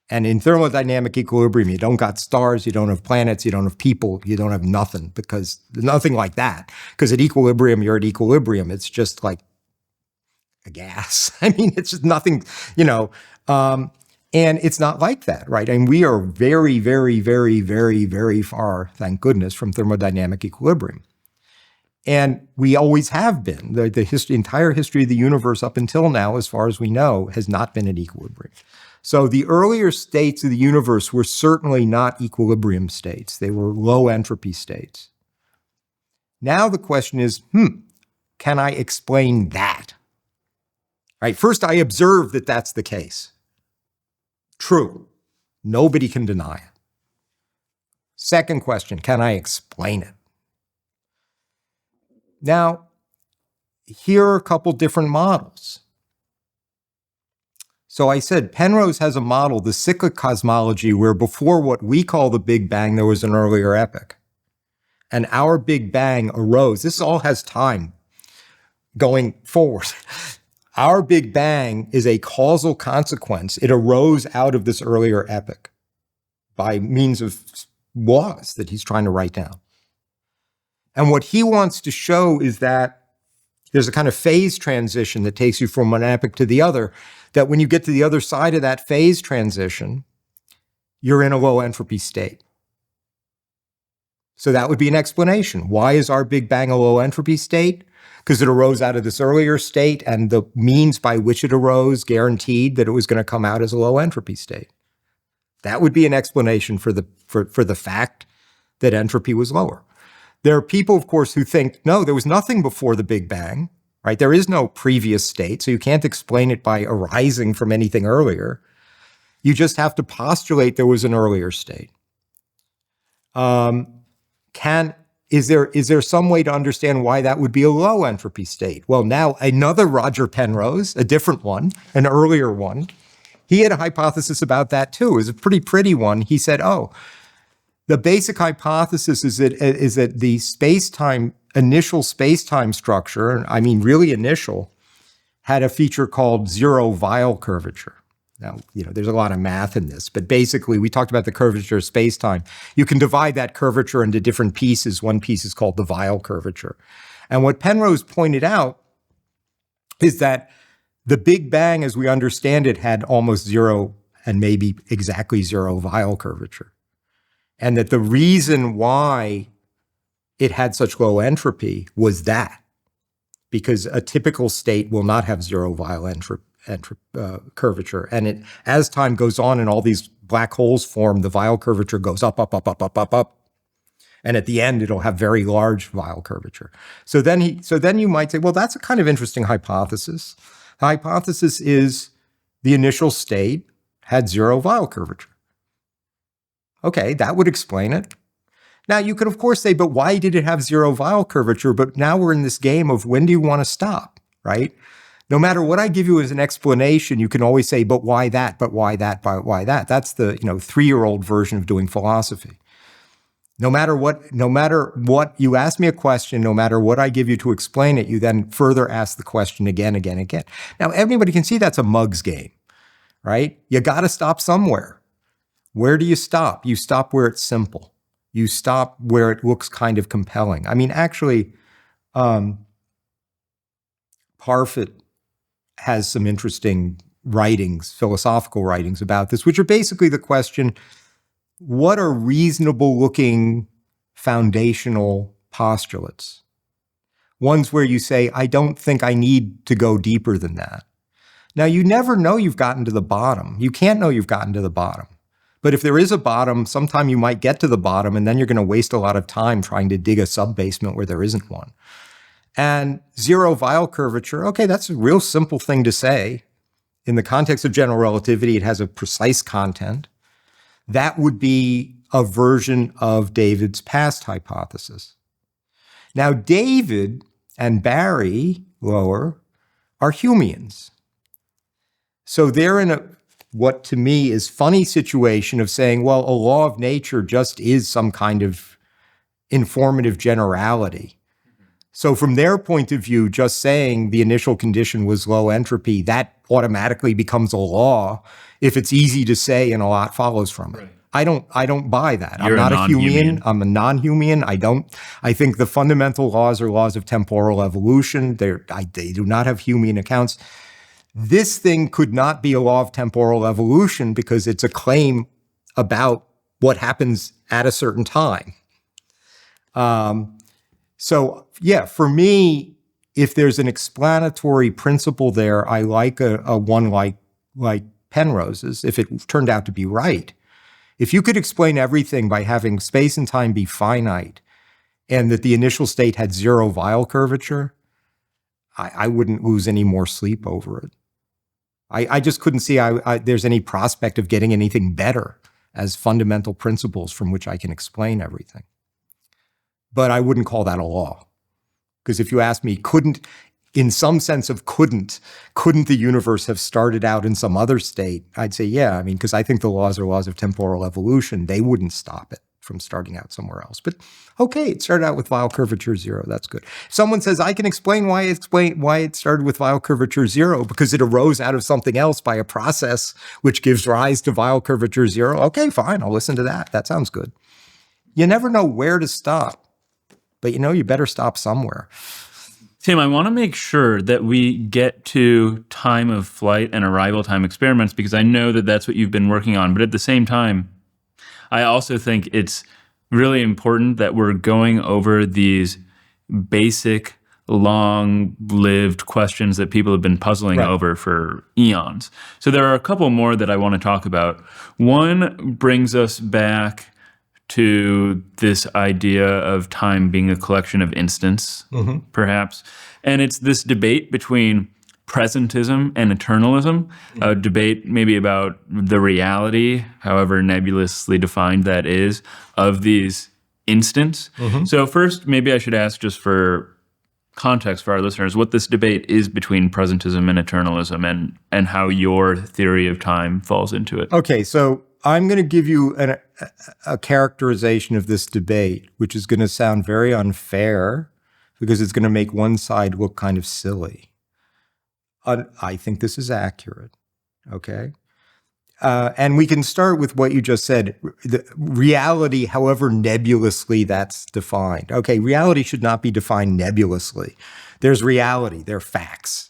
And in thermodynamic equilibrium, you don't got stars, you don't have planets, you don't have people, you don't have nothing, because there's nothing like that. Because at equilibrium, you're at equilibrium. It's just like a gas. I mean, it's just nothing, and it's not like that, right? And we are very, very, very, very, very far, thank goodness, from thermodynamic equilibrium. And we always have been. The entire history of the universe up until now, as far as we know, has not been at equilibrium. So the earlier states of the universe were certainly not equilibrium states. They were low entropy states. Now the question is, can I explain that? Right? First, I observe that that's the case. True. Nobody can deny it. Second question, can I explain it? Now, here are a couple different models. So I said Penrose has a model, the cyclic cosmology, where before what we call the Big Bang, there was an earlier epoch. And our Big Bang arose. This all has time going forward. Our Big Bang is a causal consequence. It arose out of this earlier epoch by means of laws that he's trying to write down. And what he wants to show is that there's a kind of phase transition that takes you from one epoch to the other, that when you get to the other side of that phase transition, you're in a low entropy state. So that would be an explanation. Why is our Big Bang a low entropy state? Because it arose out of this earlier state, and the means by which it arose guaranteed that it was going to come out as a low entropy state. That would be an explanation for the fact that entropy was lower. There are people, of course, who think, no, there was nothing before the Big Bang, right? There is no previous state, so you can't explain it by arising from anything earlier. You just have to postulate there was an earlier state. Is there some way to understand why that would be a low entropy state? Well, now another Roger Penrose, a different one, an earlier one, he had a hypothesis about that too. It was a pretty pretty one. He said, oh, the basic hypothesis is that the space-time, initial space-time structure, I mean really initial, had a feature called zero Weyl curvature. Now, there's a lot of math in this, but basically we talked about the curvature of space-time. You can divide that curvature into different pieces. One piece is called the Weyl curvature. And what Penrose pointed out is that the Big Bang, as we understand it, had almost zero and maybe exactly zero Weyl curvature. And that the reason why it had such low entropy was that, because a typical state will not have zero Weyl curvature. And as time goes on and all these black holes form, the Weyl curvature goes up, up, up, up, up, up, up. And at the end, it'll have very large Weyl curvature. So then you might say, well, that's a kind of interesting hypothesis. The hypothesis is the initial state had zero Weyl curvature. Okay, that would explain it. Now, you could, of course, say, but why did it have zero Weyl curvature? But now we're in this game of when do you want to stop, right? No matter what I give you as an explanation, you can always say, but why that, but why that, but why that? That's the 3-year-old version of doing philosophy. No matter what you ask me a question, no matter what I give you to explain it, you then further ask the question again, again, again. Now, everybody can see that's a mug's game, right? You got to stop somewhere. Where do you stop? You stop where it's simple. You stop where it looks kind of compelling. I mean, actually, Parfit has some interesting writings, philosophical writings about this, which are basically the question, what are reasonable looking foundational postulates? Ones where you say, I don't think I need to go deeper than that. Now, you never know you've gotten to the bottom. You can't know you've gotten to the bottom. But if there is a bottom, sometime you might get to the bottom, and then you're going to waste a lot of time trying to dig a sub-basement where there isn't one. And zero Weyl curvature, okay, that's a real simple thing to say. In the context of general relativity, it has a precise content. That would be a version of David's past hypothesis. Now, David and Barry, lower, are Humeans. So they're in what to me is funny situation of saying, well, a law of nature just is some kind of informative generality. So from their point of view, just saying the initial condition was low entropy, that automatically becomes a law if it's easy to say and a lot follows from it. Right. I don't buy that. You're I'm not a Humean. I'm a non-Humean. I think the fundamental laws are laws of temporal evolution. They do not have Humean accounts. This thing could not be a law of temporal evolution because it's a claim about what happens at a certain time. So yeah, for me, if there's an explanatory principle there, I like a one like Penrose's, if it turned out to be right. If you could explain everything by having space and time be finite and that the initial state had zero Weyl curvature, I wouldn't lose any more sleep over it. I just couldn't see there's any prospect of getting anything better as fundamental principles from which I can explain everything. But I wouldn't call that a law. Because if you ask me, in some sense of couldn't the universe have started out in some other state? I'd say, yeah, because I think the laws are laws of temporal evolution. They wouldn't stop it from starting out somewhere else. But okay, it started out with Weyl curvature 0. That's good. Someone says, I can explain why it started with Weyl curvature 0 because it arose out of something else by a process which gives rise to Weyl curvature 0. Okay, fine, I'll listen to that. That sounds good. You never know where to stop, but you better stop somewhere. Tim, I want to make sure that we get to time of flight and arrival time experiments because I know that that's what you've been working on. But at the same time, I also think it's really important that we're going over these basic, long-lived questions that people have been puzzling over for eons. So there are a couple more that I want to talk about. One brings us back to this idea of time being a collection of instants, perhaps. And it's this debate between presentism and eternalism, a debate maybe about the reality, however nebulously defined that is, of these instants. So first, maybe I should ask, just for context for our listeners, what this debate is between presentism and eternalism, and how your theory of time falls into it. Okay, so I'm going to give you a characterization of this debate, which is going to sound very unfair because it's going to make one side look kind of silly. I think this is accurate, okay? And we can start with what you just said, the reality, however nebulously that's defined. Okay, reality should not be defined nebulously. There's reality, there are facts,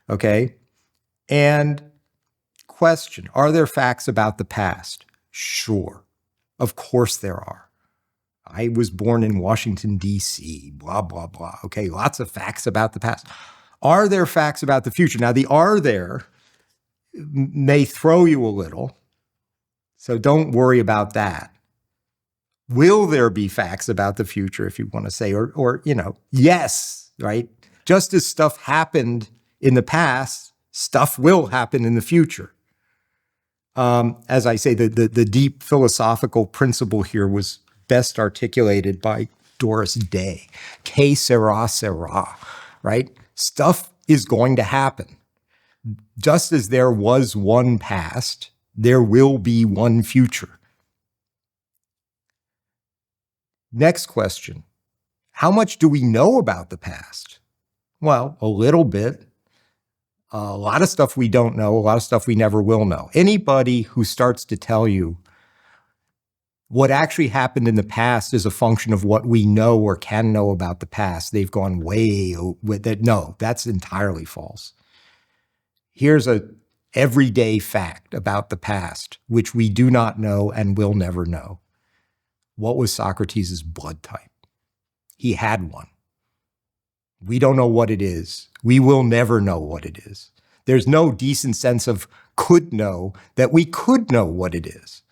okay? And question, are there facts about the past? Sure, of course there are. I was born in Washington, D.C., blah, blah, blah. Okay, lots of facts about the past. Are there facts about the future? Now, the are there may throw you a little, so don't worry about that. Will there be facts about the future, if you want to say, or yes, right? Just as stuff happened in the past, stuff will happen in the future. As I say, the deep philosophical principle here was best articulated by Doris Day. Que sera, sera, right? Stuff is going to happen. Just as there was one past, there will be one future. Next question. How much do we know about the past? Well, a little bit. A lot of stuff we don't know, a lot of stuff we never will know. Anybody who starts to tell you what actually happened in the past is a function of what we know or can know about the past, they've gone way with that. No, that's entirely false. Here's a everyday fact about the past, which we do not know and will never know. What was Socrates' blood type? He had one. We don't know what it is. We will never know what it is. There's no decent sense of could know that we could know what it is.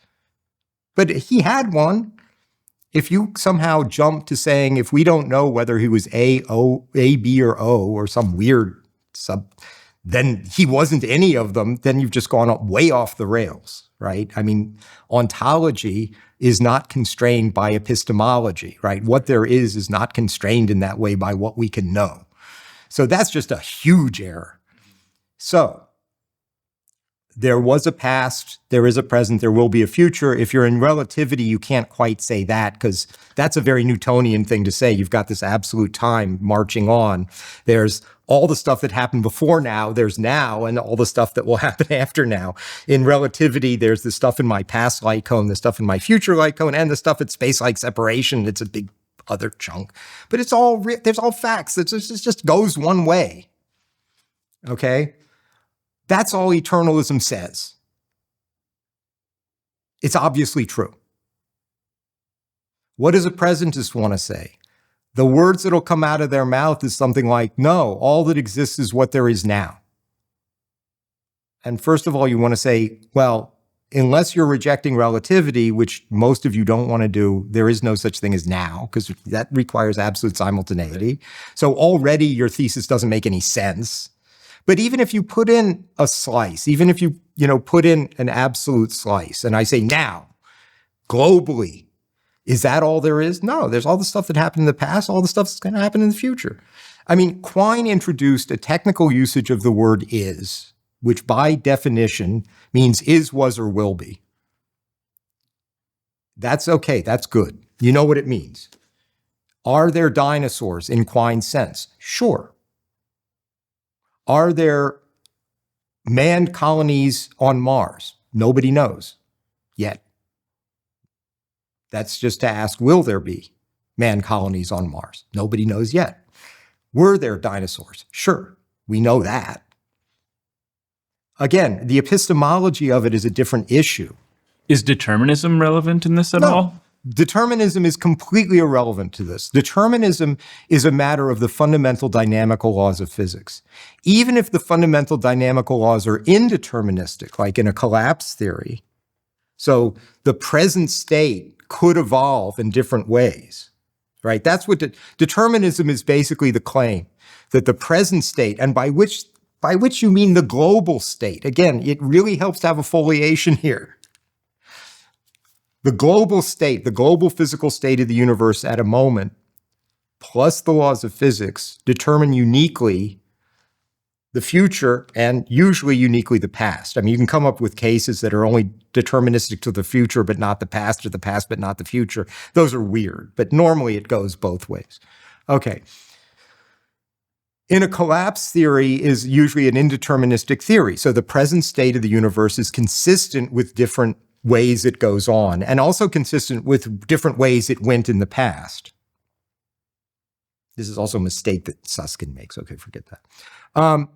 But he had one. If you somehow jump to saying, if we don't know whether he was A, B, or O, or some weird then he wasn't any of them, then you've just gone way off the rails, right? I mean, ontology is not constrained by epistemology, right? What there is not constrained in that way by what we can know. So that's just a huge error. So there was a past, there is a present, there will be a future. If you're in relativity, you can't quite say that because that's a very Newtonian thing to say. You've got this absolute time marching on. There's all the stuff that happened before now, there's now, and all the stuff that will happen after now. In relativity, there's the stuff in my past light cone, the stuff in my future light cone, and the stuff at space-like separation. It's a big other chunk. But it's all, there's all facts. It just goes one way. Okay? That's all eternalism says. It's obviously true. What does a presentist want to say? The words that'll come out of their mouth is something like, no, all that exists is what there is now. And first of all, you want to say, well, unless you're rejecting relativity, which most of you don't want to do, there is no such thing as now, because that requires absolute simultaneity. So already your thesis doesn't make any sense. But even if you put in a slice, even if you put in an absolute slice, and I say now, globally, is that all there is? No, there's all the stuff that happened in the past, all the stuff that's going to happen in the future. I mean, Quine introduced a technical usage of the word is, which by definition means is, was, or will be. That's okay, that's good. You know what it means. Are there dinosaurs in Quine's sense? Sure. Are there manned colonies on Mars? Nobody knows yet. That's just to ask, will there be manned colonies on Mars? Nobody knows yet. Were there dinosaurs? Sure, we know that. Again, the epistemology of it is a different issue. Is determinism relevant in this at all? Determinism is completely irrelevant to this. Determinism is a matter of the fundamental dynamical laws of physics. Even if the fundamental dynamical laws are indeterministic, like in a collapse theory, so the present state could evolve in different ways, right? That's what determinism is, basically the claim that the present state, and by which you mean the global state. Again, it really helps to have a foliation here. The global state, the global physical state of the universe at a moment, plus the laws of physics, determine uniquely the future and usually uniquely the past. I mean, you can come up with cases that are only deterministic to the future but not the past, or the past but not the future. Those are weird, but normally it goes both ways. Okay. In a collapse theory is usually an indeterministic theory. So the present state of the universe is consistent with different ways it goes on, and also consistent with different ways it went in the past. This is also a mistake that Susskind makes. Okay, forget that.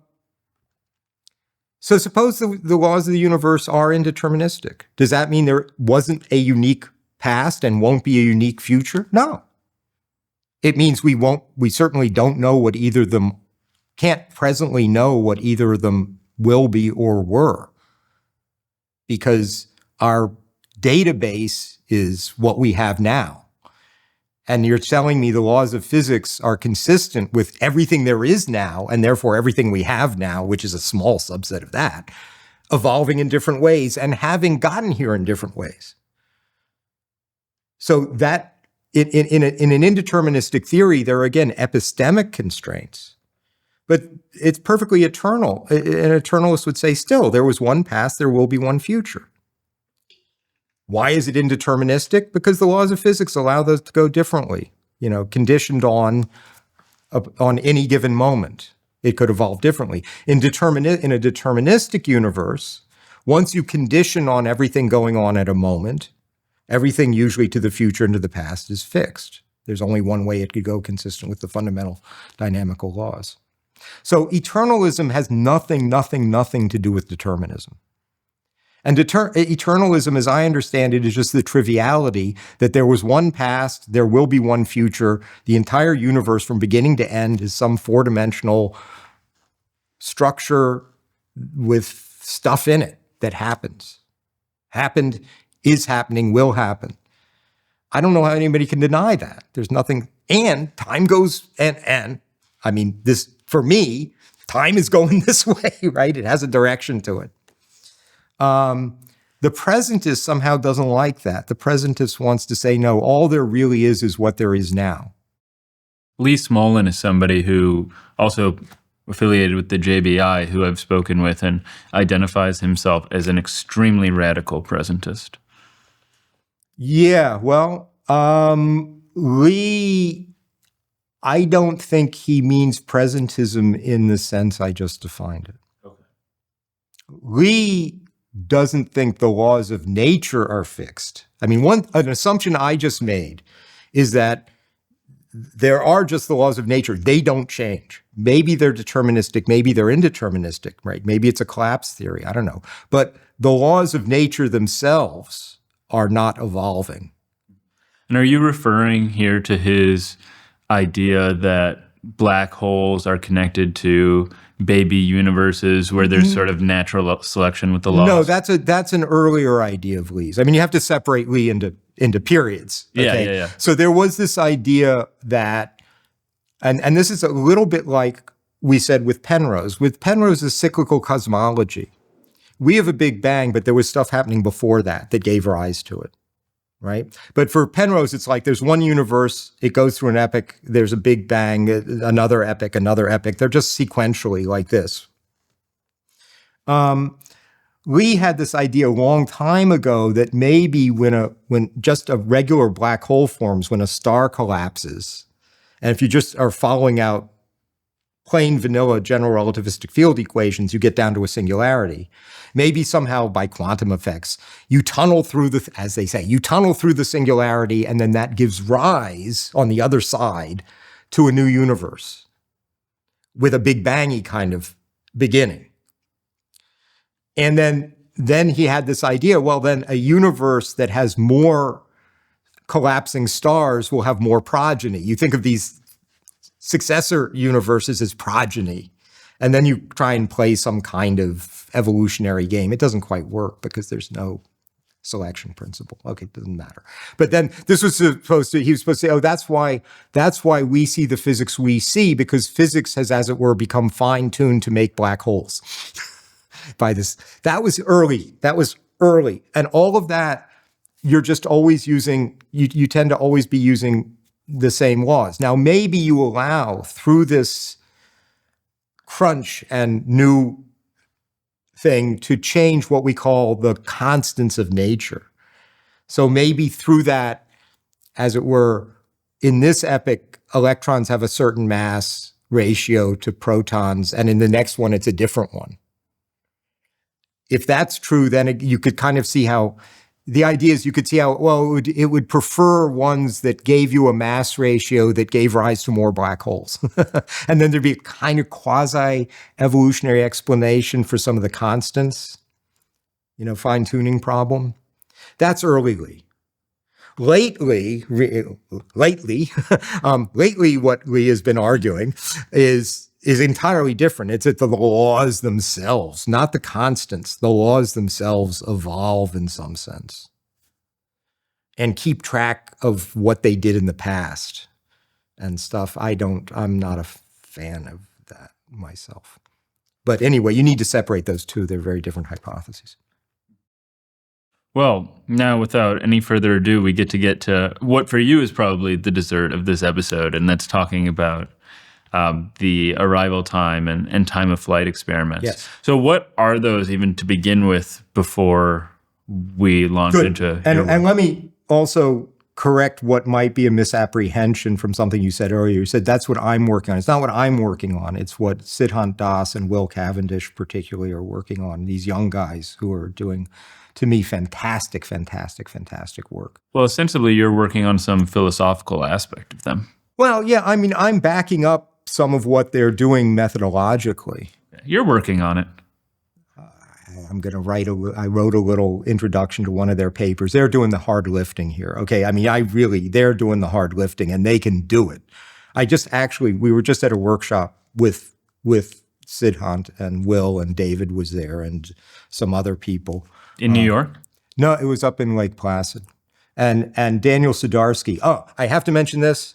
So suppose the laws of the universe are indeterministic. Does that mean there wasn't a unique past and won't be a unique future? No. It means we certainly don't know what either of them, can't presently know what either of them will be or were, because our database is what we have now. And you're telling me the laws of physics are consistent with everything there is now, and therefore everything we have now, which is a small subset of that, evolving in different ways and having gotten here in different ways. So that in an indeterministic theory, there are again epistemic constraints, but it's perfectly eternal. An eternalist would say, still, there was one past, there will be one future. Why is it indeterministic? Because the laws of physics allow those to go differently, conditioned on any given moment. It could evolve differently. In a deterministic universe, once you condition on everything going on at a moment, everything usually to the future and to the past is fixed. There's only one way it could go consistent with the fundamental dynamical laws. So eternalism has nothing to do with determinism. And eternalism, as I understand it, is just the triviality that there was one past, there will be one future. The entire universe from beginning to end is some four-dimensional structure with stuff in it that happens. Happened, is happening, will happen. I don't know how anybody can deny that. There's nothing, and time goes, and I mean, this, for me, time is going this way, right? It has a direction to it. The presentist somehow doesn't like that. The presentist wants to say, no, all there really is what there is now. Lee Smolin is somebody who also affiliated with the JBI, who I've spoken with, and identifies himself as an extremely radical presentist. Yeah, well, Lee, I don't think he means presentism in the sense I just defined it. Okay. Lee doesn't think the laws of nature are fixed. I mean, an assumption I just made is that there are just the laws of nature. They don't change. Maybe they're deterministic, maybe they're indeterministic, right? Maybe it's a collapse theory, I don't know. But the laws of nature themselves are not evolving. And are you referring here to his idea that black holes are connected to baby universes where there's sort of natural selection with the laws? No, that's an earlier idea of Lee's. I mean, you have to separate Lee into periods. Okay? Yeah. So there was this idea that, and this is a little bit like we said with Penrose. With Penrose's cyclical cosmology, we have a Big Bang, but there was stuff happening before that gave rise to it. Right? But for Penrose, it's like there's one universe, it goes through an epoch, there's a Big Bang, another epoch. They're just sequentially like this. Lee had this idea a long time ago that maybe when just a regular black hole forms, when a star collapses, and if you just are following out plain vanilla general relativistic field equations, you get down to a singularity. Maybe somehow by quantum effects, you tunnel through as they say, you tunnel through the singularity, and then that gives rise on the other side to a new universe with a Big Bang-y kind of beginning. And then he had this idea, well, then a universe that has more collapsing stars will have more progeny. You think of these successor universes as progeny, and then you try and play some kind of evolutionary game. It doesn't quite work because there's no selection principle. Okay, doesn't matter. But then this was supposed to, he was supposed to say, oh, that's why we see the physics we see, because physics has, as it were, become fine-tuned to make black holes. By this, that was early. And all of that, you're just always using, you tend to always be using the same laws. Now, maybe you allow through this crunch and new thing to change what we call the constants of nature. So maybe through that, as it were, in this epoch, electrons have a certain mass ratio to protons, and in the next one, it's a different one. If that's true, then you could kind of see how, the idea is you could see how, well, it would prefer ones that gave you a mass ratio that gave rise to more black holes. And then there'd be a kind of quasi-evolutionary explanation for some of the constants, fine-tuning problem. That's early. Lately, what Lee has been arguing is entirely different. It's that the laws themselves, not the constants, the laws themselves evolve in some sense and keep track of what they did in the past and stuff. I'm not a fan of that myself. But anyway, you need to separate those two. They're very different hypotheses. Well, now without any further ado, we get to what for you is probably the dessert of this episode, and that's talking about the arrival time and time of flight experiments. Yes. So what are those even to begin with before we launch into and let me also correct what might be a misapprehension from something you said earlier. You said that's what I'm working on. It's not what I'm working on. It's what Siddhant Das and Will Cavendish particularly are working on, these young guys who are doing, to me, fantastic work. Well, ostensibly, you're working on some philosophical aspect of them. Well, yeah, I mean, I'm backing up some of what they're doing methodologically. You're working on it. I'm going to I wrote a little introduction to one of their papers. They're doing the hard lifting here. Okay, I mean, they're doing the hard lifting and they can do it. We were just at a workshop with Siddhant and Will, and David was there and some other people. In New York? No, it was up in Lake Placid. And Daniel Sudarsky. Oh, I have to mention this.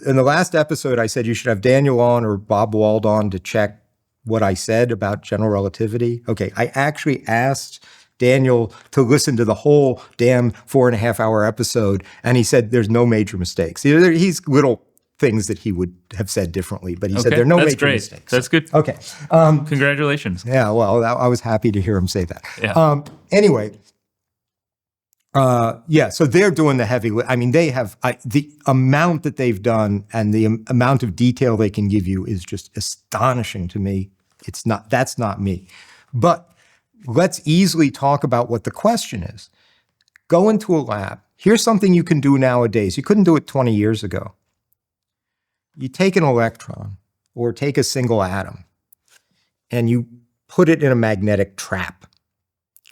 In the last episode, I said you should have Daniel on or Bob Wald on to check what I said about general relativity. Okay, I actually asked Daniel to listen to the whole damn 4.5-hour episode, and he said there's no major mistakes. He's little things that he would have said differently, but he said there are no major mistakes. That's good. Okay. Congratulations. Yeah, well, I was happy to hear him say that. Yeah. Anyway, so they're doing the heavy. I mean, they have the amount that they've done and the amount of detail they can give you is just astonishing to me. That's not me. But let's easily talk about what the question is. Go into a lab. Here's something you can do nowadays. You couldn't do it 20 years ago. You take an electron or take a single atom and you put it in a magnetic trap.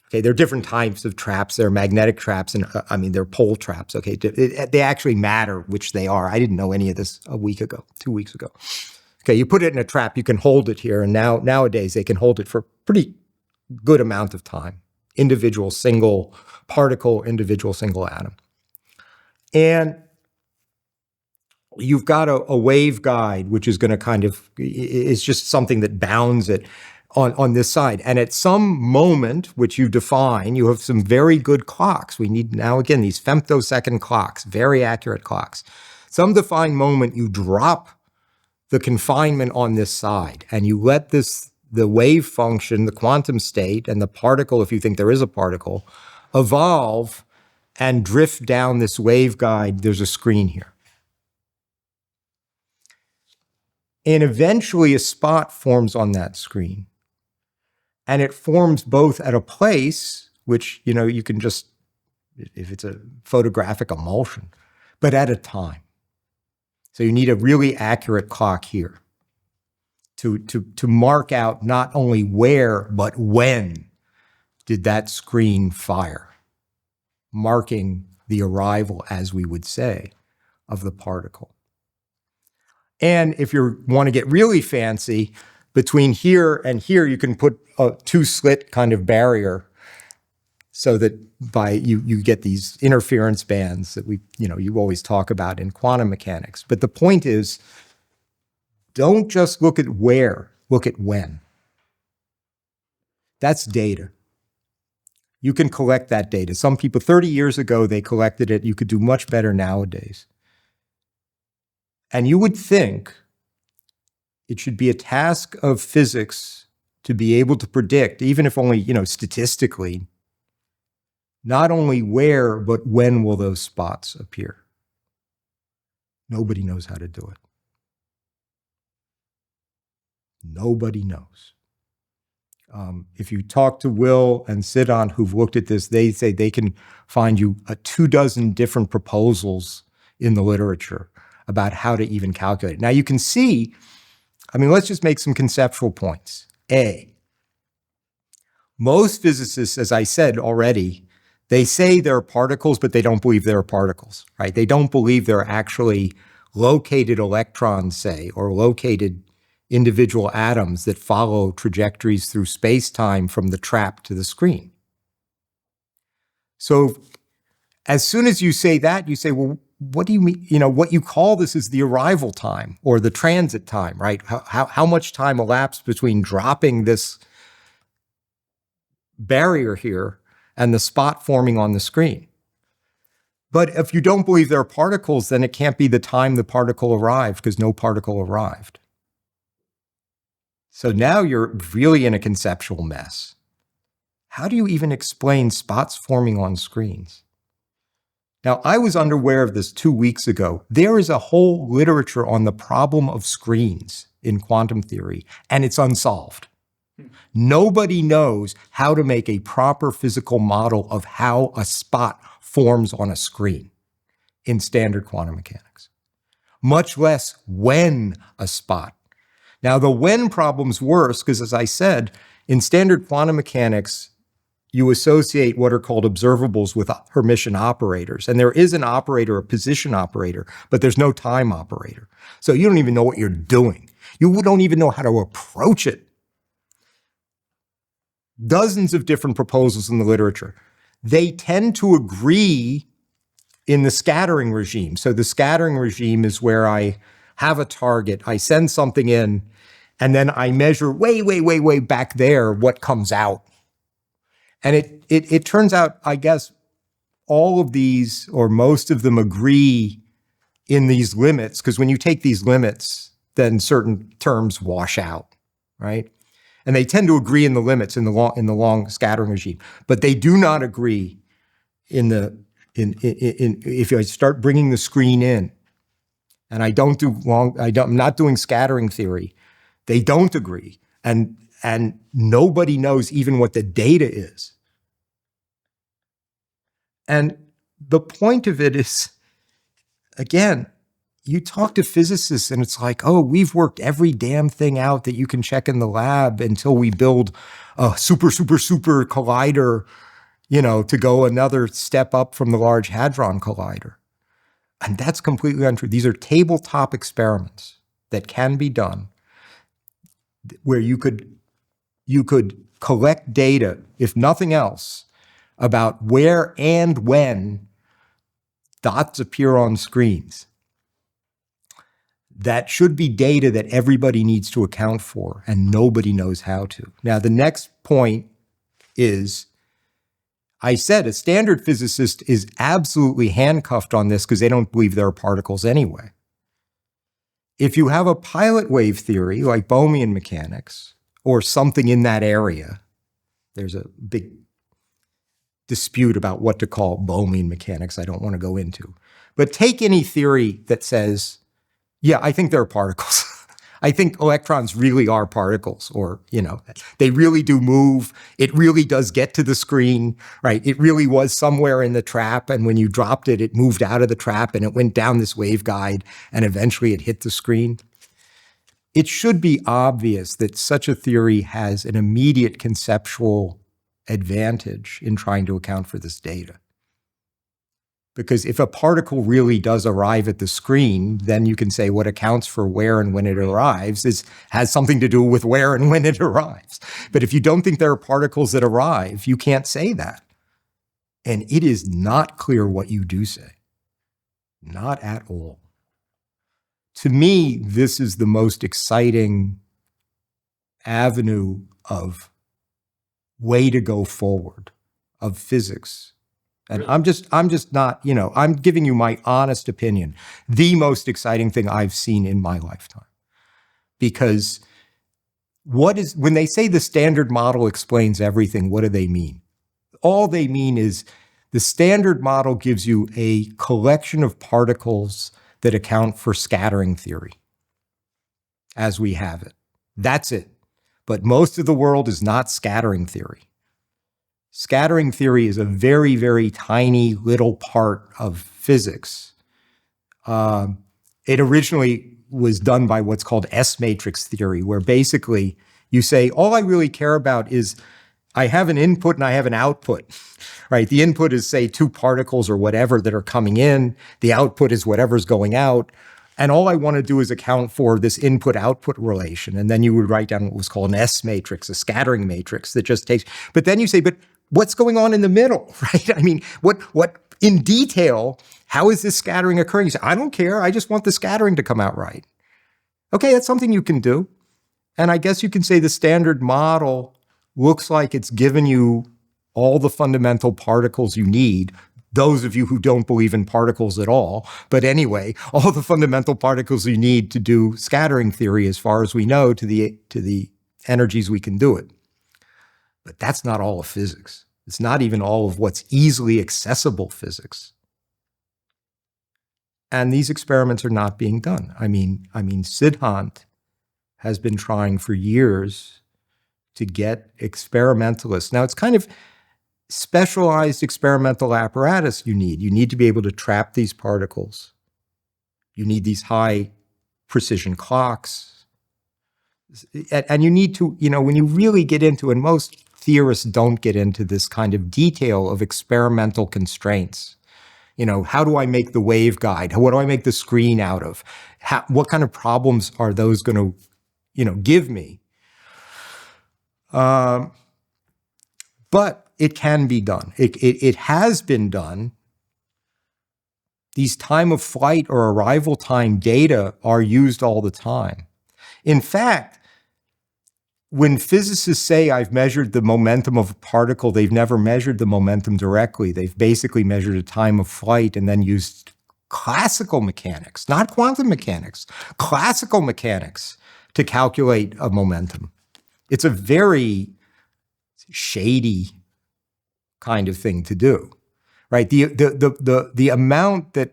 Okay, there are different types of traps. There are magnetic traps and there are pole traps. Okay, they actually matter which they are. I didn't know any of this 2 weeks ago. Okay, you put it in a trap, you can hold it here, and nowadays they can hold it for a pretty good amount of time. Individual single particle, individual single atom. And you've got a waveguide, which is going to it's just something that bounds it on this side. And at some moment, which you define, you have some very good clocks. We need now, again, these femtosecond clocks, very accurate clocks. Some defined moment, you drop the confinement on this side and you let the wave function, the quantum state, and the particle, if you think there is a particle, evolve and drift down this waveguide. There's a screen here. And eventually a spot forms on that screen. And it forms both at a place, which, you can just, if it's a photographic emulsion, but at a time. So you need a really accurate clock here to mark out not only where, but when did that screen fire, marking the arrival, as we would say, of the particle. And if you want to get really fancy, between here and here, you can put a two-slit kind of barrier so that by you get these interference bands that you always talk about in quantum mechanics. But the point is, don't just look at where, look at when. That's data. You can collect that data. Some people, 30 years ago, they collected it. You could do much better nowadays. And you would think it should be a task of physics to be able to predict, even if only, statistically, not only where, but when will those spots appear. Nobody knows how to do it. Nobody knows. If you talk to Will and Sidon, who've looked at this, they say they can find you 24 different proposals in the literature about how to even calculate it. Now you can see, let's just make some conceptual points. A, most physicists, as I said already, they say there are particles, but they don't believe there are particles, right? They don't believe there are actually located electrons, say, or located individual atoms that follow trajectories through space-time from the trap to the screen. So as soon as you say that, you say, well, what do you mean? What you call this is the arrival time or the transit time, right? How much time elapsed between dropping this barrier here and the spot forming on the screen. But if you don't believe there are particles, then it can't be the time the particle arrived, because no particle arrived. So now you're really in a conceptual mess. How do you even explain spots forming on screens? Now, I was unaware of this 2 weeks ago. There is a whole literature on the problem of screens in quantum theory, and it's unsolved. Nobody knows how to make a proper physical model of how a spot forms on a screen in standard quantum mechanics, much less when a spot. Now, the when problem's worse because, as I said, in standard quantum mechanics, you associate what are called observables with Hermitian operators. And there is an operator, a position operator, but there's no time operator. So you don't even know what you're doing. You don't even know how to approach it. Dozens of different proposals in the literature. They tend to agree in the scattering regime. So the scattering regime is where I have a target, I send something in, and then I measure way back there what comes out. And it turns out, I guess, all of these, or most of them, agree in these limits, because when you take these limits, then certain terms wash out, right? And they tend to agree in the limits in the long scattering regime, but they do not agree if I start bringing the screen in, and I'm not doing scattering theory. They don't agree, and nobody knows even what the data is. And the point of it is, again, you talk to physicists and it's like, oh, we've worked every damn thing out that you can check in the lab until we build a super collider, to go another step up from the Large Hadron Collider. And that's completely untrue. These are tabletop experiments that can be done where you could collect data, if nothing else, about where and when dots appear on screens. That should be data that everybody needs to account for, and nobody knows how to. Now, the next point is, I said a standard physicist is absolutely handcuffed on this because they don't believe there are particles anyway. If you have a pilot wave theory like Bohmian mechanics or something in that area, there's a big dispute about what to call Bohmian mechanics I don't want to go into. But take any theory that says, yeah, I think there are particles. I think electrons really are particles, or, they really do move. It really does get to the screen, right? It really was somewhere in the trap, and when you dropped it, it moved out of the trap and it went down this waveguide and eventually it hit the screen. It should be obvious that such a theory has an immediate conceptual advantage in trying to account for this data. Because if a particle really does arrive at the screen, then you can say what accounts for where and when it arrives has something to do with where and when it arrives. But if you don't think there are particles that arrive, you can't say that. And it is not clear what you do say. Not at all. To me, this is the most exciting avenue of way to go forward of physics. And I'm just not, I'm giving you my honest opinion. The most exciting thing I've seen in my lifetime. Because when they say the standard model explains everything, what do they mean? All they mean is the standard model gives you a collection of particles that account for scattering theory as we have it. That's it. But most of the world is not scattering theory. Scattering theory is a very, very tiny little part of physics. It originally was done by what's called S-matrix theory, where basically you say, all I really care about is I have an input and I have an output, right? The input is, say, two particles or whatever that are coming in. The output is whatever's going out. And all I want to do is account for this input-output relation. And then you would write down what was called an S-matrix, a scattering matrix that just takes, but then you say, but what's going on in the middle, right? I mean, what in detail, how is this scattering occurring? You say, I don't care. I just want the scattering to come out right. Okay, that's something you can do. And I guess you can say the standard model looks like it's given you all the fundamental particles you need. Those of you who don't believe in particles at all. But anyway, all the fundamental particles you need to do scattering theory, as far as we know, to the energies we can do it. But that's not all of physics. It's not even all of what's easily accessible physics. And these experiments are not being done. I mean, Siddhant has been trying for years to get experimentalists. Now, it's kind of specialized experimental apparatus you need. You need to be able to trap these particles. You need these high precision clocks. And you need to, when you really get into, and most theorists don't get into this kind of detail of experimental constraints. How do I make the waveguide? What do I make the screen out of? What kind of problems are those going to, give me? But it can be done. It has been done. These time of flight or arrival time data are used all the time. In fact, when physicists say I've measured the momentum of a particle, they've never measured the momentum directly. They've basically measured a time of flight and then used classical mechanics, not quantum mechanics, classical mechanics to calculate a momentum. It's a very shady kind of thing to do, right? The amount that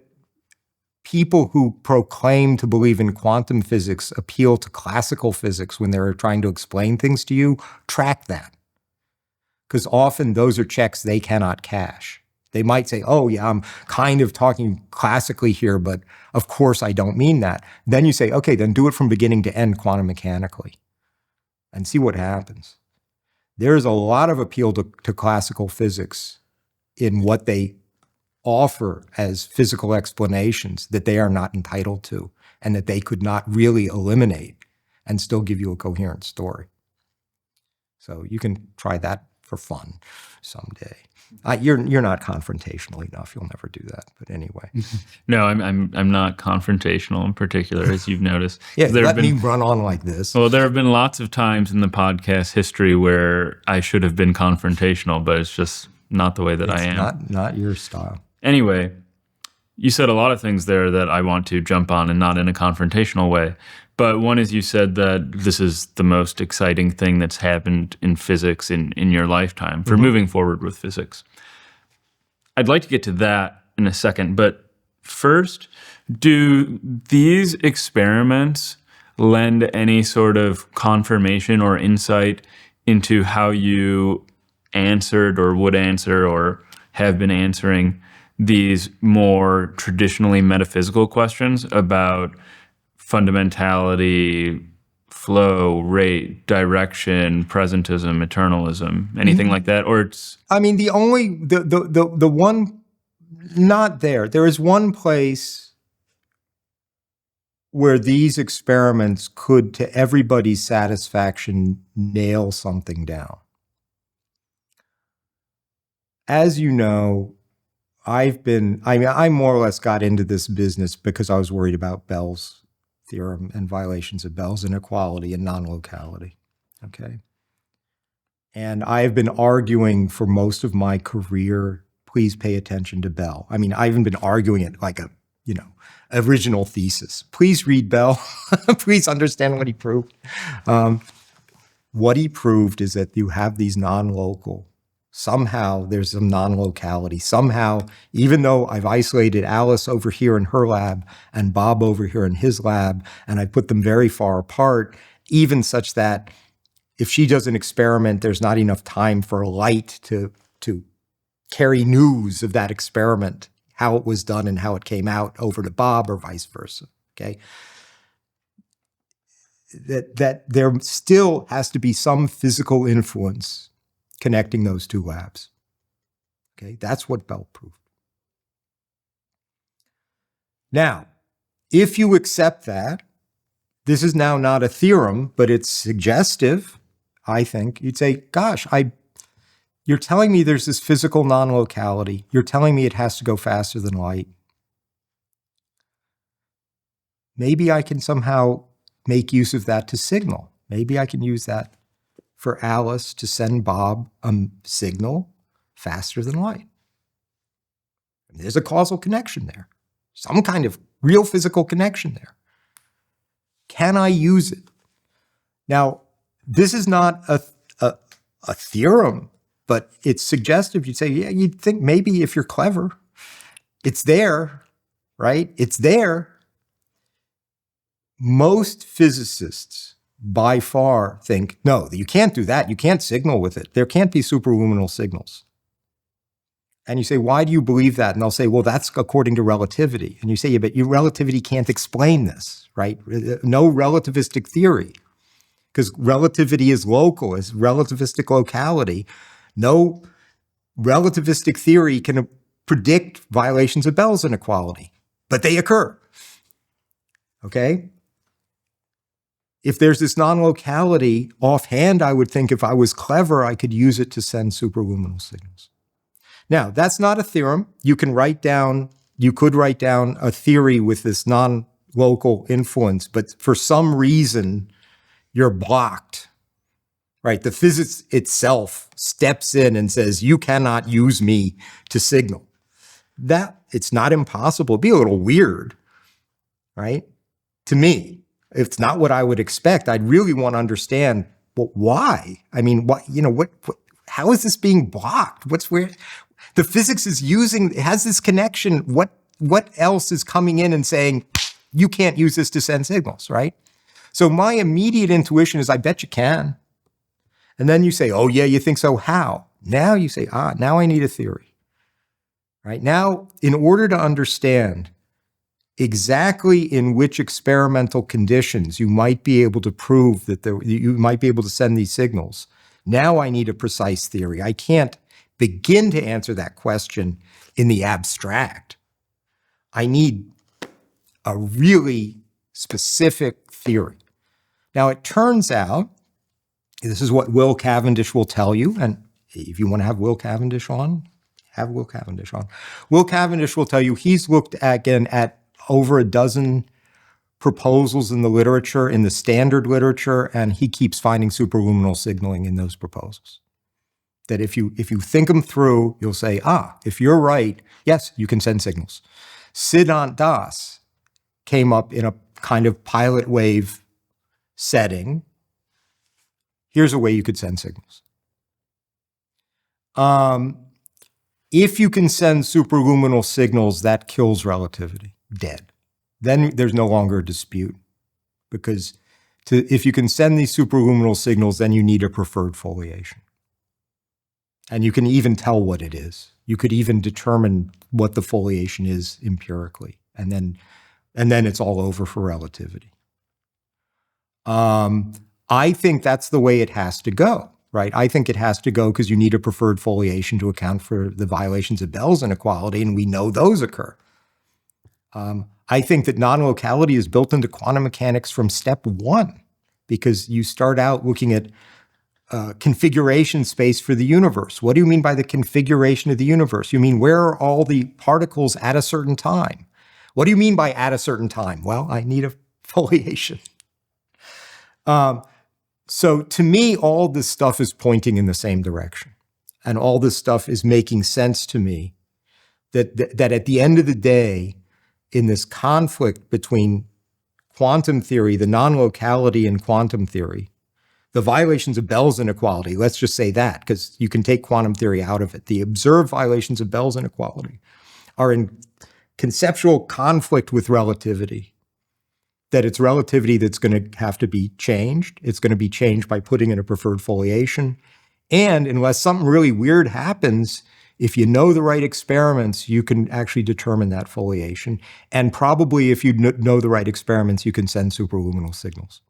people who proclaim to believe in quantum physics appeal to classical physics when they're trying to explain things to you, track that. Because often those are checks they cannot cash. They might say, oh yeah, I'm kind of talking classically here, but of course I don't mean that. Then you say, okay, then do it from beginning to end quantum mechanically and see what happens. There's a lot of appeal to classical physics in what they offer as physical explanations that they are not entitled to and that they could not really eliminate and still give you a coherent story. So you can try that for fun someday. You're not confrontational enough. You'll never do that. But anyway. No, I'm not confrontational in particular, as you've noticed. Yeah, let me run on like this. Well, there have been lots of times in the podcast history where I should have been confrontational, but it's just not the way that I am. Not your style. Anyway, you said a lot of things there that I want to jump on, and not in a confrontational way. But one is you said that this is the most exciting thing that's happened in physics in your lifetime for moving forward with physics. I'd like to get to that in a second, but first, do these experiments lend any sort of confirmation or insight into how you answered or would answer or have been answering these more traditionally metaphysical questions about fundamentality, flow, rate, direction, presentism, eternalism, anything like that? Or it's... I mean, the one, not there. There is one place where these experiments could, to everybody's satisfaction, nail something down. as you know, I more or less got into this business because I was worried about Bell's theorem and violations of Bell's inequality and non-locality. Okay. And I've been arguing for most of my career, please pay attention to Bell. I mean, I haven't been arguing it like a, original thesis. Please read Bell. Please understand what he proved. What he proved is that you have these non-local. Somehow there's some non-locality. Somehow, even though I've isolated Alice over here in her lab and Bob over here in his lab, and I put them very far apart, even such that if she does an experiment, there's not enough time for light to carry news of that experiment, how it was done and how it came out, over to Bob or vice versa, okay? That there still has to be some physical influence connecting those two labs. Okay, that's what Bell proved. Now, if you accept that, this is now not a theorem, but it's suggestive, I think. You'd say, gosh, you're telling me there's this physical non-locality. You're telling me it has to go faster than light. Maybe I can somehow make use of that to signal. Maybe I can use that for Alice to send Bob a signal faster than light. There's a causal connection there, some kind of real physical connection there. Can I use it? Now, this is not a theorem, but it's suggestive. You'd say, yeah, you'd think maybe if you're clever, it's there, right? It's there. Most physicists by far think, no, you can't do that. You can't signal with it. There can't be superluminal signals. And you say, why do you believe that? And they'll say, well, that's according to relativity. And you say, yeah, but your relativity can't explain this, right? No relativistic theory, because relativity is local, is relativistic locality. No relativistic theory can predict violations of Bell's inequality, but they occur, okay? If there's this non-locality, offhand, I would think if I was clever, I could use it to send superluminal signals. Now, that's not a theorem. You could write down a theory with this non-local influence, but for some reason, you're blocked, right? The physics itself steps in and says, you cannot use me to signal. That, it's not impossible. It'd be a little weird, right? To me. It's not what I would expect. I'd really want to understand, well, why? I mean, how is this being blocked? The physics is it has this connection. What else is coming in and saying, you can't use this to send signals, right? So my immediate intuition is, I bet you can. And then you say, oh yeah, you think so, how? Now you say, now I need a theory, right? Now, in order to understand exactly in which experimental conditions you might be able to prove that you might be able to send these signals, now I need a precise theory. I can't begin to answer that question in the abstract. I need a really specific theory. Now, it turns out, this is what Will Cavendish will tell you, and if you want to have Will Cavendish on, have Will Cavendish on. Will Cavendish will tell you he's looked again at over a dozen proposals in the literature, in the standard literature, and he keeps finding superluminal signaling in those proposals. That if you think them through, you'll say, if you're right, yes, you can send signals. Siddhant Das came up in a kind of pilot wave setting. Here's a way you could send signals. If you can send superluminal signals, that kills relativity, dead. Then there's no longer a dispute, because if you can send these superluminal signals, then you need a preferred foliation. And you can even tell what it is. You could even determine what the foliation is empirically, and then it's all over for relativity. I think that's the way it has to go, right? I think it has to go because you need a preferred foliation to account for the violations of Bell's inequality, and we know those occur. I think that non-locality is built into quantum mechanics from step one, because you start out looking at configuration space for the universe. What do you mean by the configuration of the universe? You mean where are all the particles at a certain time? What do you mean by at a certain time? Well, I need a foliation. So to me, all this stuff is pointing in the same direction. And all this stuff is making sense to me that at the end of the day, in this conflict between quantum theory, the non-locality in quantum theory, the violations of Bell's inequality, let's just say that, because you can take quantum theory out of it. The observed violations of Bell's inequality are in conceptual conflict with relativity, that it's relativity that's going to have to be changed. It's going to be changed by putting in a preferred foliation. And unless something really weird happens, if you know the right experiments, you can actually determine that foliation. And probably if you know the right experiments, you can send superluminal signals.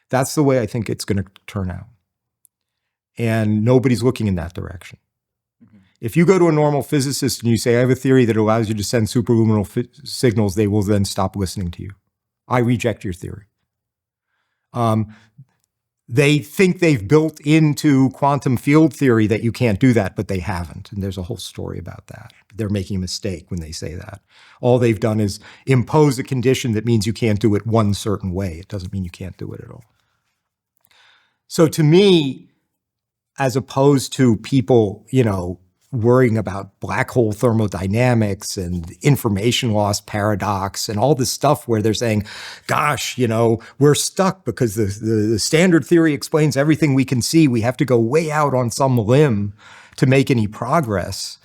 That's the way I think it's going to turn out. And nobody's looking in that direction. Mm-hmm. If you go to a normal physicist and you say, I have a theory that allows you to send superluminal signals, they will then stop listening to you. I reject your theory. They think they've built into quantum field theory that you can't do that, but they haven't. And there's a whole story about that. They're making a mistake when they say that. All they've done is impose a condition that means you can't do it one certain way. It doesn't mean you can't do it at all. So to me, as opposed to people, worrying about black hole thermodynamics and information loss paradox and all this stuff where they're saying, gosh, we're stuck because the standard theory explains everything we can see. We have to go way out on some limb to make any progress.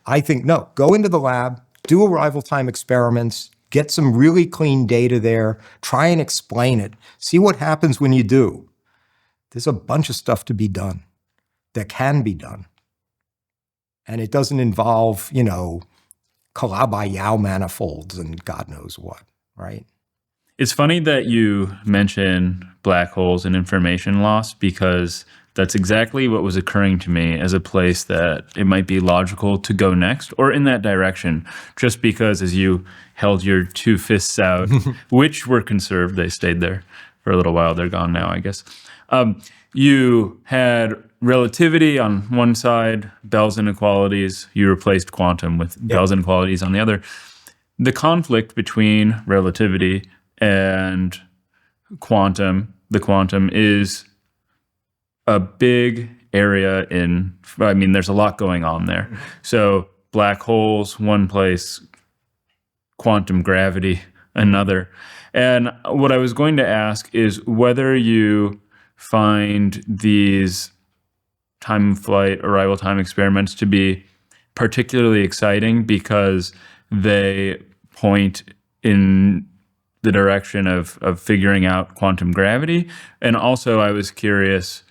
I think, no, go into the lab, do arrival time experiments, get some really clean data there, try and explain it, see what happens when you do. There's a bunch of stuff to be done that can be done. And it doesn't involve, Calabi-Yau manifolds and God knows what, right? It's funny that you mention black holes and information loss, because that's exactly what was occurring to me as a place that it might be logical to go next, or in that direction, just because as you held your two fists out, which were conserved, they stayed there for a little while. They're gone now, I guess. You had relativity on one side, Bell's inequalities. You replaced quantum with Bell's inequalities on the other. The conflict between relativity and the quantum is a big area there's a lot going on there. So black holes, one place, quantum gravity, another. And what I was going to ask is whether you find these time of flight, arrival time experiments to be particularly exciting because they point in the direction of figuring out quantum gravity. And also I was curious,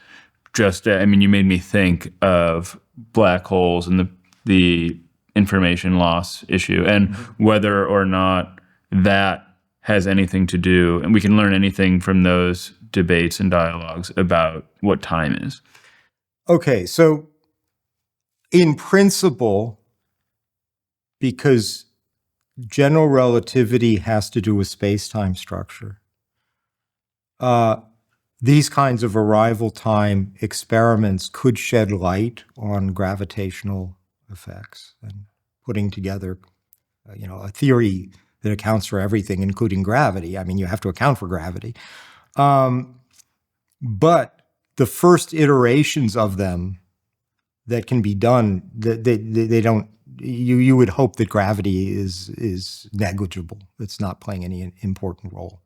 you made me think of black holes and the information loss issue, and whether or not that has anything to do, and we can learn anything from those debates and dialogues about what time is. Okay, so in principle, because general relativity has to do with space-time structure, these kinds of arrival time experiments could shed light on gravitational effects and putting together, a theory that accounts for everything, including gravity. You have to account for gravity. But the first iterations of them that can be done, they don't. You would hope that gravity is negligible. It's not playing any important role.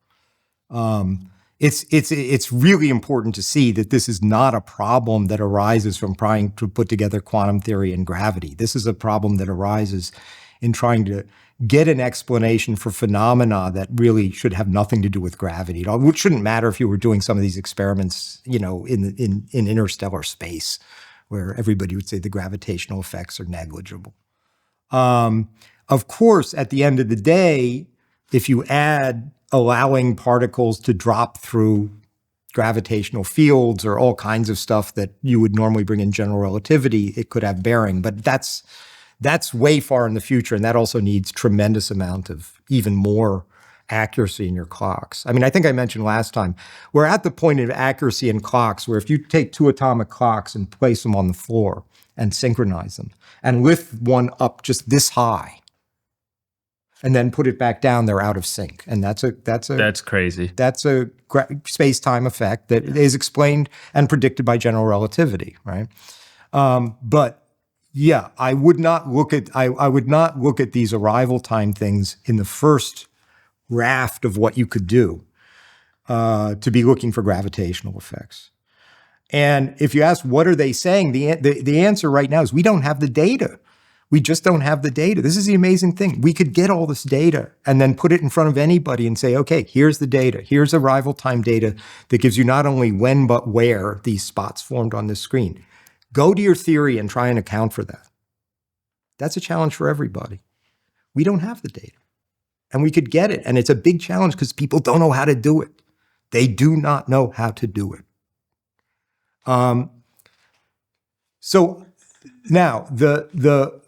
It's really important to see that this is not a problem that arises from trying to put together quantum theory and gravity. This is a problem that arises in trying to get an explanation for phenomena that really should have nothing to do with gravity. It shouldn't matter if you were doing some of these experiments, in interstellar space, where everybody would say the gravitational effects are negligible. Of course, at the end of the day, if you add allowing particles to drop through gravitational fields or all kinds of stuff that you would normally bring in general relativity, it could have bearing. But that's way far in the future, and that also needs tremendous amount of even more accuracy in your clocks. I mean, I think I mentioned last time, we're at the point of accuracy in clocks where if you take two atomic clocks and place them on the floor and synchronize them and lift one up just this high and then put it back down, they're out of sync. And that's crazy. That's a space-time effect that is explained and predicted by general relativity, right? But yeah, I would not look at these arrival time things in the first raft of what you could do to be looking for gravitational effects. And if you ask what are they saying, the answer right now is we don't have the data. We just don't have the data. This is the amazing thing. We could get all this data and then put it in front of anybody and say, okay, here's the data. Here's arrival time data that gives you not only when but where these spots formed on this screen. Go to your theory and try and account for that. That's a challenge for everybody. We don't have the data. And we could get it. And it's a big challenge because people don't know how to do it. They do not know how to do it. So now the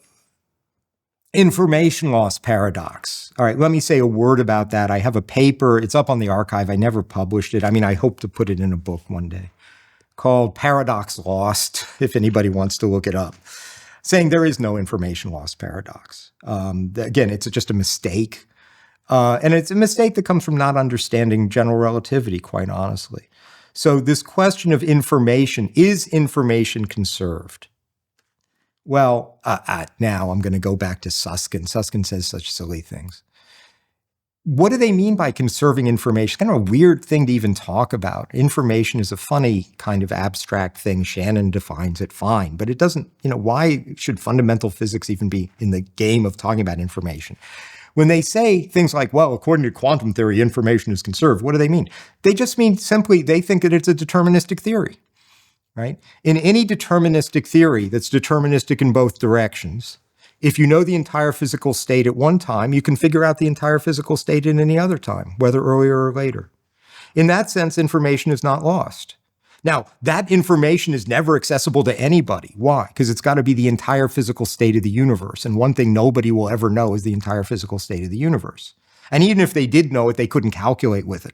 information loss paradox. All right, let me say a word about that. I have a paper. It's up on the archive. I never published it. I mean, I hope to put it in a book one day, called Paradox Lost, if anybody wants to look it up, saying there is no information loss paradox. Again, it's just a mistake. And it's a mistake that comes from not understanding general relativity, quite honestly. So this question of information, is information conserved? Well, now I'm going to go back to Susskind. Susskind says such silly things. What do they mean by conserving information? Kind of a weird thing to even talk about. Information is a funny kind of abstract thing. Shannon defines it fine, but it doesn't, why should fundamental physics even be in the game of talking about information? When they say things like, well, according to quantum theory, information is conserved, what do they mean? They just mean simply they think that it's a deterministic theory, right? In any deterministic theory that's deterministic in both directions, if you know the entire physical state at one time, you can figure out the entire physical state at any other time, whether earlier or later. In that sense, information is not lost. Now, that information is never accessible to anybody. Why? Because it's got to be the entire physical state of the universe. And one thing nobody will ever know is the entire physical state of the universe. And even if they did know it, they couldn't calculate with it.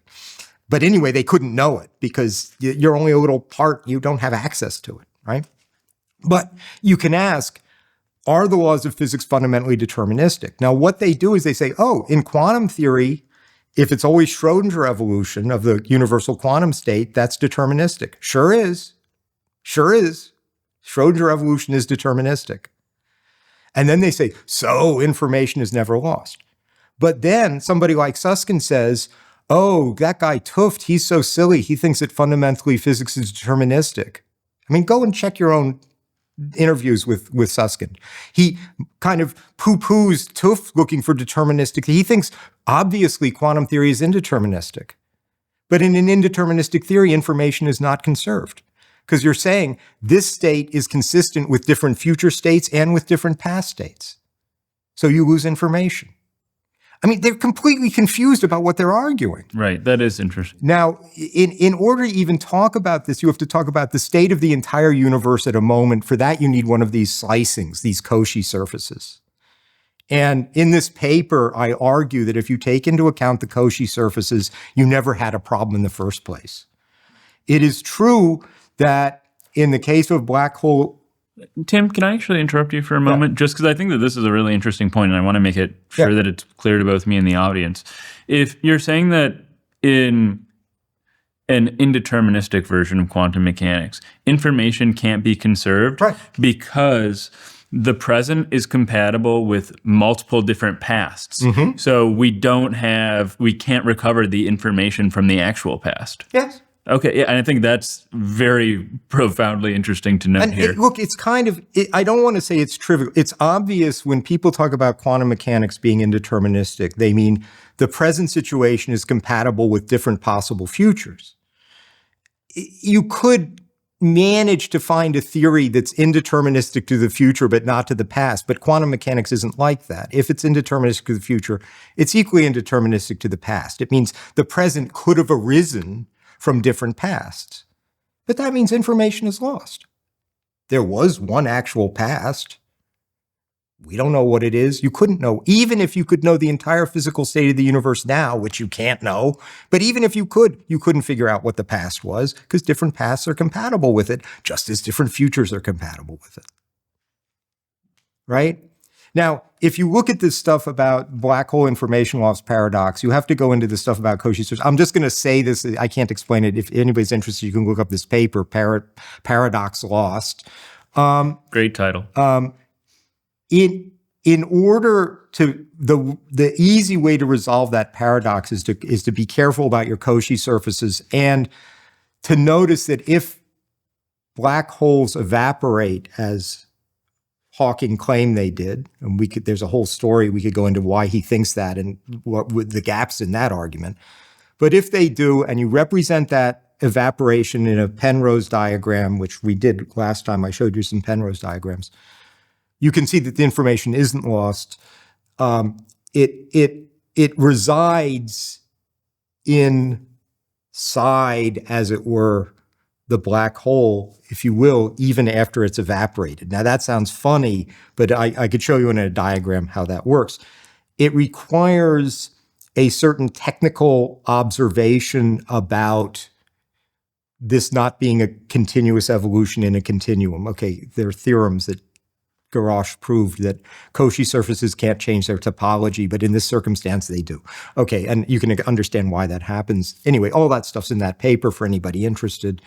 But anyway, they couldn't know it because you're only a little part, you don't have access to it, right? But you can ask, are the laws of physics fundamentally deterministic? Now, what they do is they say, oh, in quantum theory, if it's always Schrodinger evolution of the universal quantum state, that's deterministic. Sure is. Sure is. Schrodinger evolution is deterministic. And then they say, so information is never lost. But then somebody like Susskind says, oh, that guy Tufte, he's so silly. He thinks that fundamentally physics is deterministic. I mean, go and check your own interviews with Susskind. He kind of poo-poos Tufte looking for deterministic. He thinks, obviously, quantum theory is indeterministic. But in an indeterministic theory, information is not conserved. Because you're saying this state is consistent with different future states and with different past states. So you lose information. I mean, they're completely confused about what they're arguing. Right. That is interesting. Now, in order to even talk about this, you have to talk about the state of the entire universe at a moment. For that, you need one of these slicings, these Cauchy surfaces. And in this paper, I argue that if you take into account the Cauchy surfaces, you never had a problem in the first place. It is true that in the case of black hole... Tim, can I actually interrupt you for a moment? Just because I think that this is a really interesting point, and I want to make it sure that it's clear to both me and the audience. If you're saying that in an indeterministic version of quantum mechanics, information can't be conserved because the present is compatible with multiple different pasts. Mm-hmm. So we can't recover the information from the actual past. Yes. Okay, yeah, and I think that's very profoundly interesting to note here. Look, it's kind of, I don't want to say it's trivial. It's obvious when people talk about quantum mechanics being indeterministic, they mean the present situation is compatible with different possible futures. You could manage to find a theory that's indeterministic to the future but not to the past, but quantum mechanics isn't like that. If it's indeterministic to the future, it's equally indeterministic to the past. It means the present could have arisen from different pasts. But that means information is lost. There was one actual past. We don't know what it is. You couldn't know. Even if you could know the entire physical state of the universe now, which you can't know, but even if you could, you couldn't figure out what the past was because different pasts are compatible with it, just as different futures are compatible with it. Right? Now, if you look at this stuff about black hole information loss paradox, you have to go into the stuff about Cauchy surfaces. I'm just going to say this. I can't explain it. If anybody's interested, you can look up this paper, Paradox Lost. Great title. In order to the easy way to resolve that paradox is to be careful about your Cauchy surfaces and to notice that if black holes evaporate as Hawking claimed they did, and there's a whole story we could go into why he thinks that and what the gaps in that argument. But if they do, and you represent that evaporation in a Penrose diagram, which we did last time, I showed you some Penrose diagrams, you can see that the information isn't lost. It resides inside, as it were, the black hole, if you will, even after it's evaporated. Now that sounds funny, but I could show you in a diagram how that works. It requires a certain technical observation about this not being a continuous evolution in a continuum. Okay, there are theorems that Garrosh proved that Cauchy surfaces can't change their topology, but in this circumstance they do. Okay, and you can understand why that happens. Anyway, all that stuff's in that paper for anybody interested.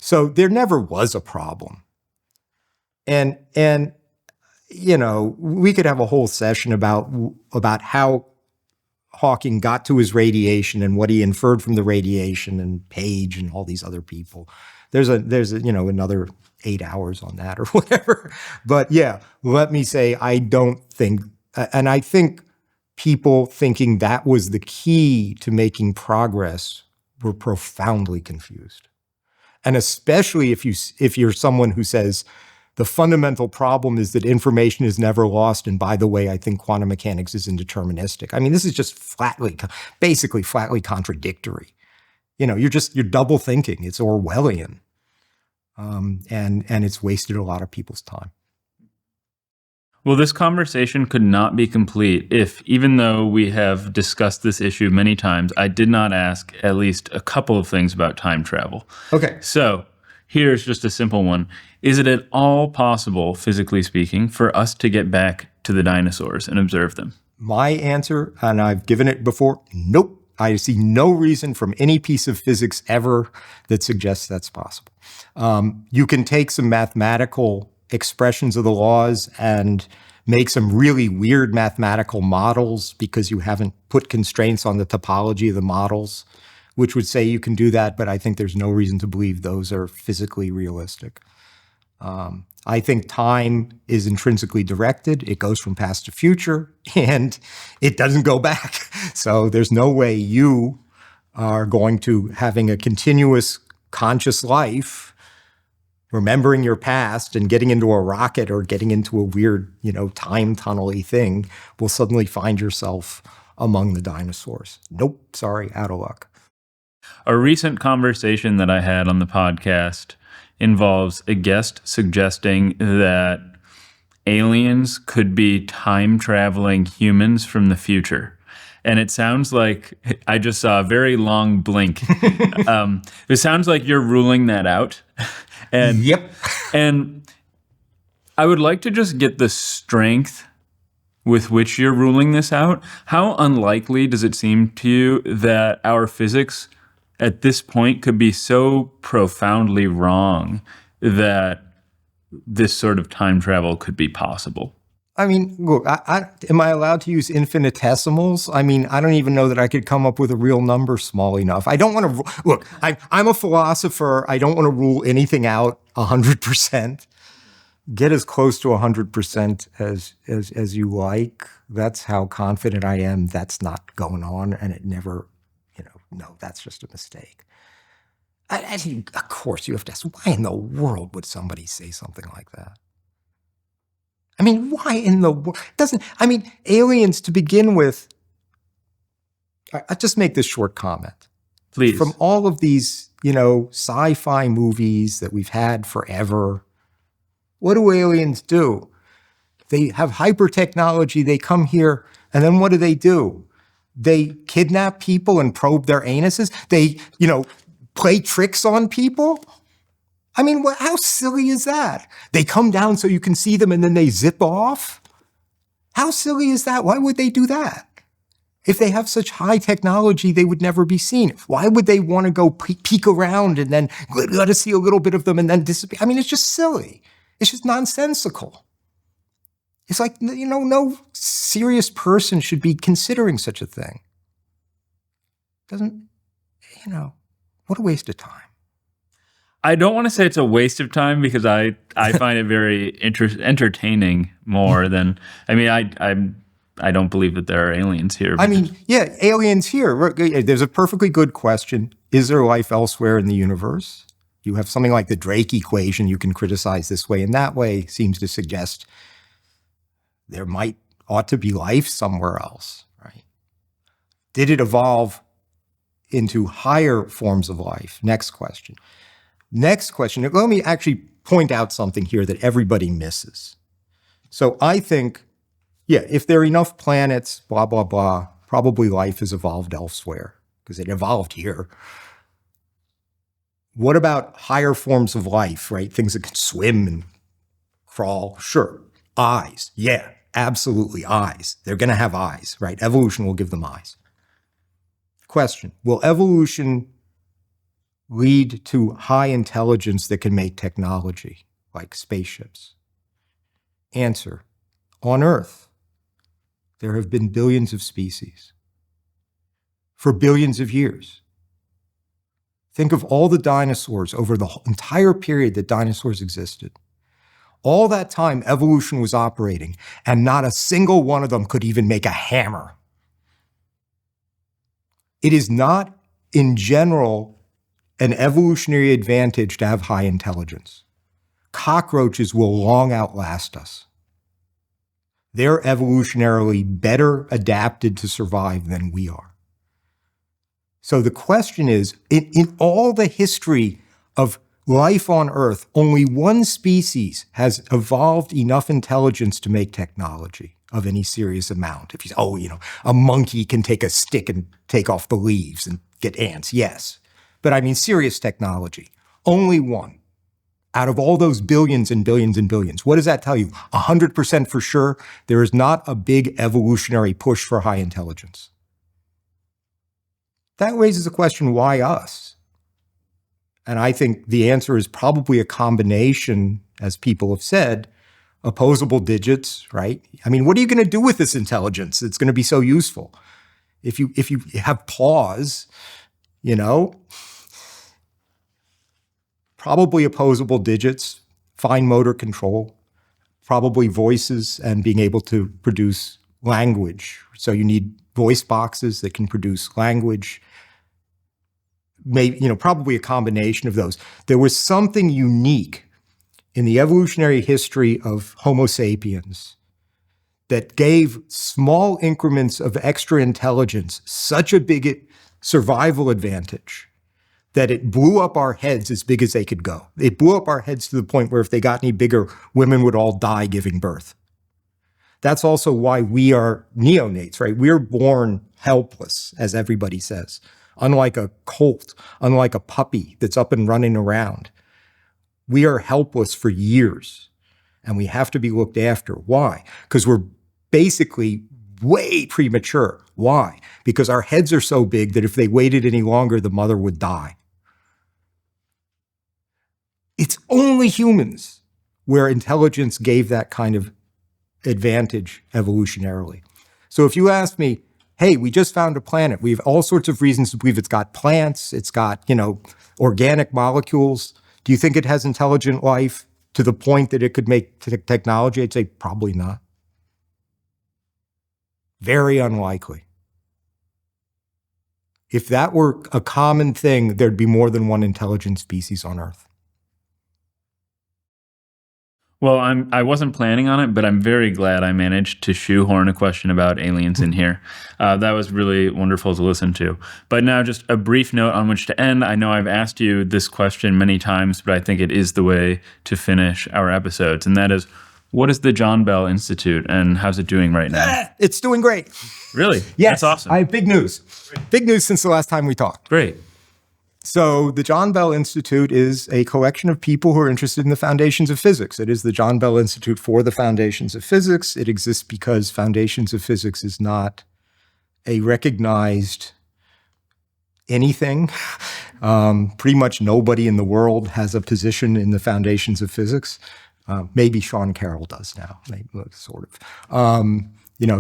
So there never was a problem. And you know, we could have a whole session about how Hawking got to his radiation and what he inferred from the radiation, and Page and all these other people. There's you know, another 8 hours on that or whatever. But yeah, let me say, I don't think, and I think people thinking that was the key to making progress were profoundly confused. And especially if you're someone who says the fundamental problem is that information is never lost, and by the way, I think quantum mechanics is indeterministic. I mean, this is just basically flatly contradictory. You know, you're double thinking. It's Orwellian, and it's wasted a lot of people's time. Well, this conversation could not be complete if, even though we have discussed this issue many times, I did not ask at least a couple of things about time travel. Okay. So here's just a simple one. Is it at all possible, physically speaking, for us to get back to the dinosaurs and observe them? My answer, and I've given it before, nope. I see no reason from any piece of physics ever that suggests that's possible. You can take some mathematical expressions of the laws and make some really weird mathematical models because you haven't put constraints on the topology of the models, which would say you can do that, but I think there's no reason to believe those are physically realistic. I think time is intrinsically directed. It goes from past to future, and it doesn't go back. So there's no way you are going to having a continuous conscious life, remembering your past and getting into a rocket or getting into a weird, you know, time tunnel-y thing will suddenly find yourself among the dinosaurs. Nope, sorry, out of luck. A recent conversation that I had on the podcast involves a guest suggesting that aliens could be time-traveling humans from the future. And it sounds like, I just saw a very long blink. It sounds like you're ruling that out. And, yep. And I would like to just get the strength with which you're ruling this out. How unlikely does it seem to you that our physics at this point could be so profoundly wrong that this sort of time travel could be possible? I mean, look, am I allowed to use infinitesimals? I mean, I don't even know that I could come up with a real number small enough. I don't want to, look, I'm a philosopher. I don't want to rule anything out 100%. Get as close to 100% as you like. That's how confident I am that's not going on, and it never, you know, no, that's just a mistake. I think, of course, you have to ask, why in the world would somebody say something like that? I mean, why in the world? Aliens to begin with, I'll just make this short comment. Please. From all of these, you know, sci-fi movies that we've had forever, what do aliens do? They have hyper technology. They come here, and then what do? They kidnap people and probe their anuses. They, play tricks on people. I mean, how silly is that? They come down so you can see them and then they zip off. How silly is that? Why would they do that? If they have such high technology, they would never be seen. Why would they want to go peek around and then let us see a little bit of them and then disappear? I mean, it's just silly. It's just nonsensical. It's like, no serious person should be considering such a thing. What a waste of time. I don't want to say it's a waste of time because I find it very entertaining more than, I don't believe that there are aliens here. Aliens here. There's a perfectly good question. Is there life elsewhere in the universe? You have something like the Drake equation you can criticize this way and that way, seems to suggest there ought to be life somewhere else, right? Did it evolve into higher forms of life? Next question. Let me actually point out something here that everybody misses. So I think, if there are enough planets, blah, blah, blah, probably life has evolved elsewhere because it evolved here. What about higher forms of life, right? Things that can swim and crawl? Sure. Eyes. Yeah, absolutely. Eyes. They're going to have eyes, right? Evolution will give them eyes. Question. Will evolution lead to high intelligence that can make technology, like spaceships? Answer. On Earth, there have been billions of species for billions of years. Think of all the dinosaurs over the entire period that dinosaurs existed. All that time, evolution was operating, and not a single one of them could even make a hammer. It is not, in general, an evolutionary advantage to have high intelligence. Cockroaches will long outlast us. They're evolutionarily better adapted to survive than we are. So the question is, in all the history of life on Earth, only one species has evolved enough intelligence to make technology of any serious amount. If a monkey can take a stick and take off the leaves and get ants, yes. But serious technology, only one. Out of all those billions and billions and billions, what does that tell you? 100% for sure, there is not a big evolutionary push for high intelligence. That raises the question, why us? And I think the answer is probably a combination, as people have said, opposable digits, right? What are you going to do with this intelligence? It's going to be so useful. If you have pause, probably opposable digits, fine motor control, probably voices and being able to produce language. So you need voice boxes that can produce language. Maybe, probably a combination of those. There was something unique in the evolutionary history of Homo sapiens that gave small increments of extra intelligence such a big survival advantage that it blew up our heads as big as they could go. It blew up our heads to the point where if they got any bigger, women would all die giving birth. That's also why we are neonates, right? We're born helpless, as everybody says. Unlike a colt, unlike a puppy that's up and running around. We are helpless for years, and we have to be looked after. Why? Because we're basically way premature. Why? Because our heads are so big that if they waited any longer, the mother would die. It's only humans where intelligence gave that kind of advantage evolutionarily. So if you ask me, hey, we just found a planet. We have all sorts of reasons to believe it's got plants, it's got, organic molecules. Do you think it has intelligent life to the point that it could make technology? I'd say probably not. Very unlikely. If that were a common thing, there'd be more than one intelligent species on Earth. Well, I wasn't planning on it, but I'm very glad I managed to shoehorn a question about aliens in here. That was really wonderful to listen to. But now just a brief note on which to end. I know I've asked you this question many times, but I think it is the way to finish our episodes. And that is, What is the John Bell Institute and how's it doing right now? It's doing great. Really? Yes. That's awesome. I have big news. Big news since the last time we talked. Great. So the John Bell Institute is a collection of people who are interested in the foundations of physics. It is the John Bell Institute for the Foundations of Physics. It exists because Foundations of Physics is not a recognized anything. Pretty much nobody in the world has a position in the Foundations of Physics. Maybe Sean Carroll does now, maybe, sort of.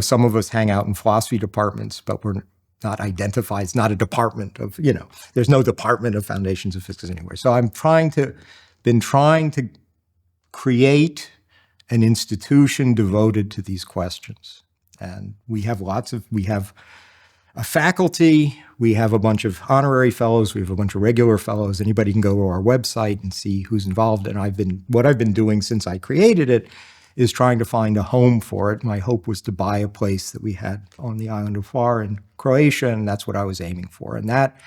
Some of us hang out in philosophy departments, but we're not identified. It's not a department of, there's no department of Foundations of Physics anywhere. So I'm been trying to create an institution devoted to these questions. And we have a faculty, we have a bunch of honorary fellows, we have a bunch of regular fellows. Anybody can go to our website and see who's involved. And what I've been doing since I created it is trying to find a home for it. My hope was to buy a place that we had on the island of Hvar in Croatia, and that's what I was aiming for. And that,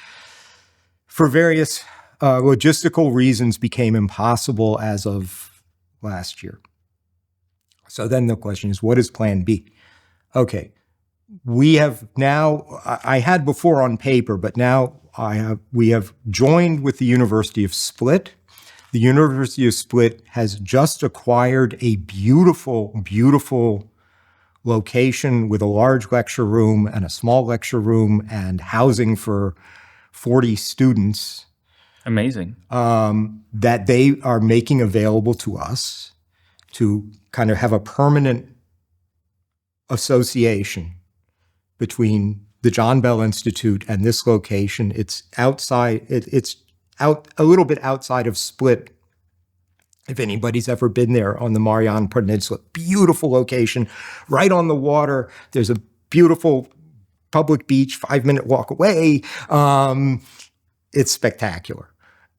for various logistical reasons, became impossible as of last year. So then the question is, what is Plan B? Okay, we have now, I had before on paper, but now we have joined with the University of Split. The University of Split has just acquired a beautiful, beautiful location with a large lecture room and a small lecture room and housing for 40 students. Amazing. That they are making available to us to kind of have a permanent association between the John Bell Institute and this location. It's outside, it's out a little bit outside of Split. If anybody's ever been there on the Mariana Peninsula, beautiful location, right on the water. There's a beautiful public beach, 5-minute walk away. It's spectacular.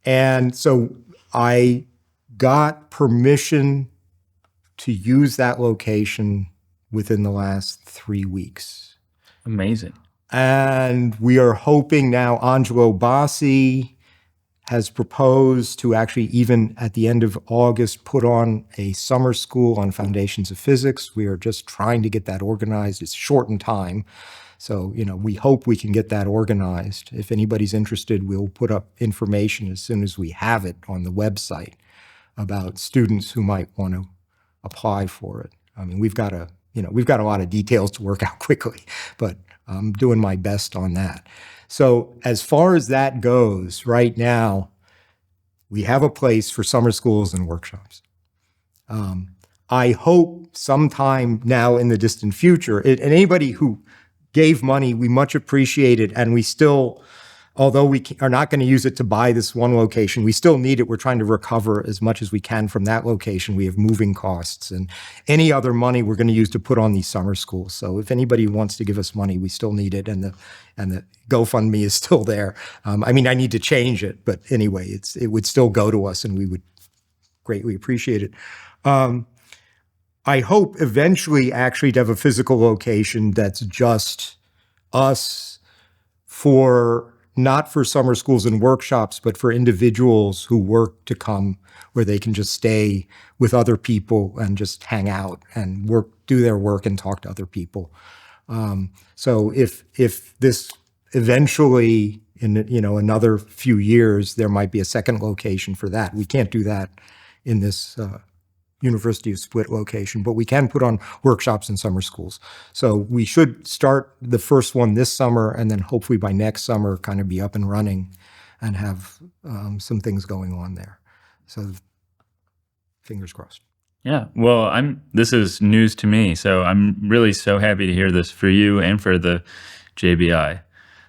And so I got permission to use that location within the last 3 weeks. Amazing. And we are hoping now Angelo Bassi has proposed to actually, even at the end of August, put on a summer school on Foundations of Physics. We are just trying to get that organized. It's short in time. So, we hope we can get that organized. If anybody's interested, we'll put up information as soon as we have it on the website about students who might want to apply for it. I mean, we've got a lot of details to work out quickly, but I'm doing my best on that. So as far as that goes, right now, we have a place for summer schools and workshops. I hope sometime now in the distant future, and anybody who gave money, we much appreciate it, and we still, although we are not going to use it to buy this one location, we still need it. We're trying to recover as much as we can from that location. We have moving costs and any other money we're going to use to put on these summer schools. So if anybody wants to give us money, we still need it, and the GoFundMe is still there. I need to change it, but anyway, it would still go to us, and we would greatly appreciate it. I hope eventually actually to have a physical location that's just us not for summer schools and workshops, but for individuals who work to come, where they can just stay with other people and just hang out and do their work and talk to other people. So if this eventually in another few years, there might be a second location for that. We can't do that in this University of Split location, but we can put on workshops in summer schools. So we should start the first one this summer, and then hopefully by next summer kind of be up and running and have some things going on there. So fingers crossed. Yeah, well, this is news to me, so I'm really so happy to hear this for you and for the JBI.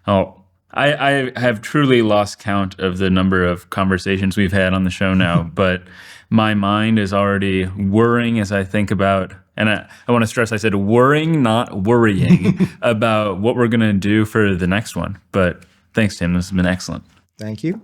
Oh, I have truly lost count of the number of conversations we've had on the show now, but my mind is already whirring as I think about, and I want to stress I said whirring, not worrying, about what we're going to do for the next one. But thanks, Tim. This has been excellent. Thank you.